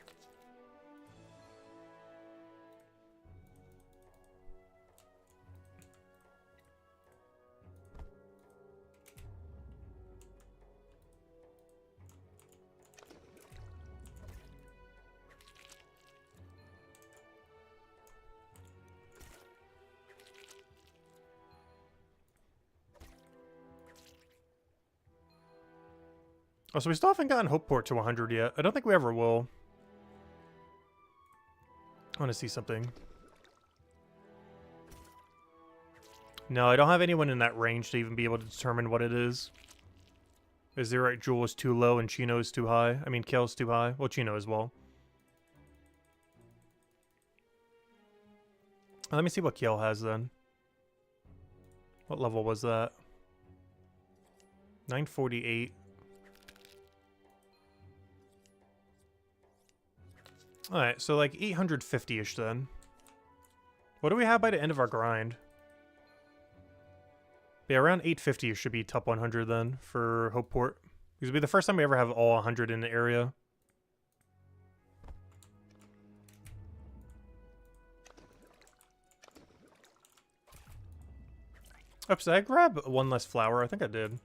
Oh, so we still haven't gotten Hopeport to 100 yet. I don't think we ever will. I want to see something. No, I don't have anyone in that range to even be able to determine what it is. Is the right Jewel is too low and Chino is too high? I mean, Kale's too high. Well, Chino as well. Let me see what Kale has then. What level was that? 948. Alright, so like 850-ish then. What do we have by the end of our grind? Yeah, around 850 should be top 100 then for Hopeport. This will be the first time we ever have all 100 in the area. Oops, did I grab one less flower? I think I did.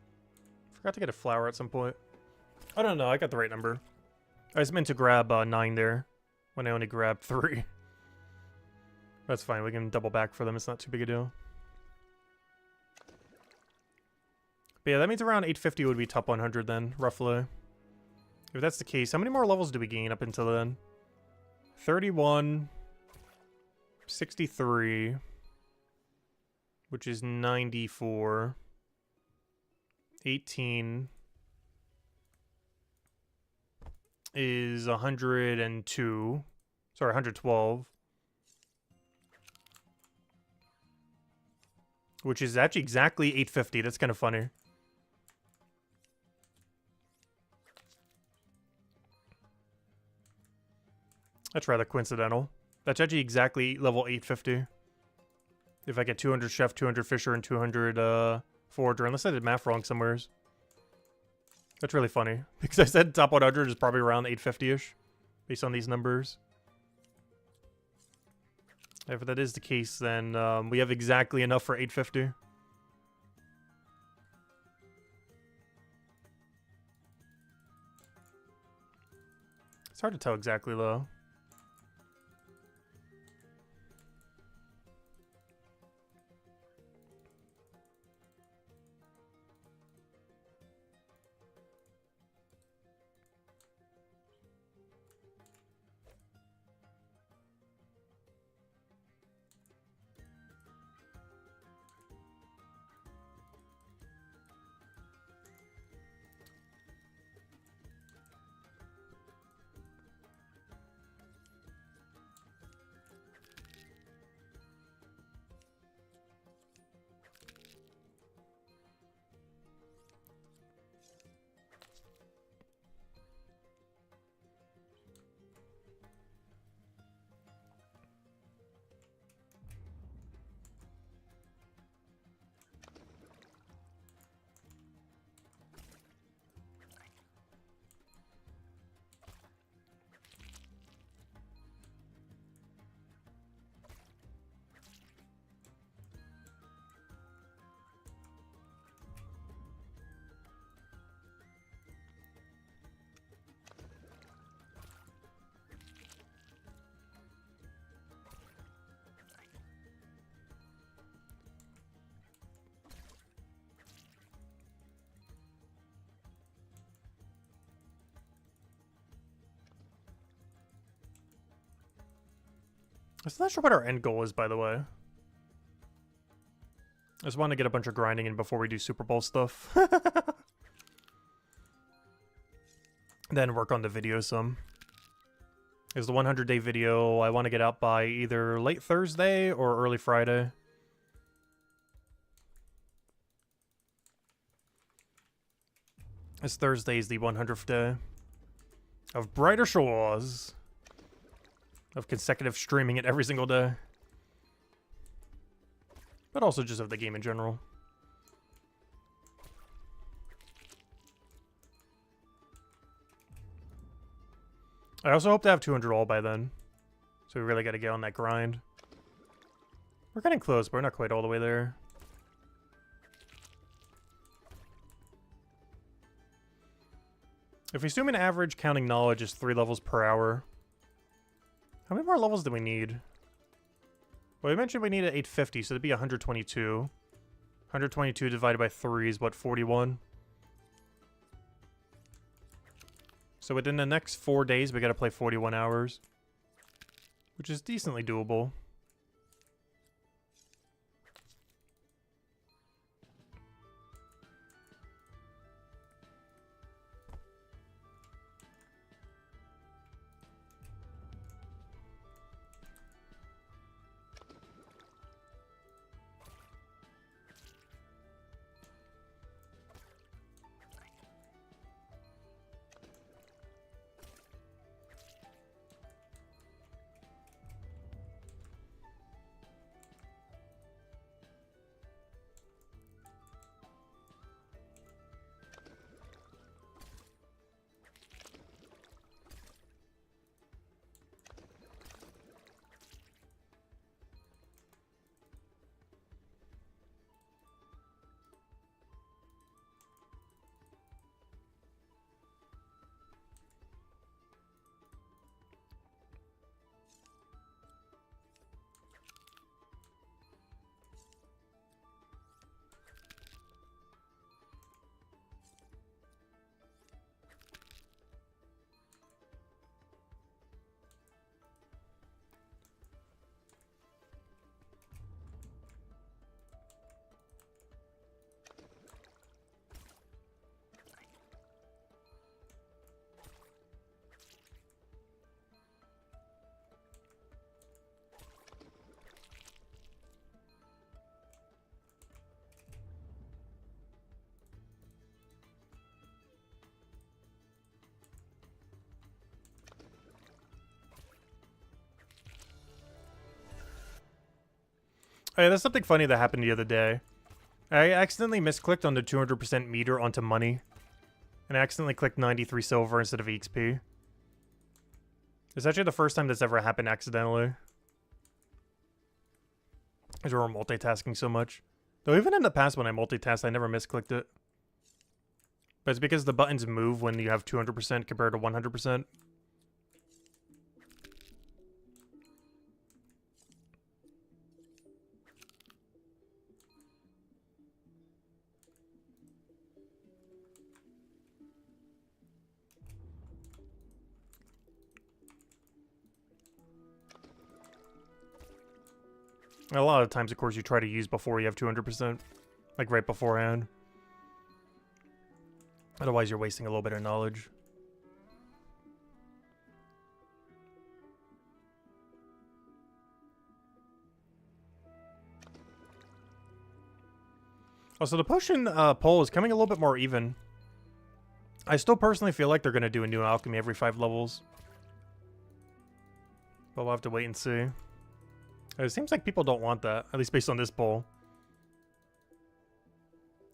Forgot to get a flower at some point. I don't know, I got the right number. I was meant to grab 9 there, when I only grabbed 3. That's fine, we can double back for them, it's not too big a deal. But yeah, that means around 850 would be top 100 then, roughly. If that's the case, how many more levels do we gain up until then? 31, 63, which is 94, 18 is 102, sorry, 112, which is actually exactly 850. That's kind of funny. That's rather coincidental. That's actually exactly level 850. If I get 200 Chef, 200 Fisher, and 200 Forager, unless I did math wrong somewheres. That's really funny, because I said top 100 is probably around 850-ish, based on these numbers. If that is the case, then we have exactly enough for 850. It's hard to tell exactly, though. I'm not sure what our end goal is, by the way. I just want to get a bunch of grinding in before we do Super Bowl stuff. Then work on the video some. Is the 100-day video I want to get out by either late Thursday or early Friday. This Thursday is the 100th day of Brighter Shores. Of consecutive streaming it every single day. But also just of the game in general. I also hope to have 200 all by then. So we really got to get on that grind. We're getting close, but we're not quite all the way there. If we assume an average counting knowledge is 3 levels per hour, how many more levels do we need? Well, we mentioned we need 850, so it'd be 122. 122 divided by 3 is what, 41? So within the next 4 days, we gotta play 41 hours. Which is decently doable. Oh yeah, that's something funny that happened the other day. I accidentally misclicked on the 200% meter onto money. And I accidentally clicked 93 silver instead of EXP. It's actually the first time that's ever happened accidentally. Because we were multitasking so much. Though even in the past when I multitasked, I never misclicked it. But it's because the buttons move when you have 200% compared to 100%. A lot of times, of course, you try to use before you have 200%. Like, right beforehand. Otherwise, you're wasting a little bit of knowledge. Also, the potion poll is coming a little bit more even. I still personally feel like they're going to do a new alchemy every 5 levels. But we'll have to wait and see. It seems like people don't want that, at least based on this poll.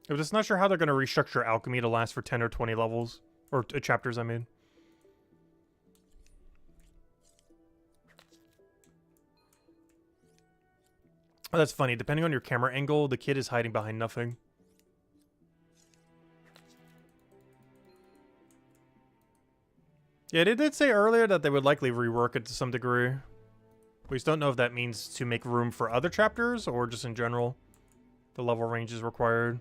I'm just not sure how they're going to restructure alchemy to last for 10 or 20 levels. Or chapters, I mean. Oh, that's funny. Depending on your camera angle, the kid is hiding behind nothing. Yeah, they did say earlier that they would likely rework it to some degree. We just don't know if that means to make room for other chapters or just in general. The level range is required.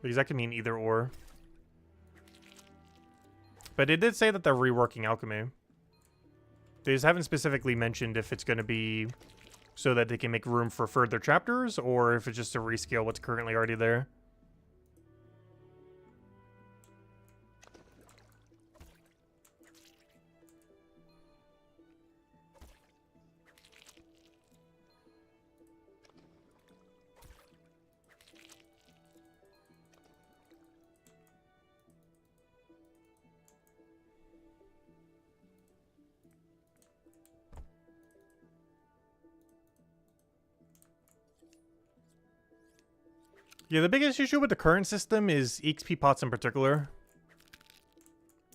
Because that could mean either or. But it did say that they're reworking alchemy. They just haven't specifically mentioned if it's going to be so that they can make room for further chapters or if it's just to rescale what's currently already there. Yeah, the biggest issue with the current system is EXP pots in particular.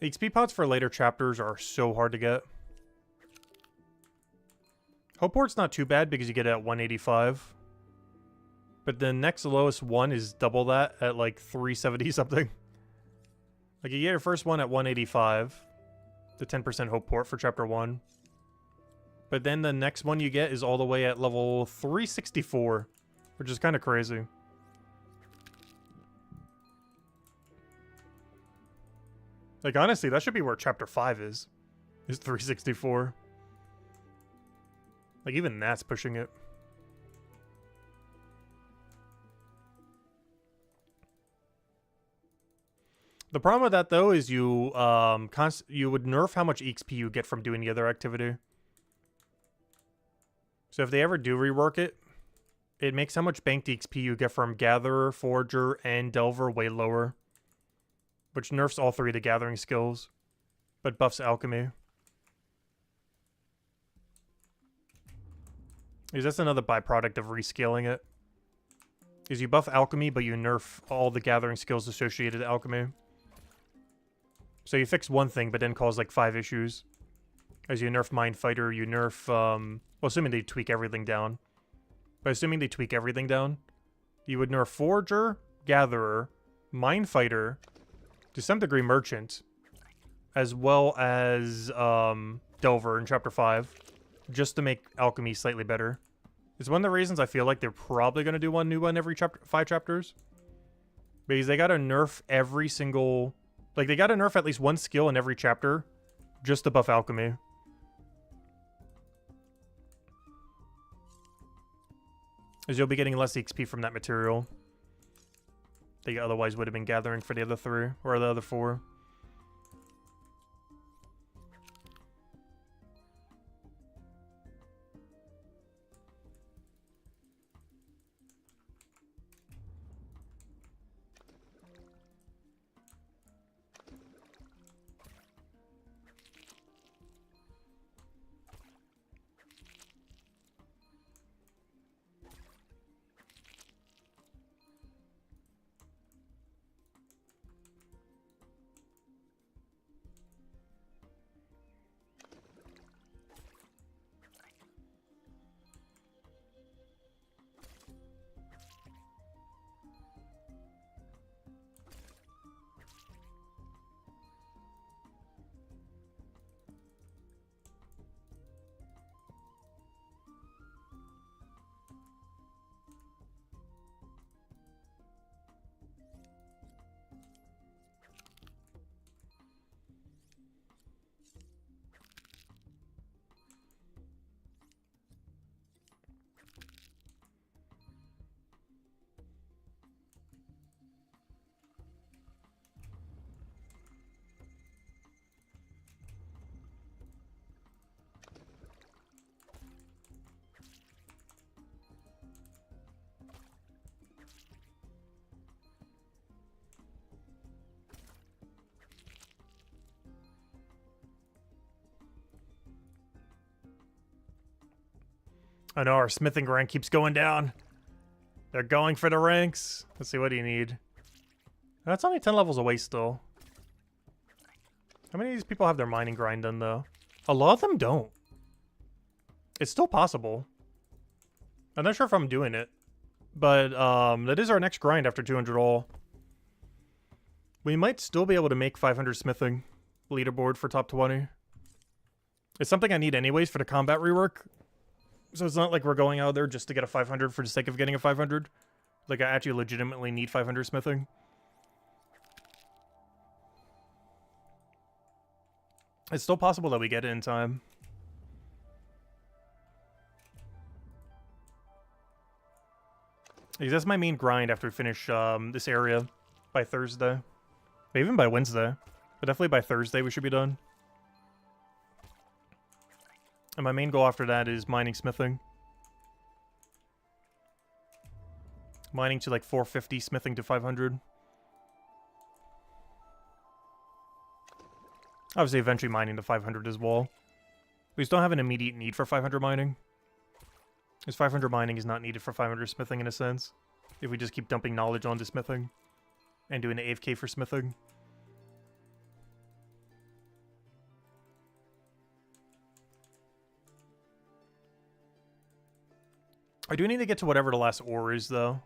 XP pots for later chapters are so hard to get. Hope Port's not too bad because you get it at 185. But the next lowest one is double that at like 370 something. Like you get your first one at 185. The 10% Hope Port for chapter 1. But then the next one you get is all the way at level 364. Which is kind of crazy. Like, honestly, that should be where Chapter 5 is 364. Like, even that's pushing it. The problem with that, though, is you you would nerf how much XP you get from doing the other activity. So if they ever do rework it, it makes how much banked XP you get from Gatherer, Forager, and Delver way lower. Which nerfs all three of the gathering skills, but buffs alchemy. Because that's another byproduct of rescaling it. Is you buff alchemy, but you nerf all the gathering skills associated to alchemy. So you fix one thing, but then cause like 5 issues. As you nerf Mind Fighter, you nerf, well, assuming they tweak everything down. But assuming they tweak everything down, you would nerf Forager, Gatherer, Mind Fighter, to some degree Merchant, as well as Delver in Chapter 5, just to make Alchemy slightly better. It's one of the reasons I feel like they're probably going to do one new one every 5 chapters. Because they got to nerf every single... Like, they got to nerf at least one skill in every chapter, just to buff Alchemy. As you'll be getting less XP from that material. They otherwise would have been gathering for the other 3, or the other 4. I know, our smithing rank keeps going down. They're going for the ranks. Let's see, what do you need? That's only 10 levels away still. How many of these people have their mining grind done, though? A lot of them don't. It's still possible. I'm not sure if I'm doing it. But, that is our next grind after 200 all. We might still be able to make 500 smithing leaderboard for top 20. It's something I need anyways for the combat rework. So it's not like we're going out there just to get a 500 for the sake of getting a 500. Like, I actually legitimately need 500 smithing. It's still possible that we get it in time. Because that's my main grind after we finish this area by Thursday. Maybe even by Wednesday. But definitely by Thursday we should be done. And my main goal after that is mining smithing. Mining to like 450, smithing to 500. Obviously, eventually mining to 500 as well. We just don't have an immediate need for 500 mining. Because 500 mining is not needed for 500 smithing in a sense. If we just keep dumping knowledge onto smithing. And doing an AFK for smithing. I do need to get to whatever the last ore is, though.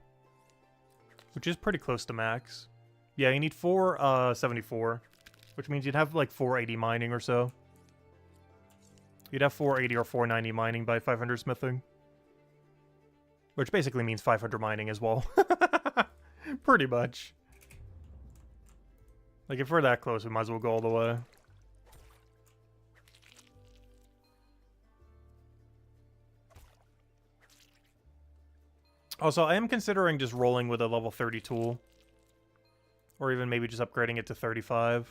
Which is pretty close to max. Yeah, you need 474. Which means you'd have like 480 mining or so. You'd have 480 or 490 mining by 500 smithing. Which basically means 500 mining as well. Pretty much. Like, if we're that close, we might as well go all the way. Also, I am considering just rolling with a level 30 tool. Or even maybe just upgrading it to 35.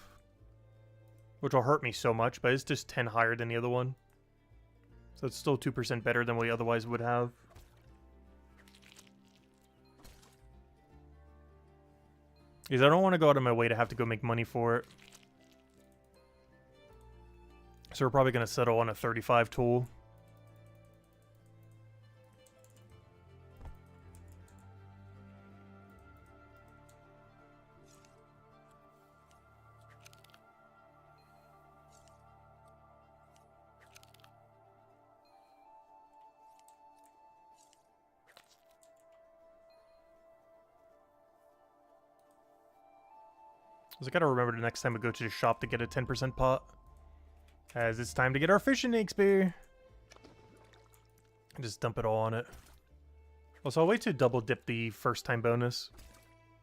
Which will hurt me so much, but it's just 10 higher than the other one. So it's still 2% better than we otherwise would have. Because I don't want to go out of my way to have to go make money for it. So we're probably going to settle on a 35 tool. I gotta remember the next time we go to the shop to get a 10% pot. As it's time to get our fishing XP. Just dump it all on it. Also, I'll wait to double dip the first time bonus.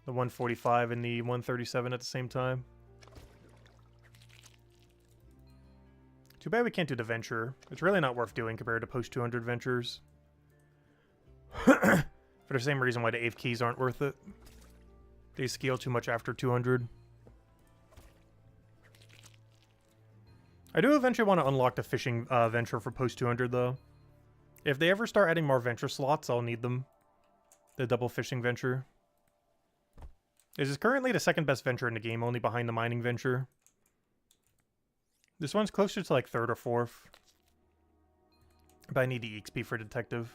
The 145 and the 137 at the same time. Too bad we can't do the venture. It's really not worth doing compared to post 200 ventures. For the same reason why the AFKs aren't worth it. They scale too much after 200. I do eventually want to unlock the fishing venture for post 200 though. If they ever start adding more venture slots, I'll need them. The double fishing venture. This is currently the second best venture in the game, only behind the mining venture. This one's closer to like third or fourth. But I need the XP for detective.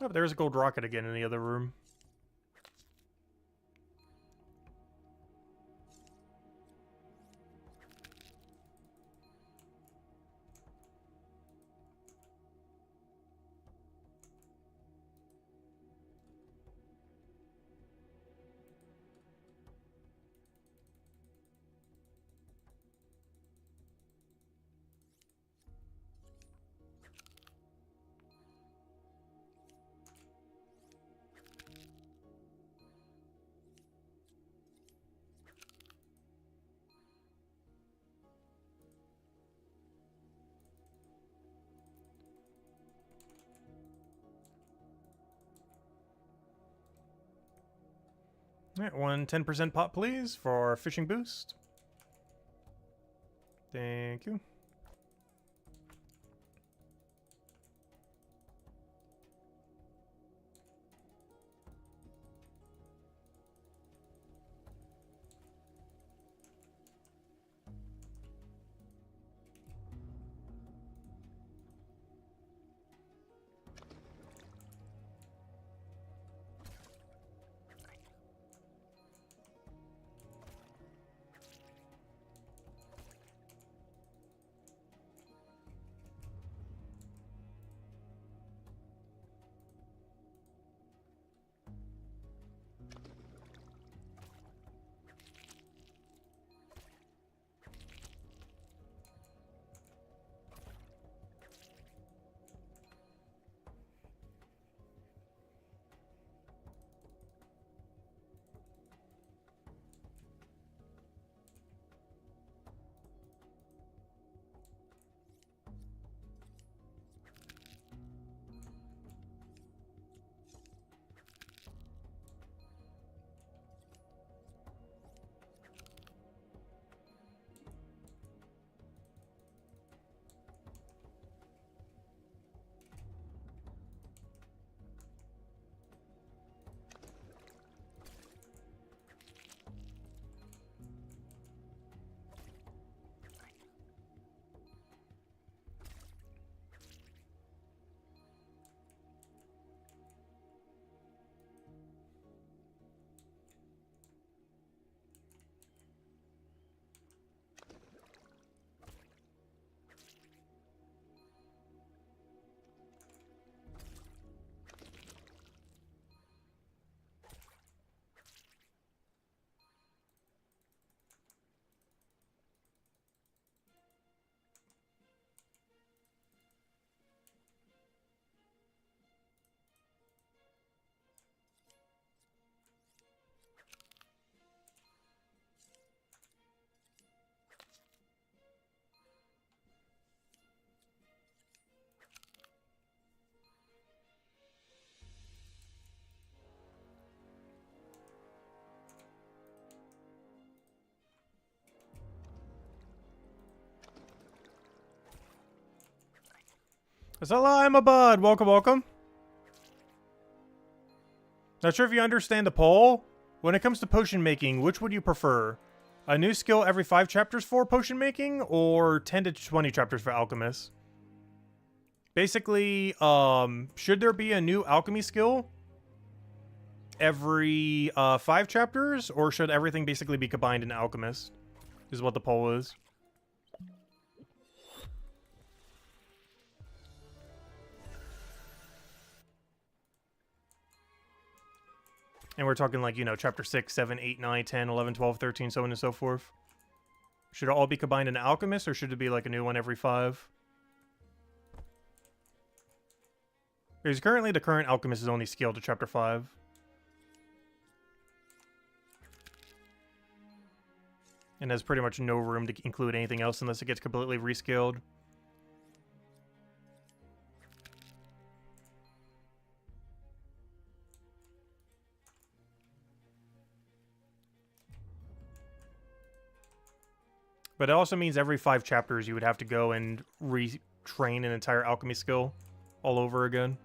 Oh, there's a gold rocket again in the other room. Alright, one 10% pot, please, for our fishing boost. Thank you. Hello, bud. Welcome, welcome. Not sure if you understand the poll. When it comes to potion making, which would you prefer? A new skill every 5 chapters for potion making, or 10 to 20 chapters for alchemists? Basically, should there be a new alchemy skill every 5 chapters, or should everything basically be combined in alchemist? Is what the poll is. And we're talking like, you know, chapter 6, 7, 8, 9, 10, 11, 12, 13, so on and so forth. Should it all be combined in alchemist, or should it be like a new one every 5? Because currently the current alchemist is only scaled to chapter 5. And has pretty much no room to include anything else unless it gets completely rescaled. But it also means every 5 chapters you would have to go and retrain an entire alchemy skill all over again.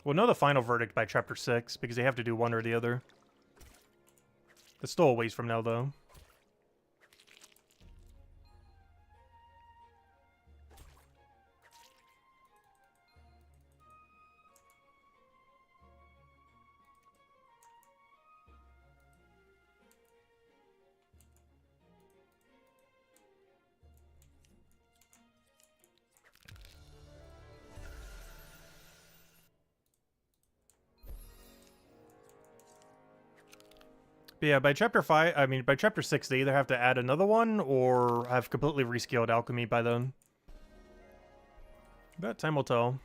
We'll know the final verdict by chapter 6, because they have to do one or the other. That's still a ways from now, though. But yeah, by chapter 5, I mean, by chapter 6, they either have to add another one or have completely rescaled alchemy by then. But time will tell.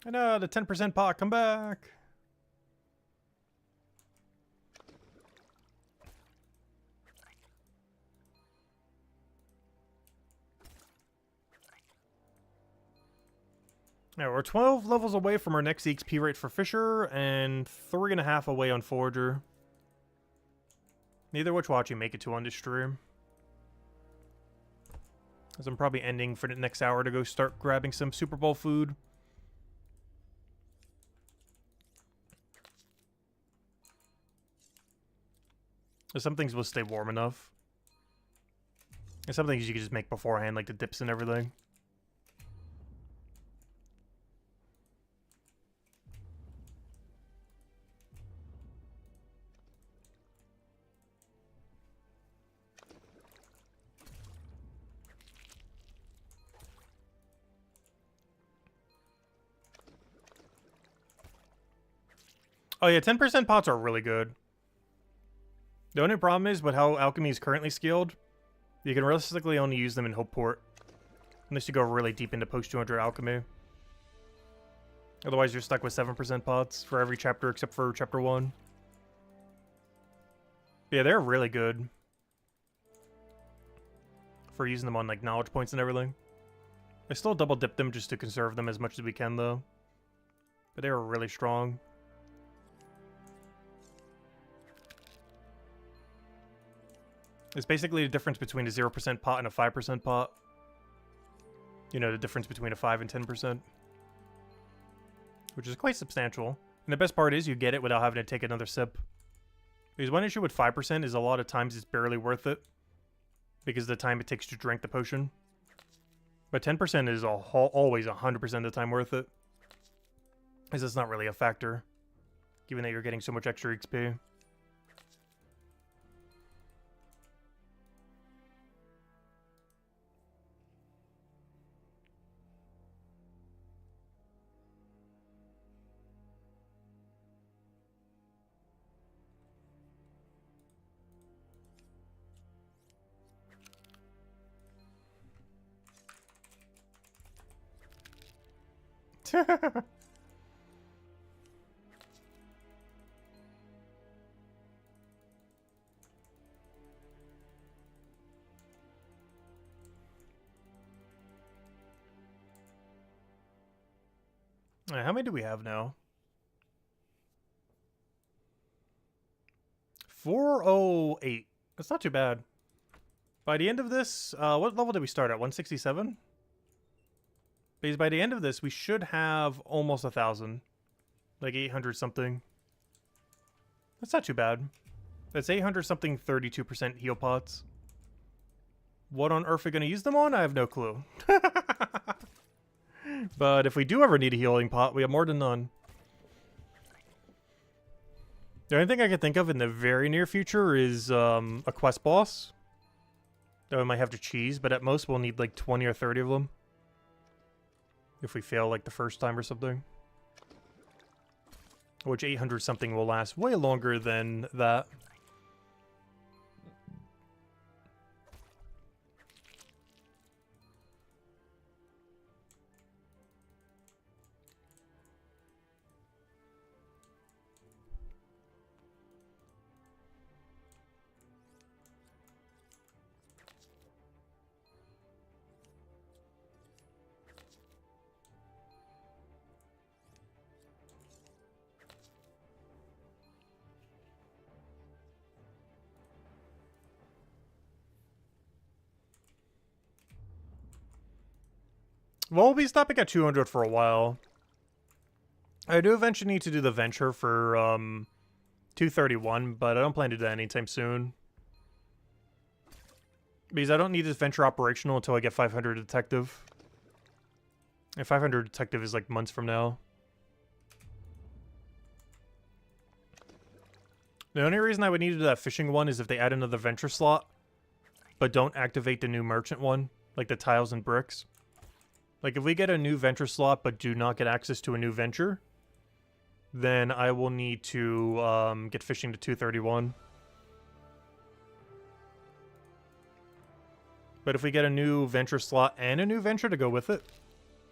I know, the 10% pot, come back! Yeah, we're 12 levels away from our next EXP rate for Fisher, and 3.5 away on Forager. Neither which watch you make it to on this stream. As I'm probably ending for the next hour to go start grabbing some Super Bowl food. Some things will stay warm enough. And some things you can just make beforehand, like the dips and everything. Oh yeah, 10% pots are really good. The only problem is with how alchemy is currently scaled, you can realistically only use them in Hopeport. Unless you go really deep into post 200 alchemy. Otherwise you're stuck with 7% pots for every chapter except for chapter 1. But yeah, they're really good. For using them on like knowledge points and everything. I still double dip them just to conserve them as much as we can though. But they were really strong. It's basically the difference between a 0% pot and a 5% pot. You know, the difference between a 5 and 10%. Which is quite substantial. And the best part is you get it without having to take another sip. Because one issue with 5% is a lot of times it's barely worth it. Because of the time it takes to drink the potion. But 10% is always 100% of the time worth it. Because it's not really a factor. Given that you're getting so much extra XP. How many do we have now? 408. That's not too bad. By the end of this, what level did we start at? 167? Because by the end of this, we should have almost 1,000. Like 800 something. That's not too bad. That's 800 something 32% heal pots. What on earth are we going to use them on? I have no clue. But if we do ever need a healing pot, we have more than none. The only thing I can think of in the very near future is a quest boss that we might have to cheese, but at most we'll need like 20 or 30 of them. If we fail like the first time or something. Which 800 something will last way longer than that. Well, we'll be stopping at 200 for a while. I do eventually need to do the venture for 231, but I don't plan to do that anytime soon. Because I don't need this venture operational until I get 500 detective. And 500 detective is like months from now. The only reason I would need to do that fishing one is if they add another venture slot, but don't activate the new merchant one, like the tiles and bricks. Like, if we get a new venture slot but do not get access to a new venture, then I will need to get fishing to 231. But if we get a new venture slot and a new venture to go with it,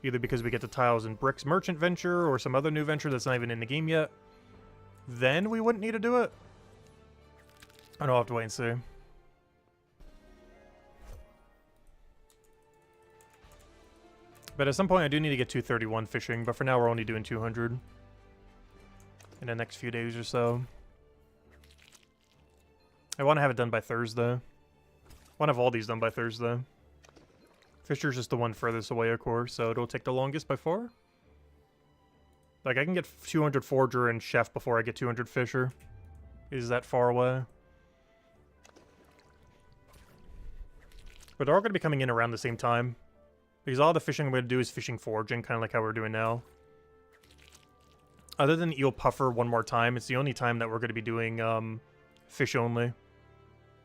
either because we get the tiles and bricks merchant venture or some other new venture that's not even in the game yet, then we wouldn't need to do it. I don't have to wait and see. But at some point I do need to get 231 fishing, but for now we're only doing 200 in the next few days or so. I want to have it done by Thursday. I want to have all these done by Thursday. Fisher's just the one furthest away, of course, so it'll take the longest by far. Like, I can get 200 Forger and Chef before I get 200 Fisher. Is that far away? But they're all going to be coming in around the same time. Because all the fishing I'm going to do is fishing foraging, kind of like how we're doing now. Other than Eel Puffer one more time, it's the only time that we're going to be doing fish only.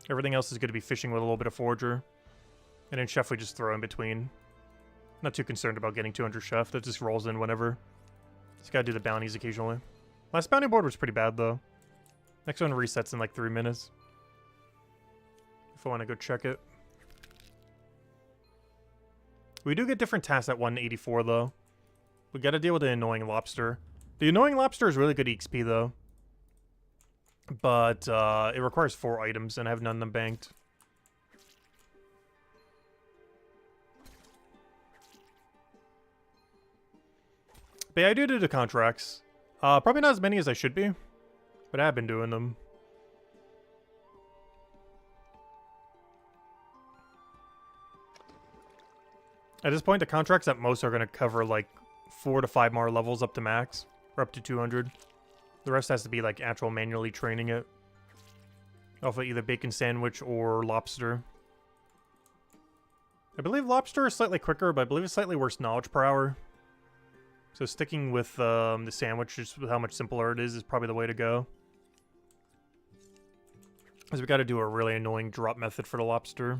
Everything else is going to be fishing with a little bit of forager. And then Chef we just throw in between. Not too concerned about getting 200 Chef, that just rolls in whenever. Just gotta do the bounties occasionally. Last bounty board was pretty bad though. Next one resets in like 3 minutes. If I want to go check it. We do get different tasks at 184, though. We gotta deal with the annoying lobster. The annoying lobster is really good XP, though. But, it requires 4 items, and I have none of them banked. But yeah, I do the contracts. Probably not as many as I should be. But I have been doing them. At this point, the contracts at most are going to cover like 4 to 5 more levels up to max, or up to 200. The rest has to be like actual manually training it. Off of either bacon sandwich or lobster. I believe lobster is slightly quicker, but I believe it's slightly worse knowledge per hour. So sticking with the sandwich, just with how much simpler it is probably the way to go. Because we got to do a really annoying drop method for the lobster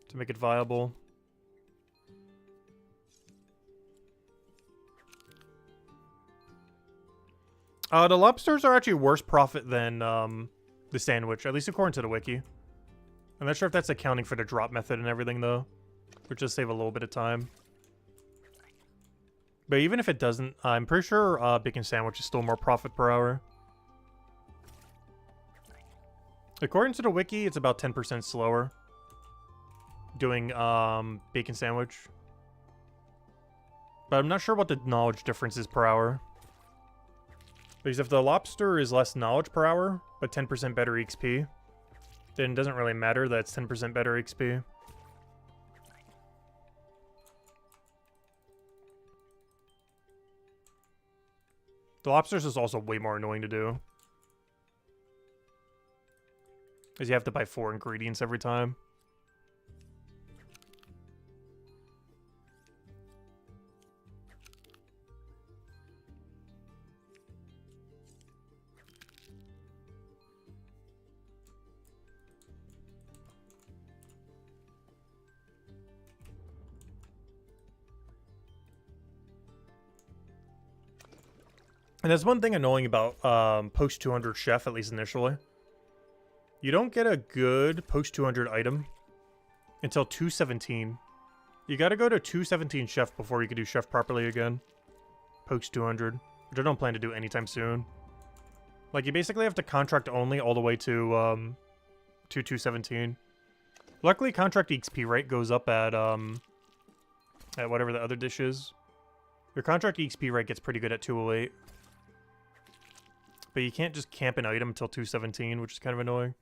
to make it viable. The lobsters are actually worse profit than the sandwich, at least according to the wiki. I'm not sure if that's accounting for the drop method and everything, though. Which does save a little bit of time. But even if it doesn't, I'm pretty sure bacon sandwich is still more profit per hour. According to the wiki, it's about 10% slower doing bacon sandwich. But I'm not sure what the knowledge difference is per hour. Because if the lobster is less knowledge per hour, but 10% better XP, then it doesn't really matter that it's 10% better XP. The lobsters is also way more annoying to do. Because you have to buy 4 ingredients every time. And there's one thing annoying about post 200 chef, at least initially. You don't get a good post 200 item until 217. You gotta go to 217 chef before you can do chef properly again. Post 200, which I don't plan to do anytime soon. Like, you basically have to contract only all the way to 217. Luckily, contract XP rate goes up at whatever the other dish is. Your contract XP rate gets pretty good at 208. But you can't just camp an item until 217, which is kind of annoying.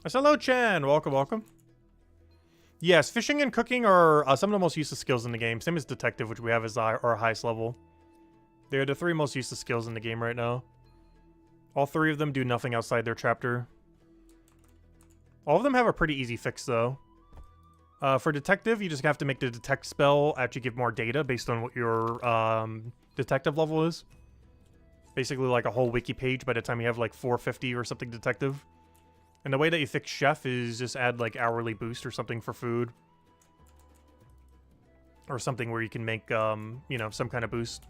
Hello, Chan. Welcome, welcome. Yes, fishing and cooking are some of the most useless skills in the game. Same as detective, which we have as our highest level. They're the 3 most useless skills in the game right now. All 3 of them do nothing outside their chapter. All of them have a pretty easy fix, though. For detective, you just have to make the detect spell actually give more data based on what your detective level is. Basically like a whole wiki page by the time you have like 450 or something detective. And the way that you fix chef is just add like hourly boost or something for food. Or something where you can make, you know, some kind of boost.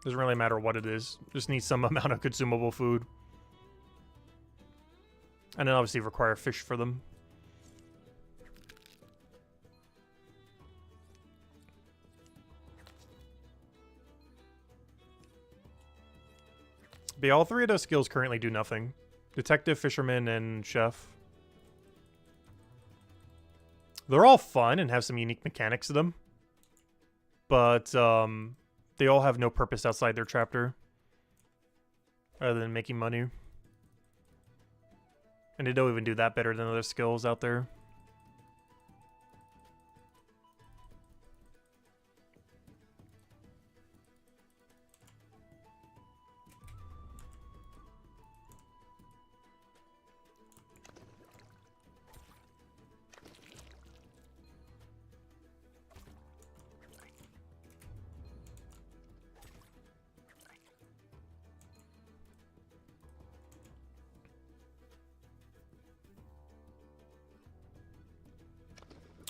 Doesn't really matter what it is. Just needs some amount of consumable food. And then obviously require fish for them. But yeah, all 3 of those skills currently do nothing. Detective, fisherman, and chef. They're all fun and have some unique mechanics to them. But they all have no purpose outside their chapter. Other than making money. And they don't even do that better than other skills out there.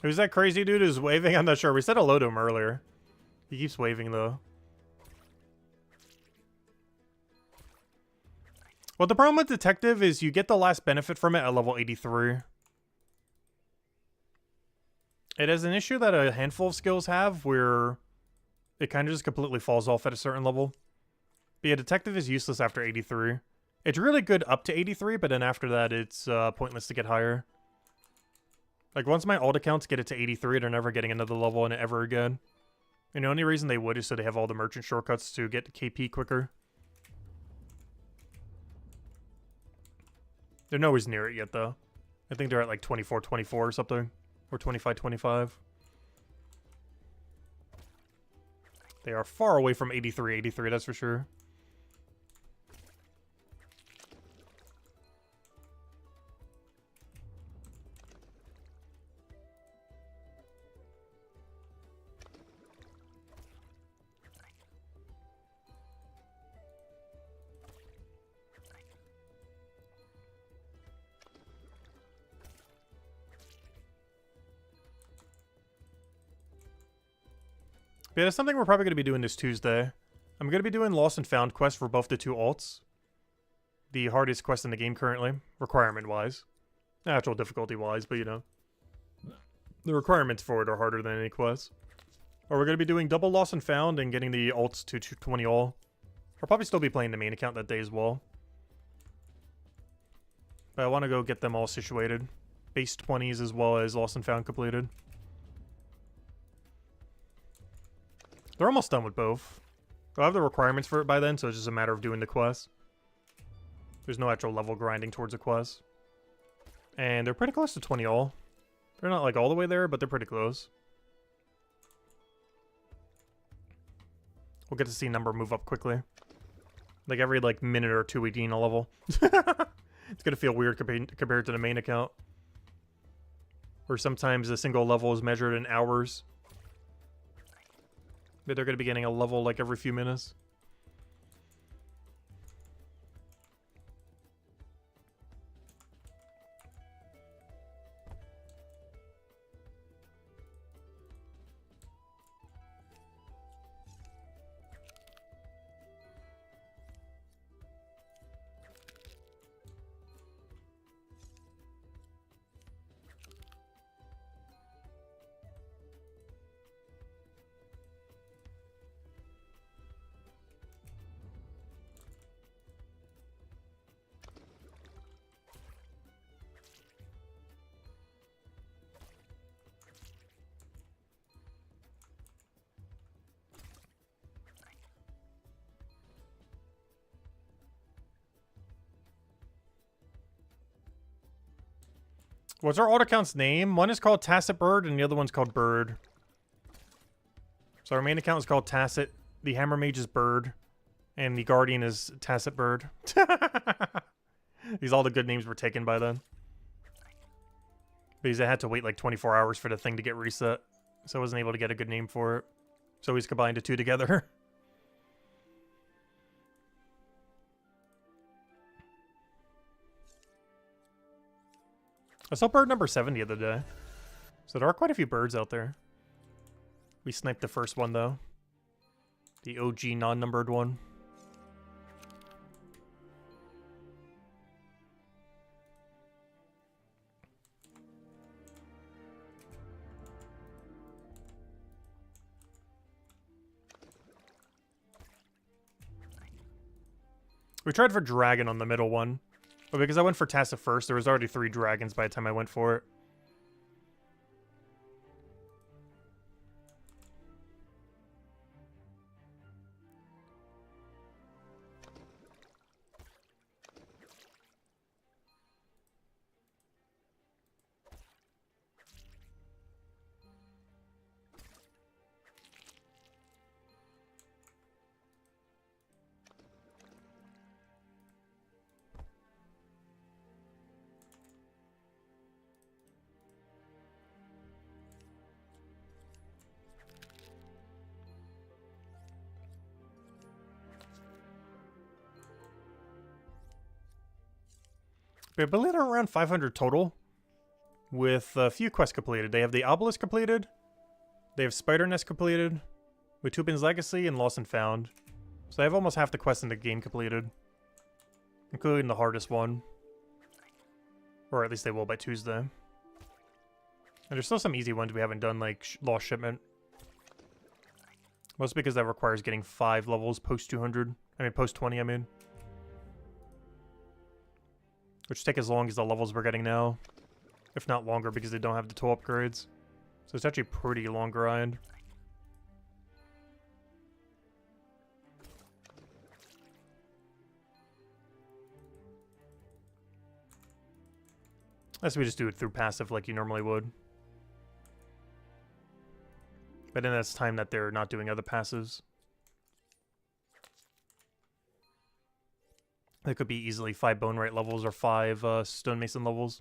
Who's that crazy dude who's waving? I'm not sure. We said hello to him earlier. He keeps waving, though. Well, the problem with Detective is you get the last benefit from it at level 83. It has an issue that a handful of skills have where it kind of just completely falls off at a certain level. But yeah, Detective is useless after 83. It's really good up to 83, but then after that, it's pointless to get higher. Like, once my alt accounts get it to 83, they're never getting another level in it ever again. And the only reason they would is so they have all the merchant shortcuts to get to KP quicker. They're nowhere near it yet, though. I think they're at like 24-24 or something. Or 25-25. They are far away from 83-83, that's for sure. Yeah, that's something we're probably going to be doing this Tuesday. I'm going to be doing Lost and Found quests for both the 2 alts. The hardest quest in the game currently, requirement-wise. Actual difficulty-wise, but you know. The requirements for it are harder than any quest. Or we're going to be doing double Lost and Found and getting the alts to 220 all. I'll probably still be playing the main account that day as well. But I want to go get them all situated. Base 20s as well as Lost and Found completed. They're almost done with both. I'll have the requirements for it by then, so it's just a matter of doing the quest. There's no actual level grinding towards a quest. And they're pretty close to 20 all. They're not like all the way there, but they're pretty close. We'll get to see number move up quickly. Like every like minute or two we gain a level. It's gonna feel weird compared to the main account. Where sometimes a single level is measured in hours. But they're gonna be getting a level like every few minutes. What's our alt account's name? One is called Tacit Bird and the other one's called Bird. So our main account is called Tacit. The Hammer Mage is Bird. And the Guardian is Tacit Bird. These all the good names were taken by then. Because I had to wait like 24 hours for the thing to get reset. So I wasn't able to get a good name for it. So he's combined the two together. I saw bird number 7 the other day. So there are quite a few birds out there. We sniped the first one though. The OG non-numbered one. We tried for dragon on the middle one. But because I went for Tacit first, there was already 3 dragons by the time I went for it. I believe they're around 500 total, with a few quests completed. They have the Obelisk completed, they have Spider Nest completed, with Tupin's Legacy and Lost and Found. So they have almost half the quests in the game completed, including the hardest one. Or at least they will by Tuesday. And there's still some easy ones we haven't done, like Lost Shipment. Mostly because that requires getting 5 levels post 200. I mean, post 20, I mean. Which take as long as the levels we're getting now. If not longer, because they don't have the tool upgrades. So it's actually a pretty long grind. Unless we just do it through passive like you normally would. But then that's time that they're not doing other passives. It could be easily 5 Bone Rite levels or 5 Stonemason levels.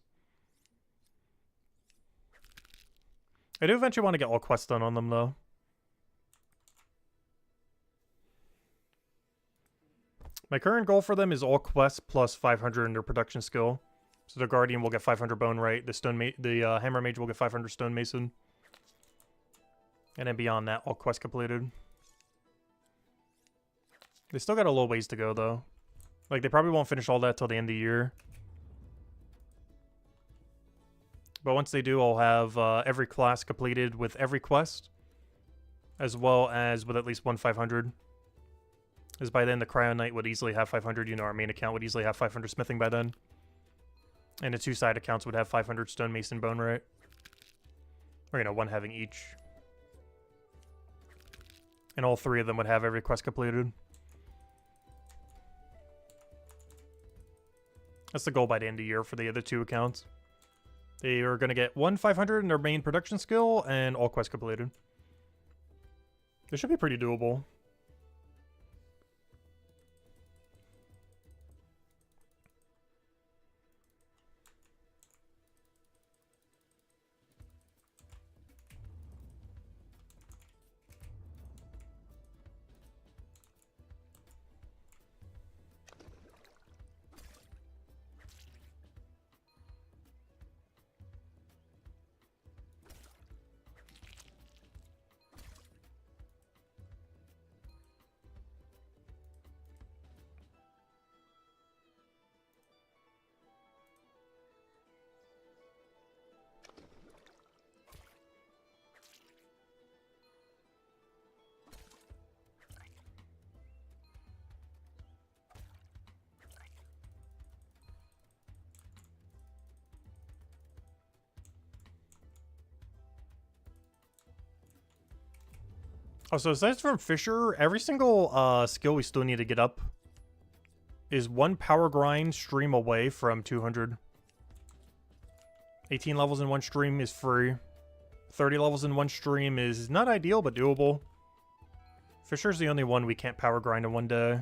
I do eventually want to get all quests done on them, though. My current goal for them is all quests plus 500 in their production skill. So the Guardian will get 500 Bone Rite, the Hammer Mage will get 500 Stonemason. And then beyond that, all quests completed. They still got a little ways to go, though. Like, they probably won't finish all that till the end of the year. But once they do, I'll have every class completed with every quest. As well as with at least 1 500. Because by then the Cryo Knight would easily have 500, you know, our main account would easily have 500 smithing by then. And the 2 side accounts would have 500 stonemason bone, right? Or, you know, 1 having each. And all 3 of them would have every quest completed. That's the goal by the end of the year for the other 2 accounts. They are going to get 1 500 in their main production skill and all quests completed. This should be pretty doable. Also, aside from Fisher, every single skill we still need to get up is 1 power grind stream away from 200. 18 levels in 1 stream is free. 30 levels in 1 stream is not ideal, but doable. Fisher's the only one we can't power grind in 1 day.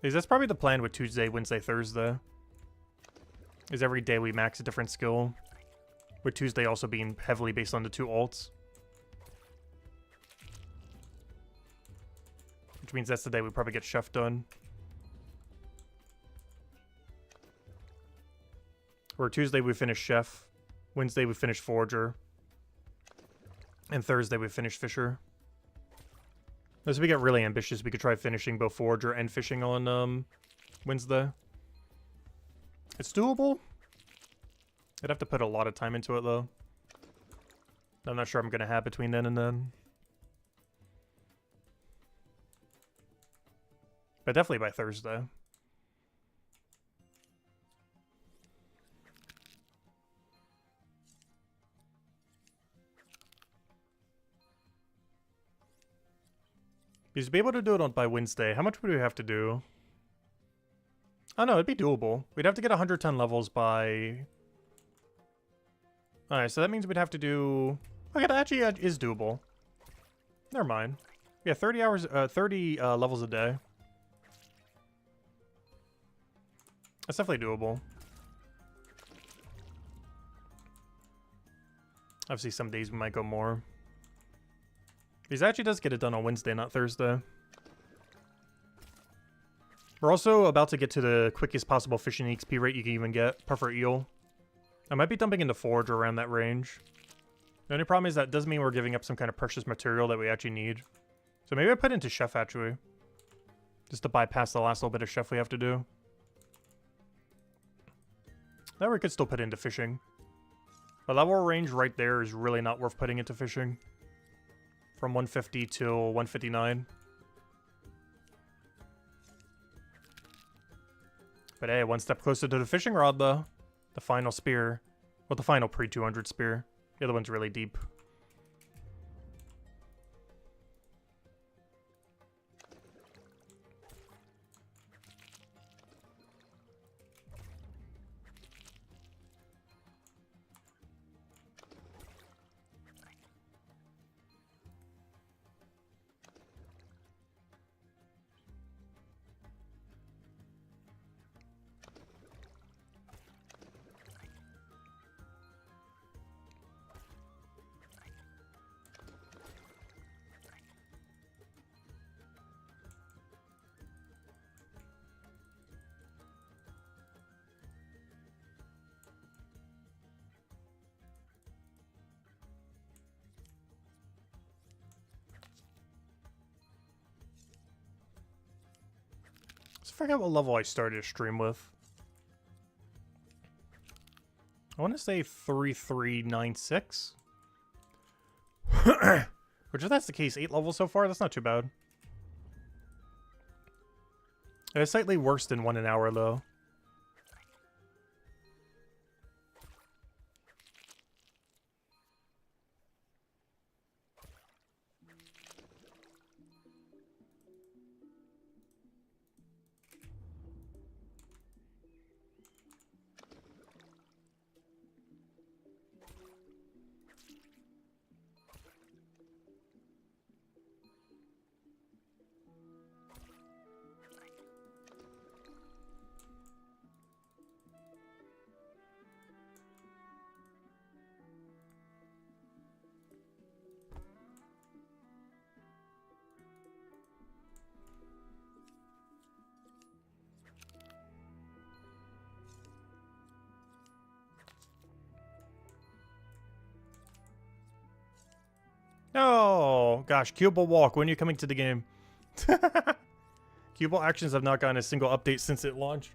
That's probably the plan with Tuesday, Wednesday, Thursday. Is every day we max a different skill. With Tuesday also being heavily based on the 2 alts. Which means that's the day we probably get Chef done. Where Tuesday we finish Chef, Wednesday we finish Forger, and Thursday we finish Fisher. As we get really ambitious, we could try finishing both Forger and Fishing on Wednesday. It's doable. I'd have to put a lot of time into it, though. I'm not sure I'm going to have between then and then. But definitely by Thursday. Because to be able to do it by Wednesday, how much would we have to do? Oh no, it'd be doable. We'd have to get 110 levels by... Alright, so that means we'd have to do... Okay, that actually is doable. Never mind. Yeah, 30 hours, 30 levels a day. That's definitely doable. Obviously, some days we might go more. Because actually does get it done on Wednesday, not Thursday. We're also about to get to the quickest possible fishing XP rate you can even get, per for eel. I might be dumping into Forge around that range. The only problem is that does mean we're giving up some kind of precious material that we actually need. So maybe I put into Chef, actually. Just to bypass the last little bit of Chef we have to do. That we could still put into fishing. But level range right there is really not worth putting into fishing. From 150 till 159. But hey, 1 step closer to the fishing rod, though. The final spear. Well, the final pre-200 spear. The other one's really deep. I forgot what level I started a stream with. I want to say 3396. Which, if that's the case, 8 levels so far, that's not too bad. It's slightly worse than 1 an hour, though. Oh, gosh. Cubal Walk, when are you coming to the game? Cubal Actions have not gotten a single update since it launched.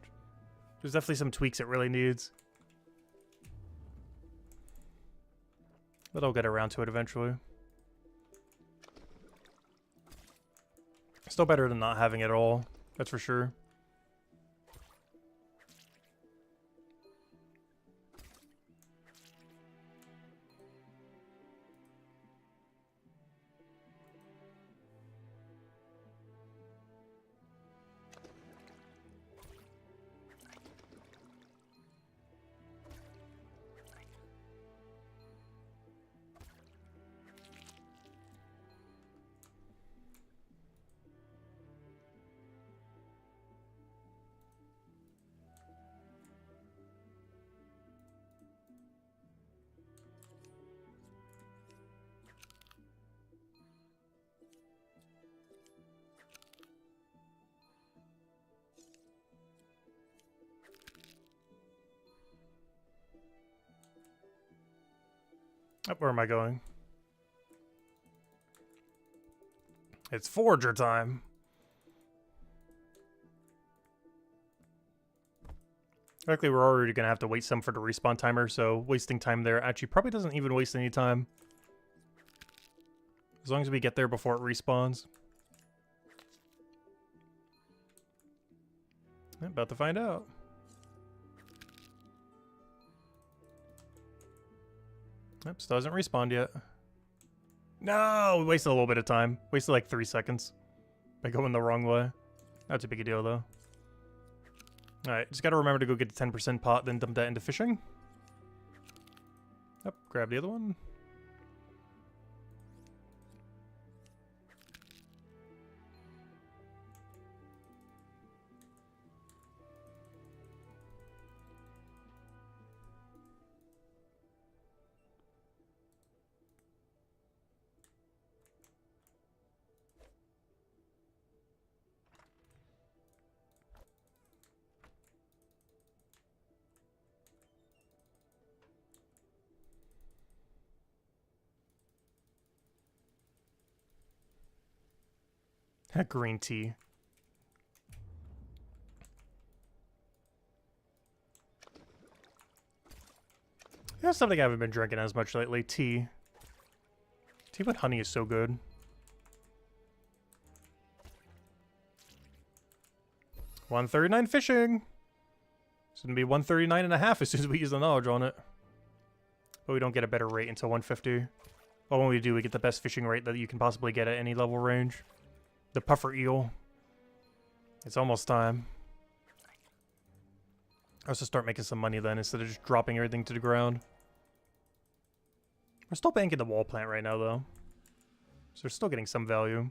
There's definitely some tweaks it really needs. But I'll get around to it eventually. Still better than not having it all, that's for sure. Oh, where am I going? It's Forager time. Likely we're already going to have to wait some for the respawn timer, so wasting time there actually probably doesn't even waste any time. As long as we get there before it respawns. About to find out. Yep, still hasn't respawned yet. No, we wasted a little bit of time. Wasted like 3 seconds by going the wrong way. Not too big a deal though. Alright, just gotta remember to go get the 10% pot, then dump that into fishing. Yep, grab the other one. Green tea. That's something I haven't been drinking as much lately. Tea. Tea with honey is so good. $139 fishing. It's gonna be $139.5 as soon as we use the knowledge on it. But we don't get a better rate until 150. But when we do, we get the best fishing rate that you can possibly get at any level range. The puffer eel. It's almost time. I was to start making some money then instead of just dropping everything to the ground. We're still banking the Wallplant right now though. So we're still getting some value.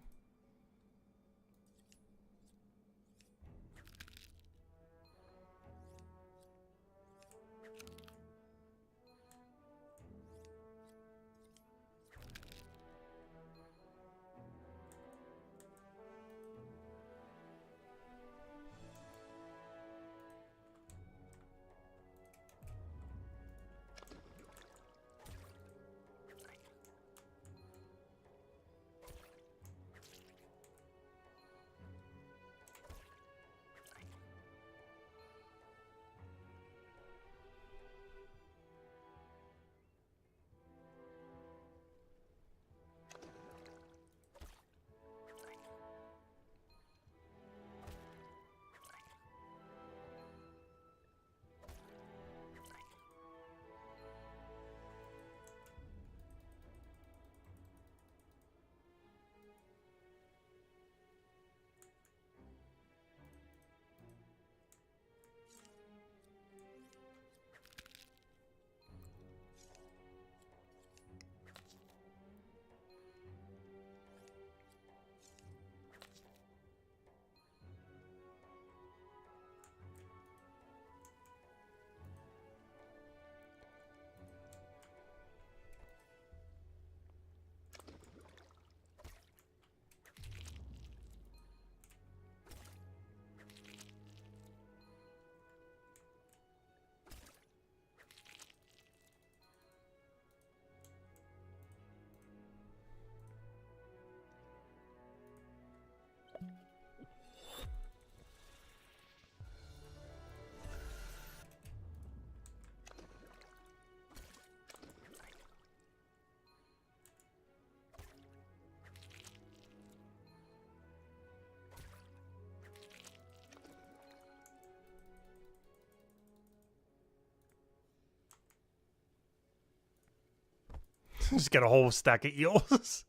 Just get a whole stack of eels.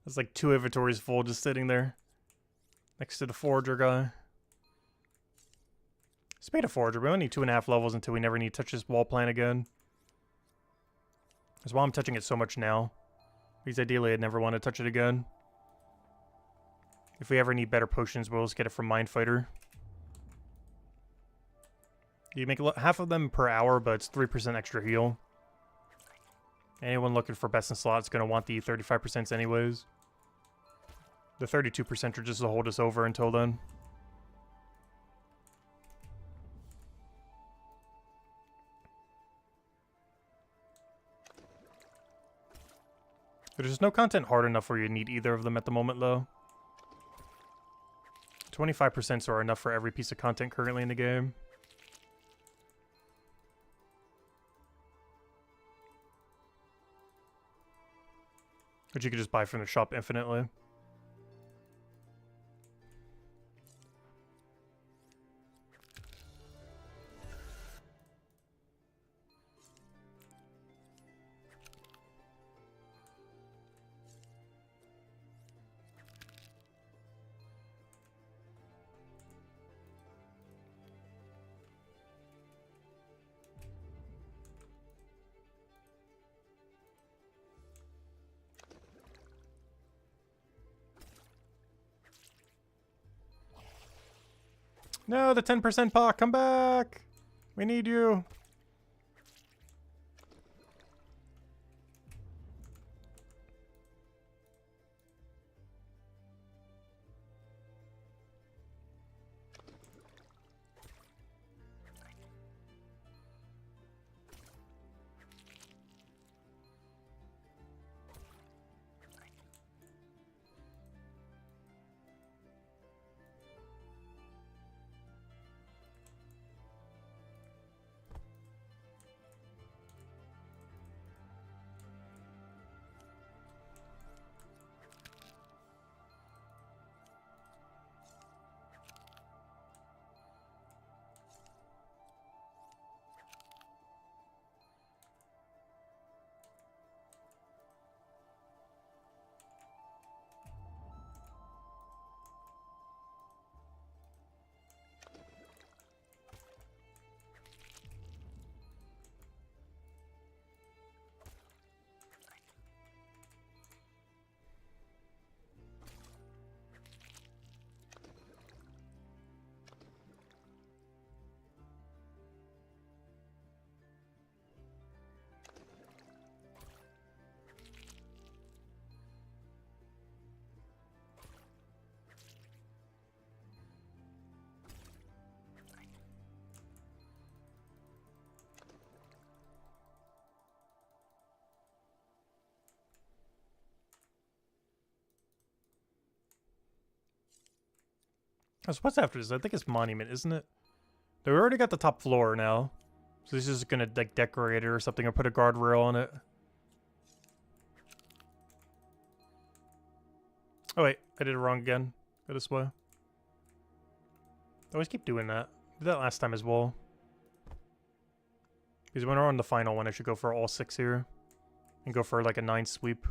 That's like 2 inventories full just sitting there. Next to the forager guy. Spade a forager. We only need 2.5 levels until we never need to touch this wall plant again. That's why I'm touching it so much now. Because ideally I'd never want to touch it again. If we ever need better potions, we'll just get it from Mindfighter. You make half of them per hour, but it's 3% extra heal. Anyone looking for best in slot is going to want the 35% anyways. The 32% are just to hold us over until then. There's just no content hard enough where you need either of them at the moment, though. 25% are enough for every piece of content currently in the game. Which you could just buy from the shop infinitely. No, the 10% pot, come back! We need you. So what's after this? I think it's Monument, isn't it? We already got the top floor now. So this is gonna like decorate it or something or put a guardrail on it. Oh wait, I did it wrong again. Go this way. I always keep doing that. Did that last time as well. Because when we're on the final one, I should go for all 6 here. And go for like a 9 sweep.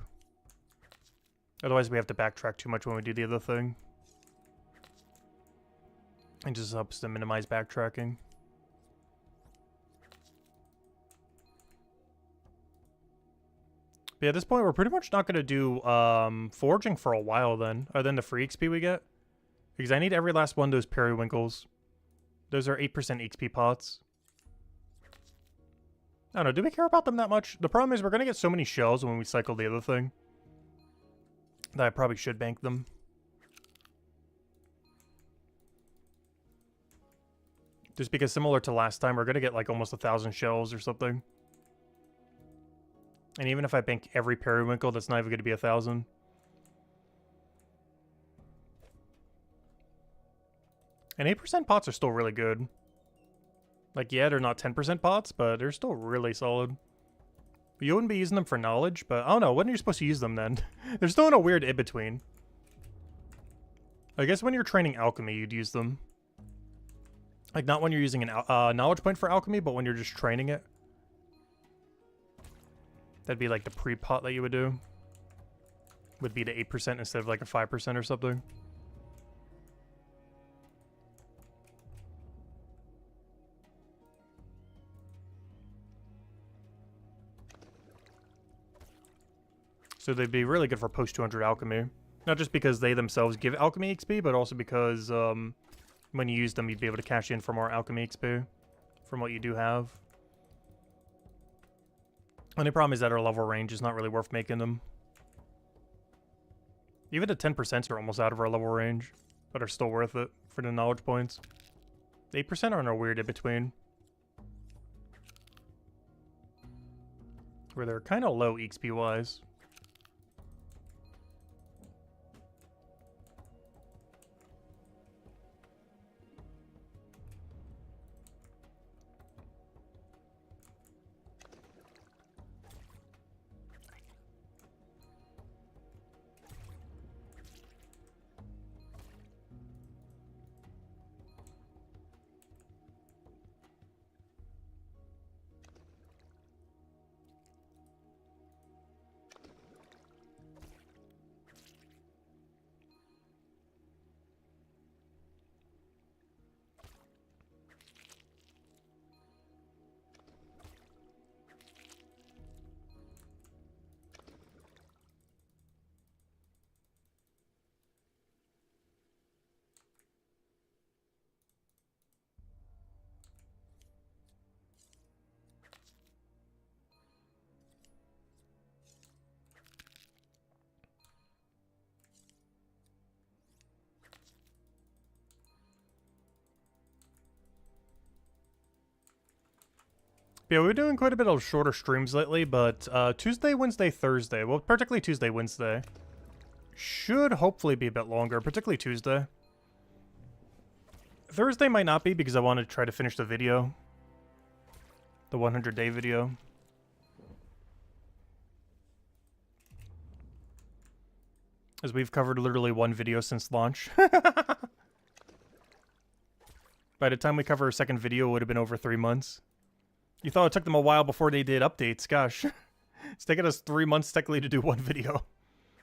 Otherwise we have to backtrack too much when we do the other thing. It just helps to minimize backtracking. But yeah, at this point, we're pretty much not going to do foraging for a while then, other than the free XP we get. Because I need every last one of those periwinkles. Those are 8% XP pots. I don't know, do we care about them that much? The problem is we're going to get so many shells when we cycle the other thing that I probably should bank them. Just because similar to last time, we're going to get like almost 1,000 shells or something. And even if I bank every periwinkle, that's not even going to be 1,000. And 8% pots are still really good. Like, yeah, they're not 10% pots, but they're still really solid. You wouldn't be using them for knowledge, but I don't know. When are you supposed to use them then? They're still in a weird in-between. I guess when you're training alchemy, you'd use them. Like, not when you're using a knowledge point for alchemy, but when you're just training it. That'd be like the pre-pot that you would do. Would be to 8% instead of like a 5% or something. So they'd be really good for post 200 alchemy. Not just because they themselves give alchemy XP, but also because when you use them, you'd be able to cash in for more alchemy XP from what you do have. Only problem is that our level range is not really worth making them. Even the 10% are almost out of our level range, but are still worth it for the knowledge points. 8% are in a weird in-between, where they're kind of low XP-wise. Yeah, we're doing quite a bit of shorter streams lately, but Tuesday, Wednesday, Thursday, well, particularly Tuesday, Wednesday, should hopefully be a bit longer, particularly Tuesday. Thursday might not be because I want to try to finish the video. The 100-day video. As we've covered literally one video since launch. By the time we cover a second video, it would have been over 3 months. You thought it took them a while before they did updates. Gosh. It's taken us 3 months technically to do one video.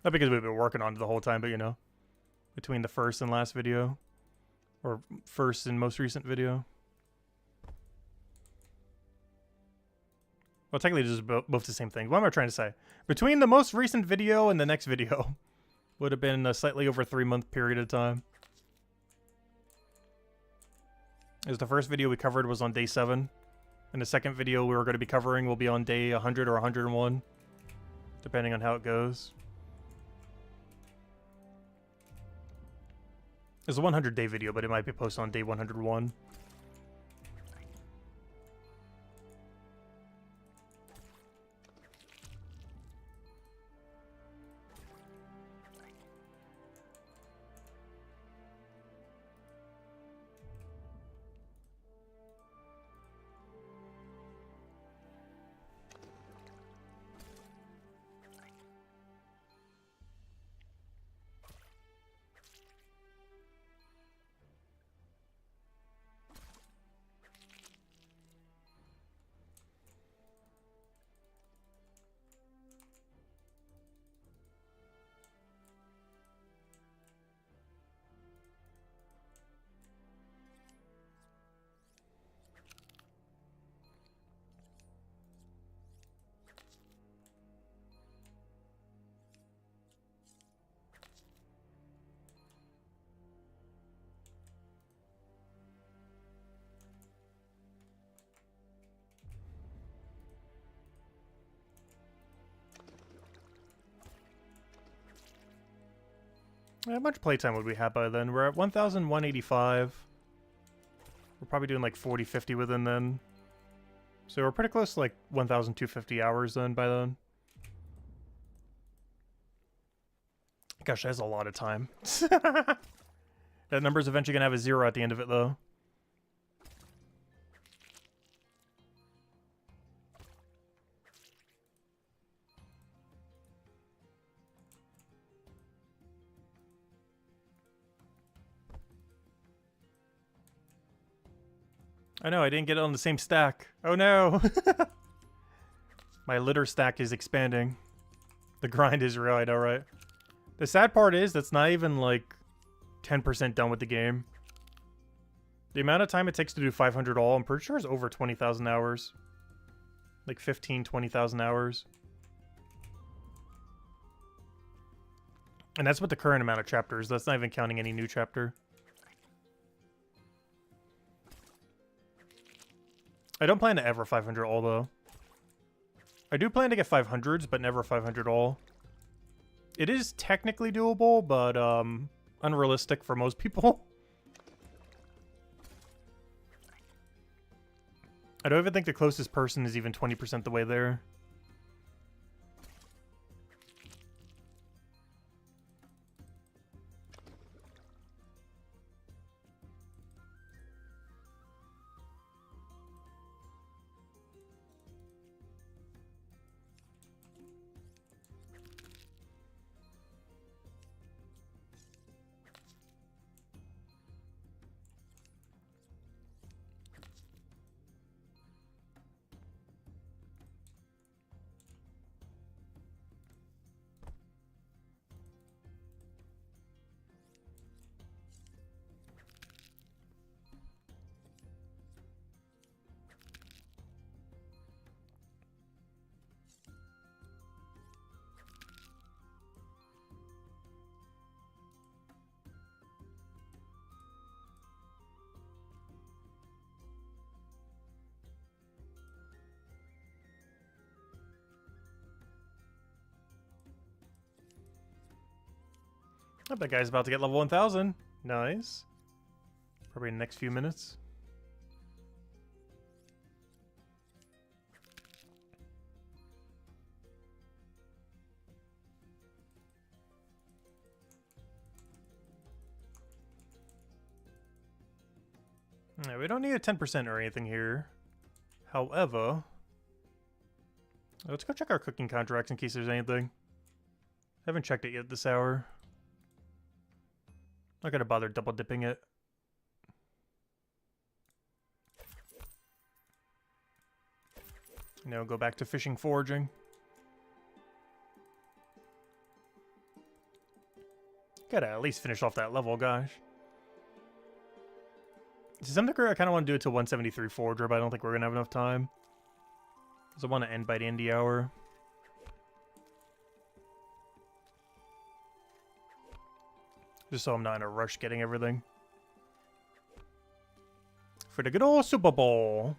Not because we've been working on it the whole time, but you know. Between the first and last video. Or first and most recent video. Well, technically this is both the same thing. What am I trying to say? Between the most recent video and the next video. Would have been a slightly over 3 month period of time. As the first video we covered was on day 7. And the second video we were going to be covering will be on day 100 or 101. Depending on how it goes. It's a 100-day video, but it might be posted on day 101. How much playtime would we have by then? We're at 1,185. We're probably doing like 40, 50 within then. So we're pretty close to like 1,250 hours then by then. Gosh, that's a lot of time. That number's eventually going to have a 0 at the end of it though. I know, I didn't get it on the same stack. Oh no! My litter stack is expanding. The grind is real, I know, right? The sad part is that's not even like 10% done with the game. The amount of time it takes to do 500 all, I'm pretty sure is over 20,000 hours. Like 15, 20,000 hours. And that's with the current amount of chapters. That's not even counting any new chapter. I don't plan to ever 500 all, though. I do plan to get 500s, but never 500 all. It is technically doable, but unrealistic for most people. I don't even think the closest person is even 20% the way there. Oh, that guy's about to get level 1000. Nice. Probably in the next few minutes. Yeah, we don't need a 10% or anything here. However, let's go check our cooking contracts in case there's anything. I haven't checked it yet this hour. Not gonna bother double dipping it. You know, go back to fishing, foraging. Gotta at least finish off that level, gosh. To some degree, I kind of want to do it to 173 forager, but I don't think we're gonna have enough time. Because I want to end by the end of the hour. Just so I'm not in a rush getting everything. For the good old Super Bowl.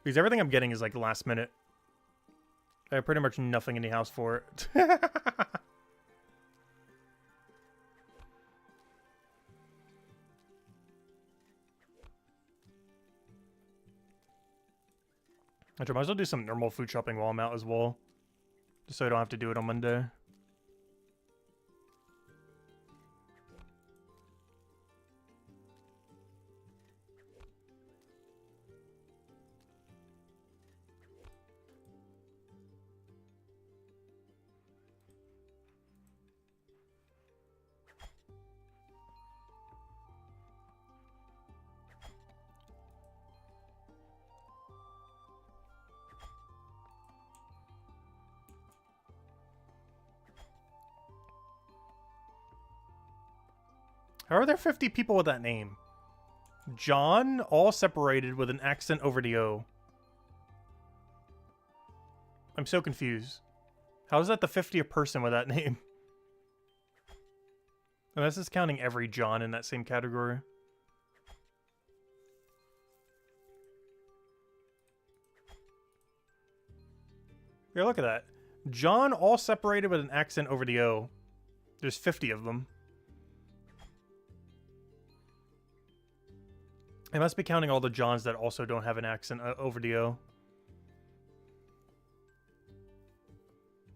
Because everything I'm getting is like last minute. I have pretty much nothing in the house for it. I might as well do some normal food shopping while I'm out as well. Just so I don't have to do it on Monday. How are there 50 people with that name? John, all separated with an accent over the O. I'm so confused. How is that the 50th person with that name? Unless it's counting every John in that same category. Here, look at that. John, all separated with an accent over the O. There's 50 of them. I must be counting all the Johns that also don't have an accent over the O.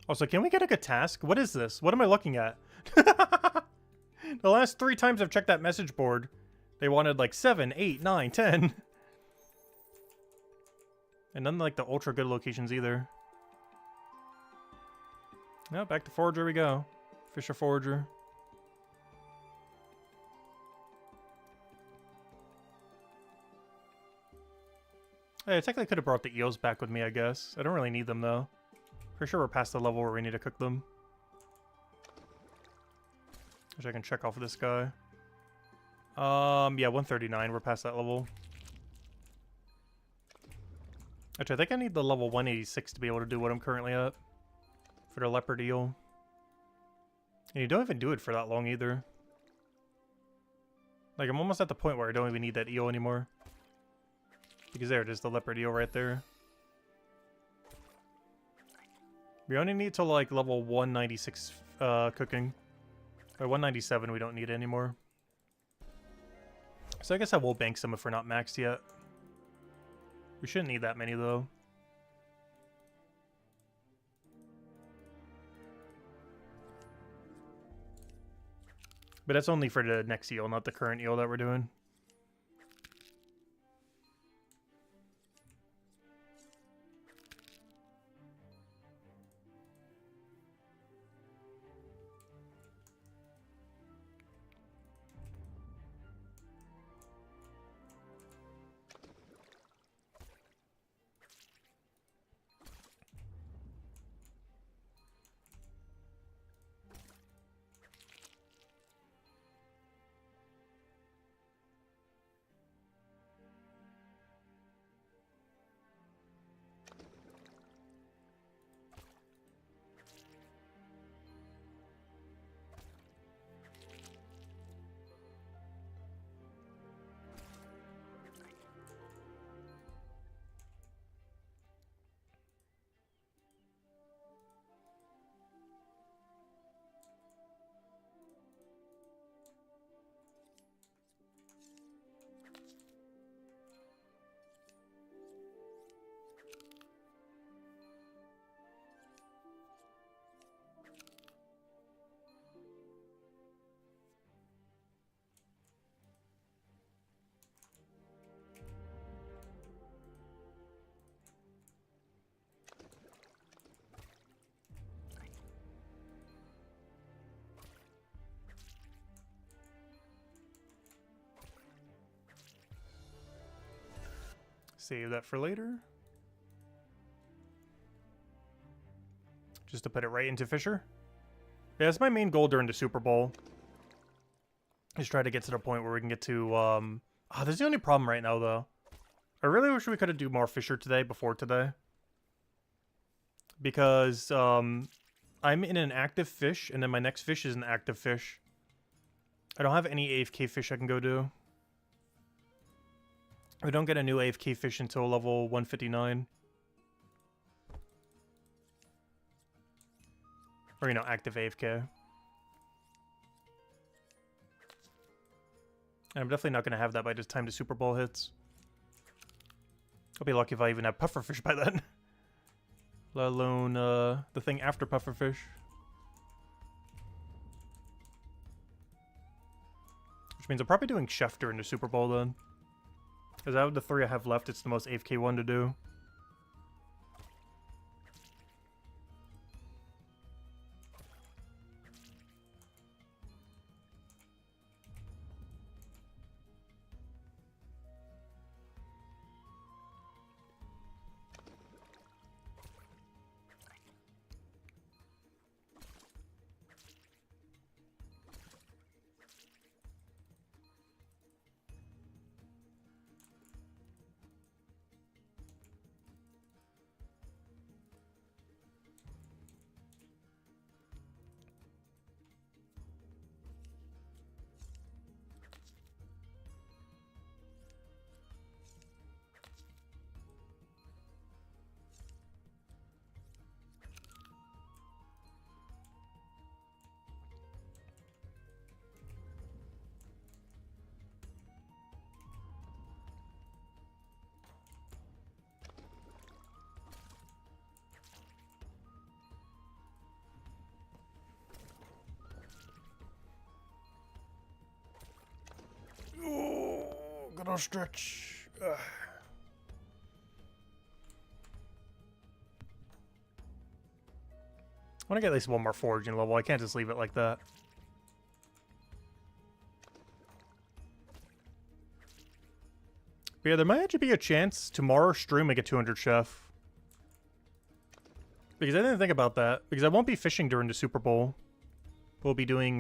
Also, can we get like a task? What is this? What am I looking at? The last 3 times I've checked that message board, they wanted like 7, 8, 9, 10. And none like the ultra good locations either. No, back to Forager we go. Fisher Forager. Hey, I technically could have brought the eels back with me, I guess. I don't really need them, though. For sure we're past the level where we need to cook them. Which I can check off this guy. Yeah, 139. We're past that level. Actually, I think I need the level 186 to be able to do what I'm currently at. For the leopard eel. And you don't even do it for that long either. Like, I'm almost at the point where I don't even need that eel anymore. Because there it is, the leopard eel right there. We only need to, like, level 196 cooking. Or 197 we don't need anymore. So I guess I will bank some if we're not maxed yet. We shouldn't need that many, though. But that's only for the next eel, not the current eel that we're doing. Save that for later. Just to put it right into Fisher. Yeah, that's my main goal during the Super Bowl. Is try to get to the point where we can get to, oh, that's the only problem right now, though. I really wish we could have do more Fisher today, before today. Because, I'm in an active fish, and then my next fish is an active fish. I don't have any AFK fish I can go do. We don't get a new AFK fish until level 159. Or, you know, active AFK. And I'm definitely not going to have that by the time the Super Bowl hits. I'll be lucky if I even have pufferfish by then. Let alone the thing after pufferfish. Which means I'm probably doing chef during the Super Bowl then. Because out of the 3 I have left, it's the most AFK one to do. Good old stretch. Ugh. I want to get at least one more foraging level. I can't just leave it like that. But yeah, there might actually be a chance tomorrow stream I get 200 chef. Because I didn't think about that. Because I won't be fishing during the Super Bowl. We'll be doing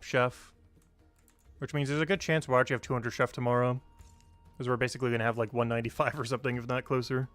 chef. Which means there's a good chance we'll actually have 200 chef tomorrow. Because we're basically going to have like 195 or something, if not closer.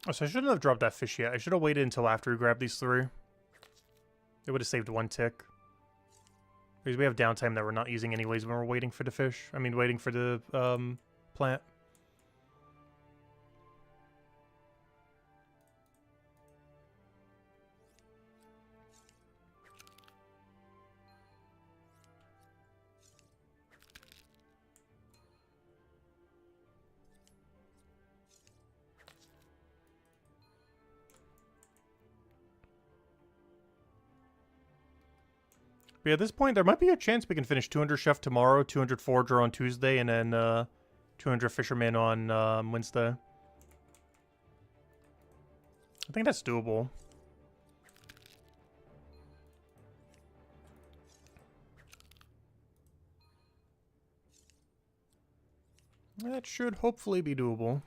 Oh, so I shouldn't have dropped that fish yet. I should have waited until after we grabbed these 3. It would have saved 1 tick. Because we have downtime that we're not using anyways when we're waiting for the fish. I mean, waiting for the plant. But yeah, at this point, there might be a chance we can finish 200 chef tomorrow, 200 forager on Tuesday, and then 200 fisherman on Wednesday. I think that's doable. That should hopefully be doable.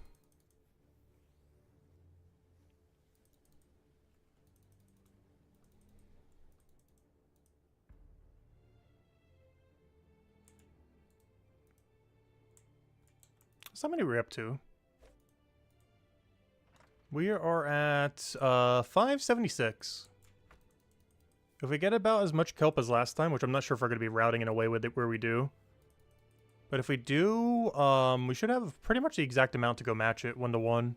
So how many are we up to? We are at 576. If we get about as much kelp as last time, which I'm not sure if we're going to be routing in a way with it where we do. But if we do, we should have pretty much the exact amount to go match it 1-to-1.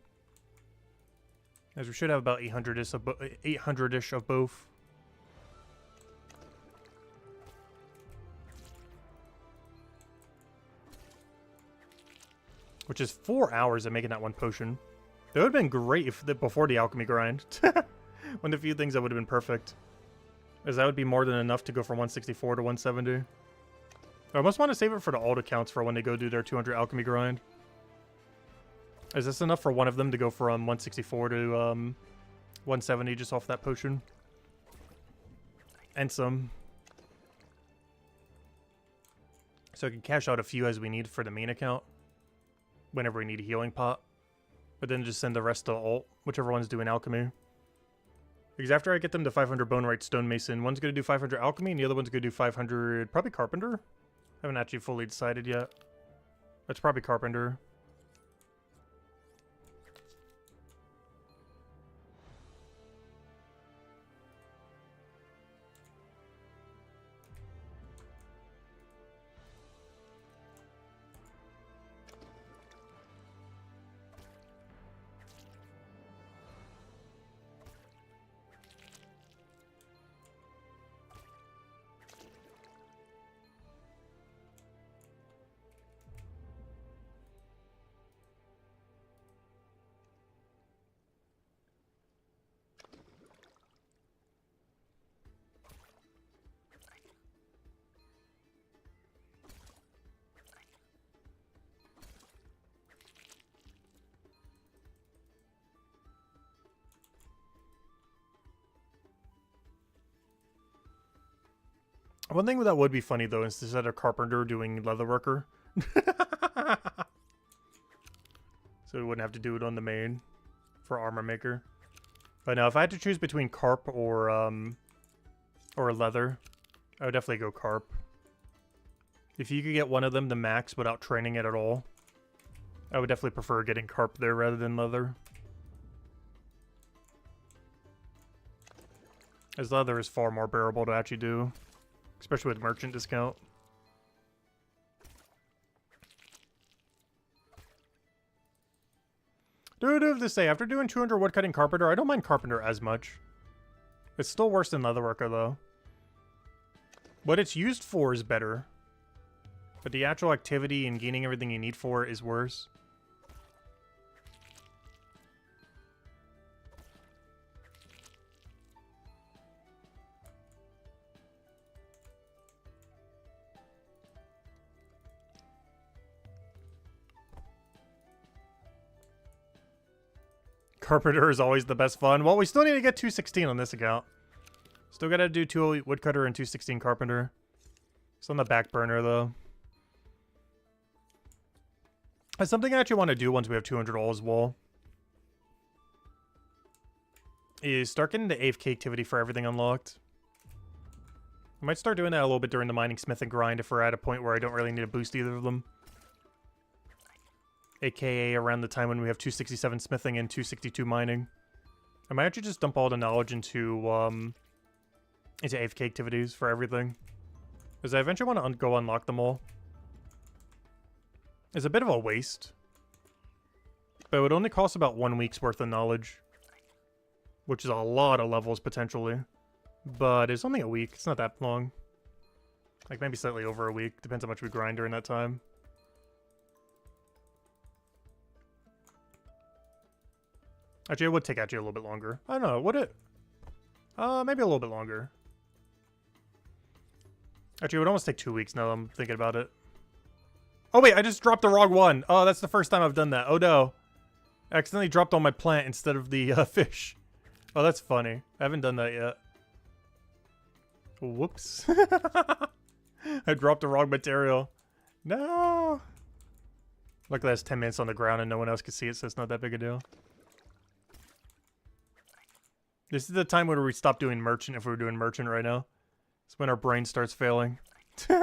As we should have about 800-ish of both. Which is 4 hours of making that 1 potion. That would have been great if before the alchemy grind. One of the few things that would have been perfect. As that would be more than enough to go from 164 to 170. I almost want to save it for the alt accounts for when they go do their 200 alchemy grind. Is this enough for one of them to go from 164 to 170 just off that potion? And some. So I can cash out a few as we need for the main account. Whenever we need a healing pot. But then just send the rest to alt, whichever one's doing alchemy. Because after I get them to 500 Bonerite Stonemason, one's going to do 500 alchemy and the other one's going to do 500 probably Carpenter. I haven't actually fully decided yet. That's probably Carpenter. One thing that would be funny, though, is instead of Carpenter doing Leatherworker. So we wouldn't have to do it on the main for Armor Maker. But now, if I had to choose between Carp or Leather, I would definitely go Carp. If you could get one of them to max without training it at all, I would definitely prefer getting carp there rather than leather. As leather is far more bearable to actually do. Especially with merchant discount. Do I have to say, after doing 200 woodcutting carpenter, I don't mind carpenter as much. It's still worse than leatherworker though. What it's used for is better. But the actual activity and gaining everything you need for it is worse. Carpenter is always the best fun. Well, we still need to get 216 on this account. Still gotta do 208 woodcutter and 216 carpenter. It's on the back burner though. That's something I actually want to do once we have 200 all as well. Is start getting the AFK activity for everything unlocked. I might start doing that a little bit during the mining, smith, and grind if we're at a point where I don't really need to boost either of them. AKA around the time when we have 267 smithing and 262 mining. I might actually just dump all the knowledge into AFK activities for everything. Because I eventually want to go unlock them all. It's a bit of a waste. But it would only cost about 1 week's worth of knowledge. Which is a lot of levels, potentially. But it's only a week. It's not that long. Like, maybe slightly over a week. Depends how much we grind during that time. Actually, it would take actually a little bit longer. I don't know. Would it? Maybe a little bit longer. Actually, it would almost take 2 weeks now that I'm thinking about it. Oh, wait. I just dropped the wrong one. Oh, that's the first time I've done that. Oh, no. I accidentally dropped on my plant instead of the fish. Oh, that's funny. I haven't done that yet. Whoops. I dropped the wrong material. No. Luckily, that's 10 minutes on the ground and no one else can see it, so it's not that big a deal. This is the time when we stop doing merchant if we were doing merchant right now. It's when our brain starts failing. Took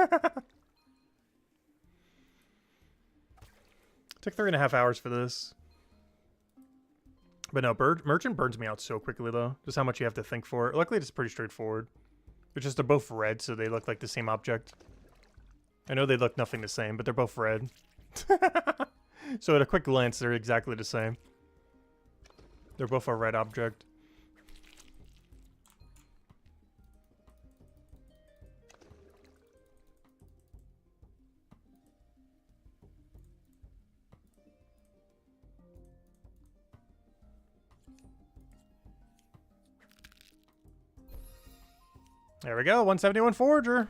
3.5 hours for this. But no, merchant burns me out so quickly though. Just how much you have to think for it. Luckily it's pretty straightforward. It's just they're both red, so they look like the same object. I know they look nothing the same, but they're both red. So at a quick glance, they're exactly the same. They're both a red object. There we go, 171 Forager.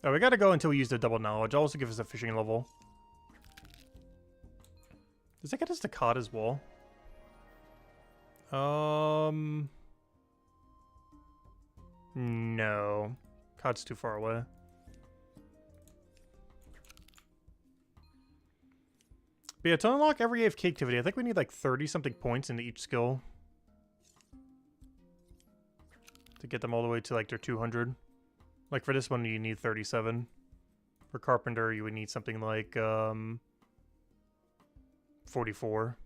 Oh, we gotta go until we use the double knowledge. I'll also give us a fishing level. Does that get us to cod as well? No. Cod's too far away. But yeah, to unlock every AFK activity, I think we need like 30-something points into each skill. To get them all the way to like their 200. Like for this one, you need 37. For Carpenter, you would need something like 44.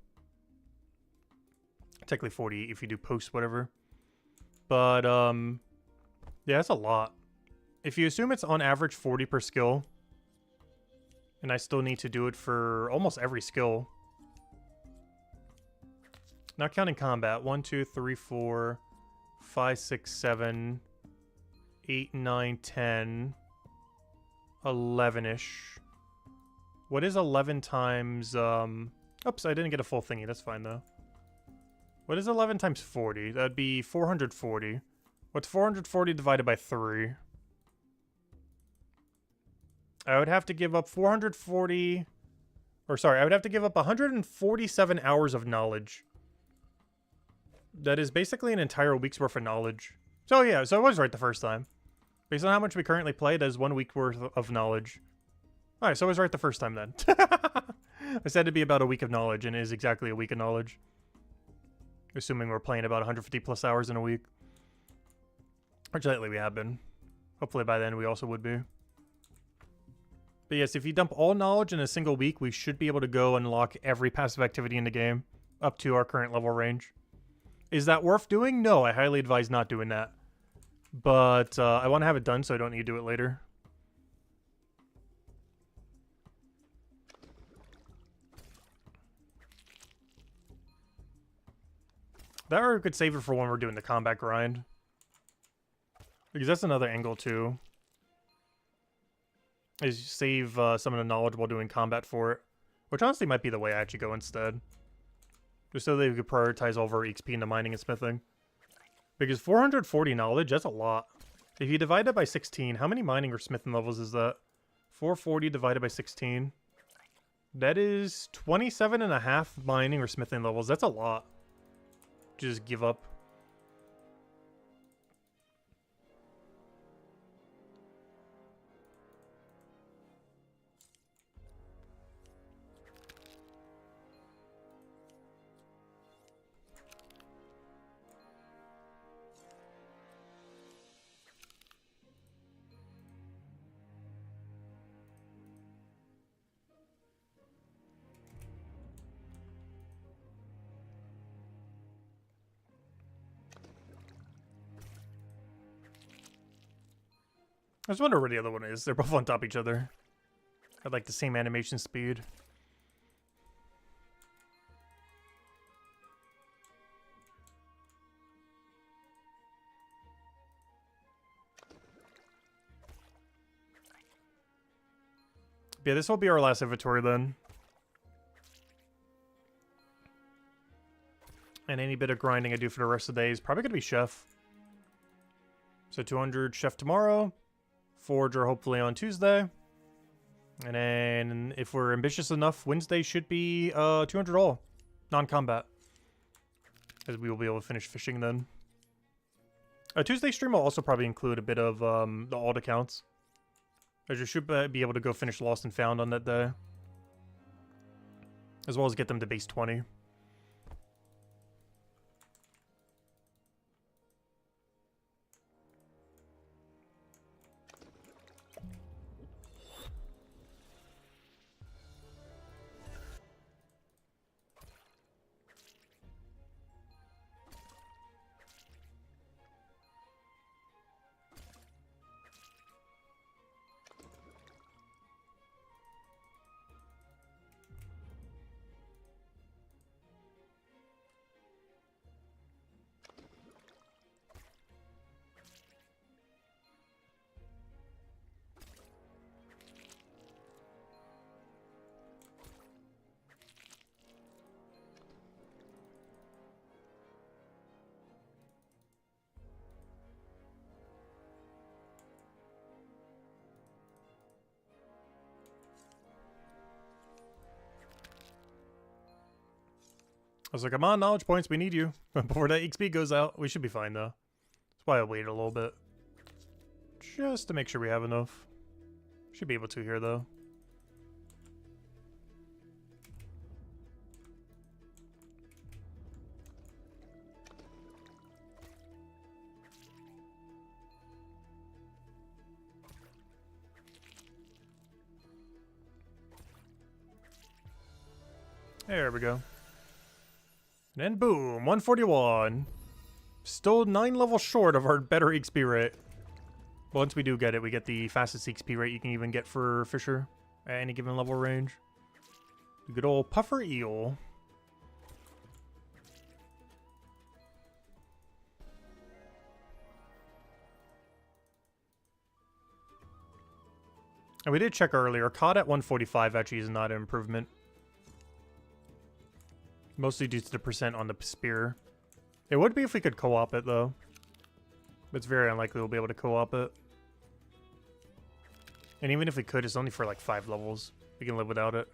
Technically 40 if you do post whatever. But yeah, that's a lot. If you assume it's on average 40 per skill, and I still need to do it for almost every skill. Not counting combat. 1, 2, 3, 4, 5, 6, 7, 8, 9, 10, 11-ish. What is 11 times, oops, I didn't get a full thingy. That's fine, though. What is 11 times 40? That'd be 440. What's 440 divided by 3? I would have to give up 440... Or, sorry, I would have to give up 147 hours of knowledge. That is basically an entire week's worth of knowledge. So, yeah, so I was right the first time. Based on how much we currently play, that is 1 week worth of knowledge. Alright, so I was right the first time then. I said it'd be about a week of knowledge, and it is exactly a week of knowledge. Assuming we're playing about 150 plus hours in a week. Which lately we have been. Hopefully by then we also would be. But But yes, if you dump all knowledge in a single week, we should be able to go unlock every passive activity in the game up to our current level range. Is that worth doing? No, I highly advise not doing that. But I want to have it done so I don't need to do it later. That or we could save it for when we're doing the combat grind. Because that's another angle too. Is save some of the knowledge while doing combat for it. Which honestly might be the way I actually go instead. Just so they could prioritize over XP into mining and smithing. Because 440 knowledge, that's a lot. If you divide that by 16, how many mining or smithing levels is that? 440 divided by 16. That is 27.5 mining or smithing levels. That's a lot. Just give up. I just wonder where the other one is. They're both on top of each other. I'd like the same animation speed. Yeah, this will be our last inventory then. And any bit of grinding I do for the rest of the day is probably going to be chef. So 200 chef tomorrow. Forger hopefully on Tuesday. And then if we're ambitious enough, Wednesday should be 200 all. Non-combat. As we will be able to finish fishing then. Tuesday stream will also probably include a bit of the alt accounts. As you should be able to go finish Lost and Found on that day. As well as get them to base 20. I was like, come on, knowledge points, we need you. Before that XP goes out, we should be fine though. That's why I waited a little bit. Just to make sure we have enough. Should be able to here though. There we go. And then boom, 141. Still 9 levels short of our better XP rate. But once we do get it, we get the fastest XP rate you can even get for Fisher at any given level range. The good old Puffer Eel. And we did check earlier, caught at 145 actually is not an improvement. Mostly due to the percent on the spear. It would be if we could co-op it, though. But it's very unlikely we'll be able to co-op it. And even if we could, it's only for like 5 levels. We can live without it.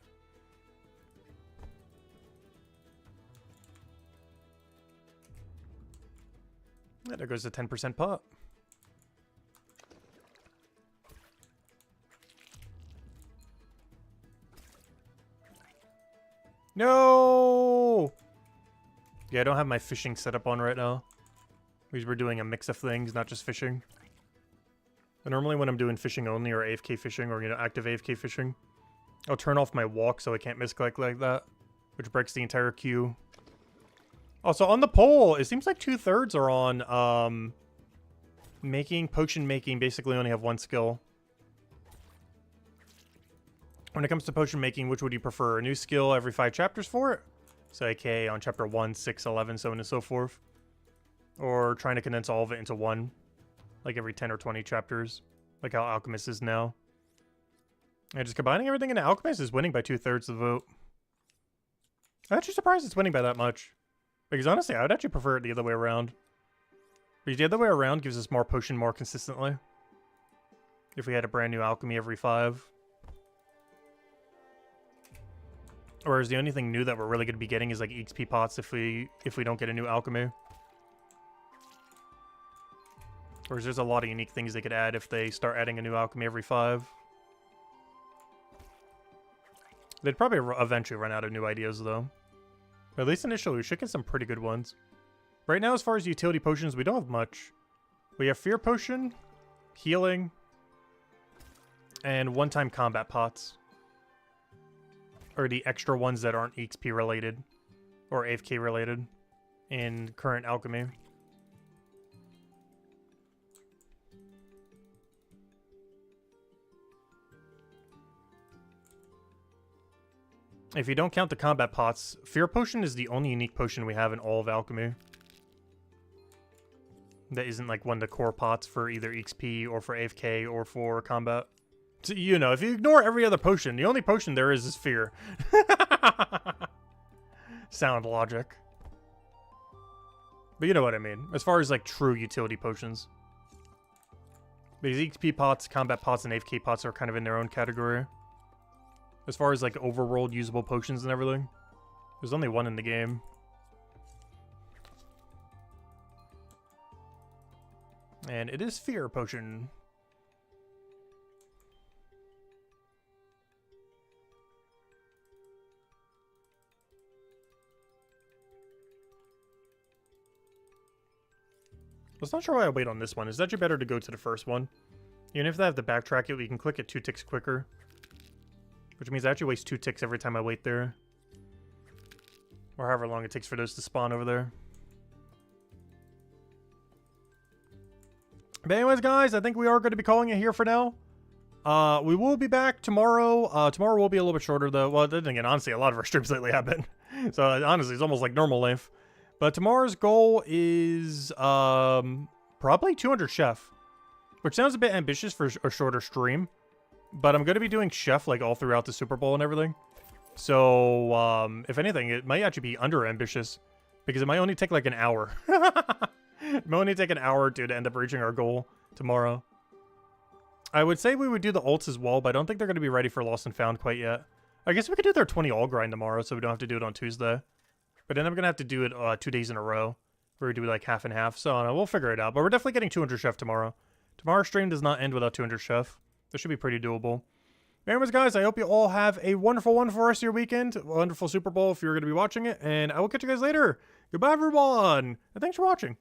Yeah, there goes the 10% pot. No! Yeah, I don't have my fishing set up on right now. Because we're doing a mix of things, not just fishing. But normally when I'm doing fishing only or AFK fishing or, you know, active AFK fishing, I'll turn off my walk so I can't misclick like that, which breaks the entire queue. Also, on the poll, it seems like 2/3 are on potion making, basically only have one skill. When it comes to potion making, which would you prefer? A new skill every 5 chapters for it? So, aka on chapter 1, 6, 11, so on and so forth. Or trying to condense all of it into one, like every 10 or 20 chapters, like how Alchemist is now. And just combining everything into Alchemist is winning by 2/3 of the vote. I'm actually surprised it's winning by that much. Because honestly, I would actually prefer it the other way around. Because the other way around gives us more potion more consistently. If we had a brand new alchemy every 5. Whereas the only thing new that we're really going to be getting is like XP pots if we don't get a new alchemy. Whereas there's a lot of unique things they could add if they start adding a new alchemy every 5. They'd probably eventually run out of new ideas though. But at least initially we should get some pretty good ones. Right now as far as utility potions, we don't have much. We have Fear Potion, Healing, and one-time combat pots. Or the extra ones that aren't XP related or AFK related in current alchemy. If you don't count the combat pots, Fear Potion is the only unique potion we have in all of alchemy. That isn't like one of the core pots for either XP or for AFK or for combat. So, you know, if you ignore every other potion, the only potion there is fear. Sound logic. But you know what I mean. As far as like true utility potions. Because XP pots, combat pots, and AFK pots are kind of in their own category. As far as like overworld usable potions and everything. There's only one in the game. And it is Fear Potion. I was not sure why I wait on this one. It's actually better to go to the first one. Even if they have to backtrack it, we can click it 2 ticks quicker. Which means I actually waste 2 ticks every time I wait there. Or however long it takes for those to spawn over there. But anyways, guys, I think we are going to be calling it here for now. We will be back tomorrow. Tomorrow will be a little bit shorter, though. Well, then again, honestly, a lot of our streams lately have been. So, honestly, it's almost like normal length. But tomorrow's goal is probably 200 Chef. Which sounds a bit ambitious for a shorter stream. But I'm going to be doing Chef like all throughout the Super Bowl and everything. So, if anything, it might actually be under ambitious. Because it might only take like an hour. It might only take an hour or two to end up reaching our goal tomorrow. I would say we would do the ults as well, but I don't think they're going to be ready for Lost and Found quite yet. I guess we could do their 20 all grind tomorrow, so we don't have to do it on Tuesday. But then I'm going to have to do it 2 days in a row, where we do like half and half. So, we'll figure it out. But we're definitely getting 200 Chef tomorrow. Tomorrow's stream does not end without 200 Chef. This should be pretty doable. Anyways, guys, I hope you all have a wonderful rest of your weekend. A wonderful Super Bowl if you're going to be watching it. And I will catch you guys later. Goodbye, everyone. And thanks for watching.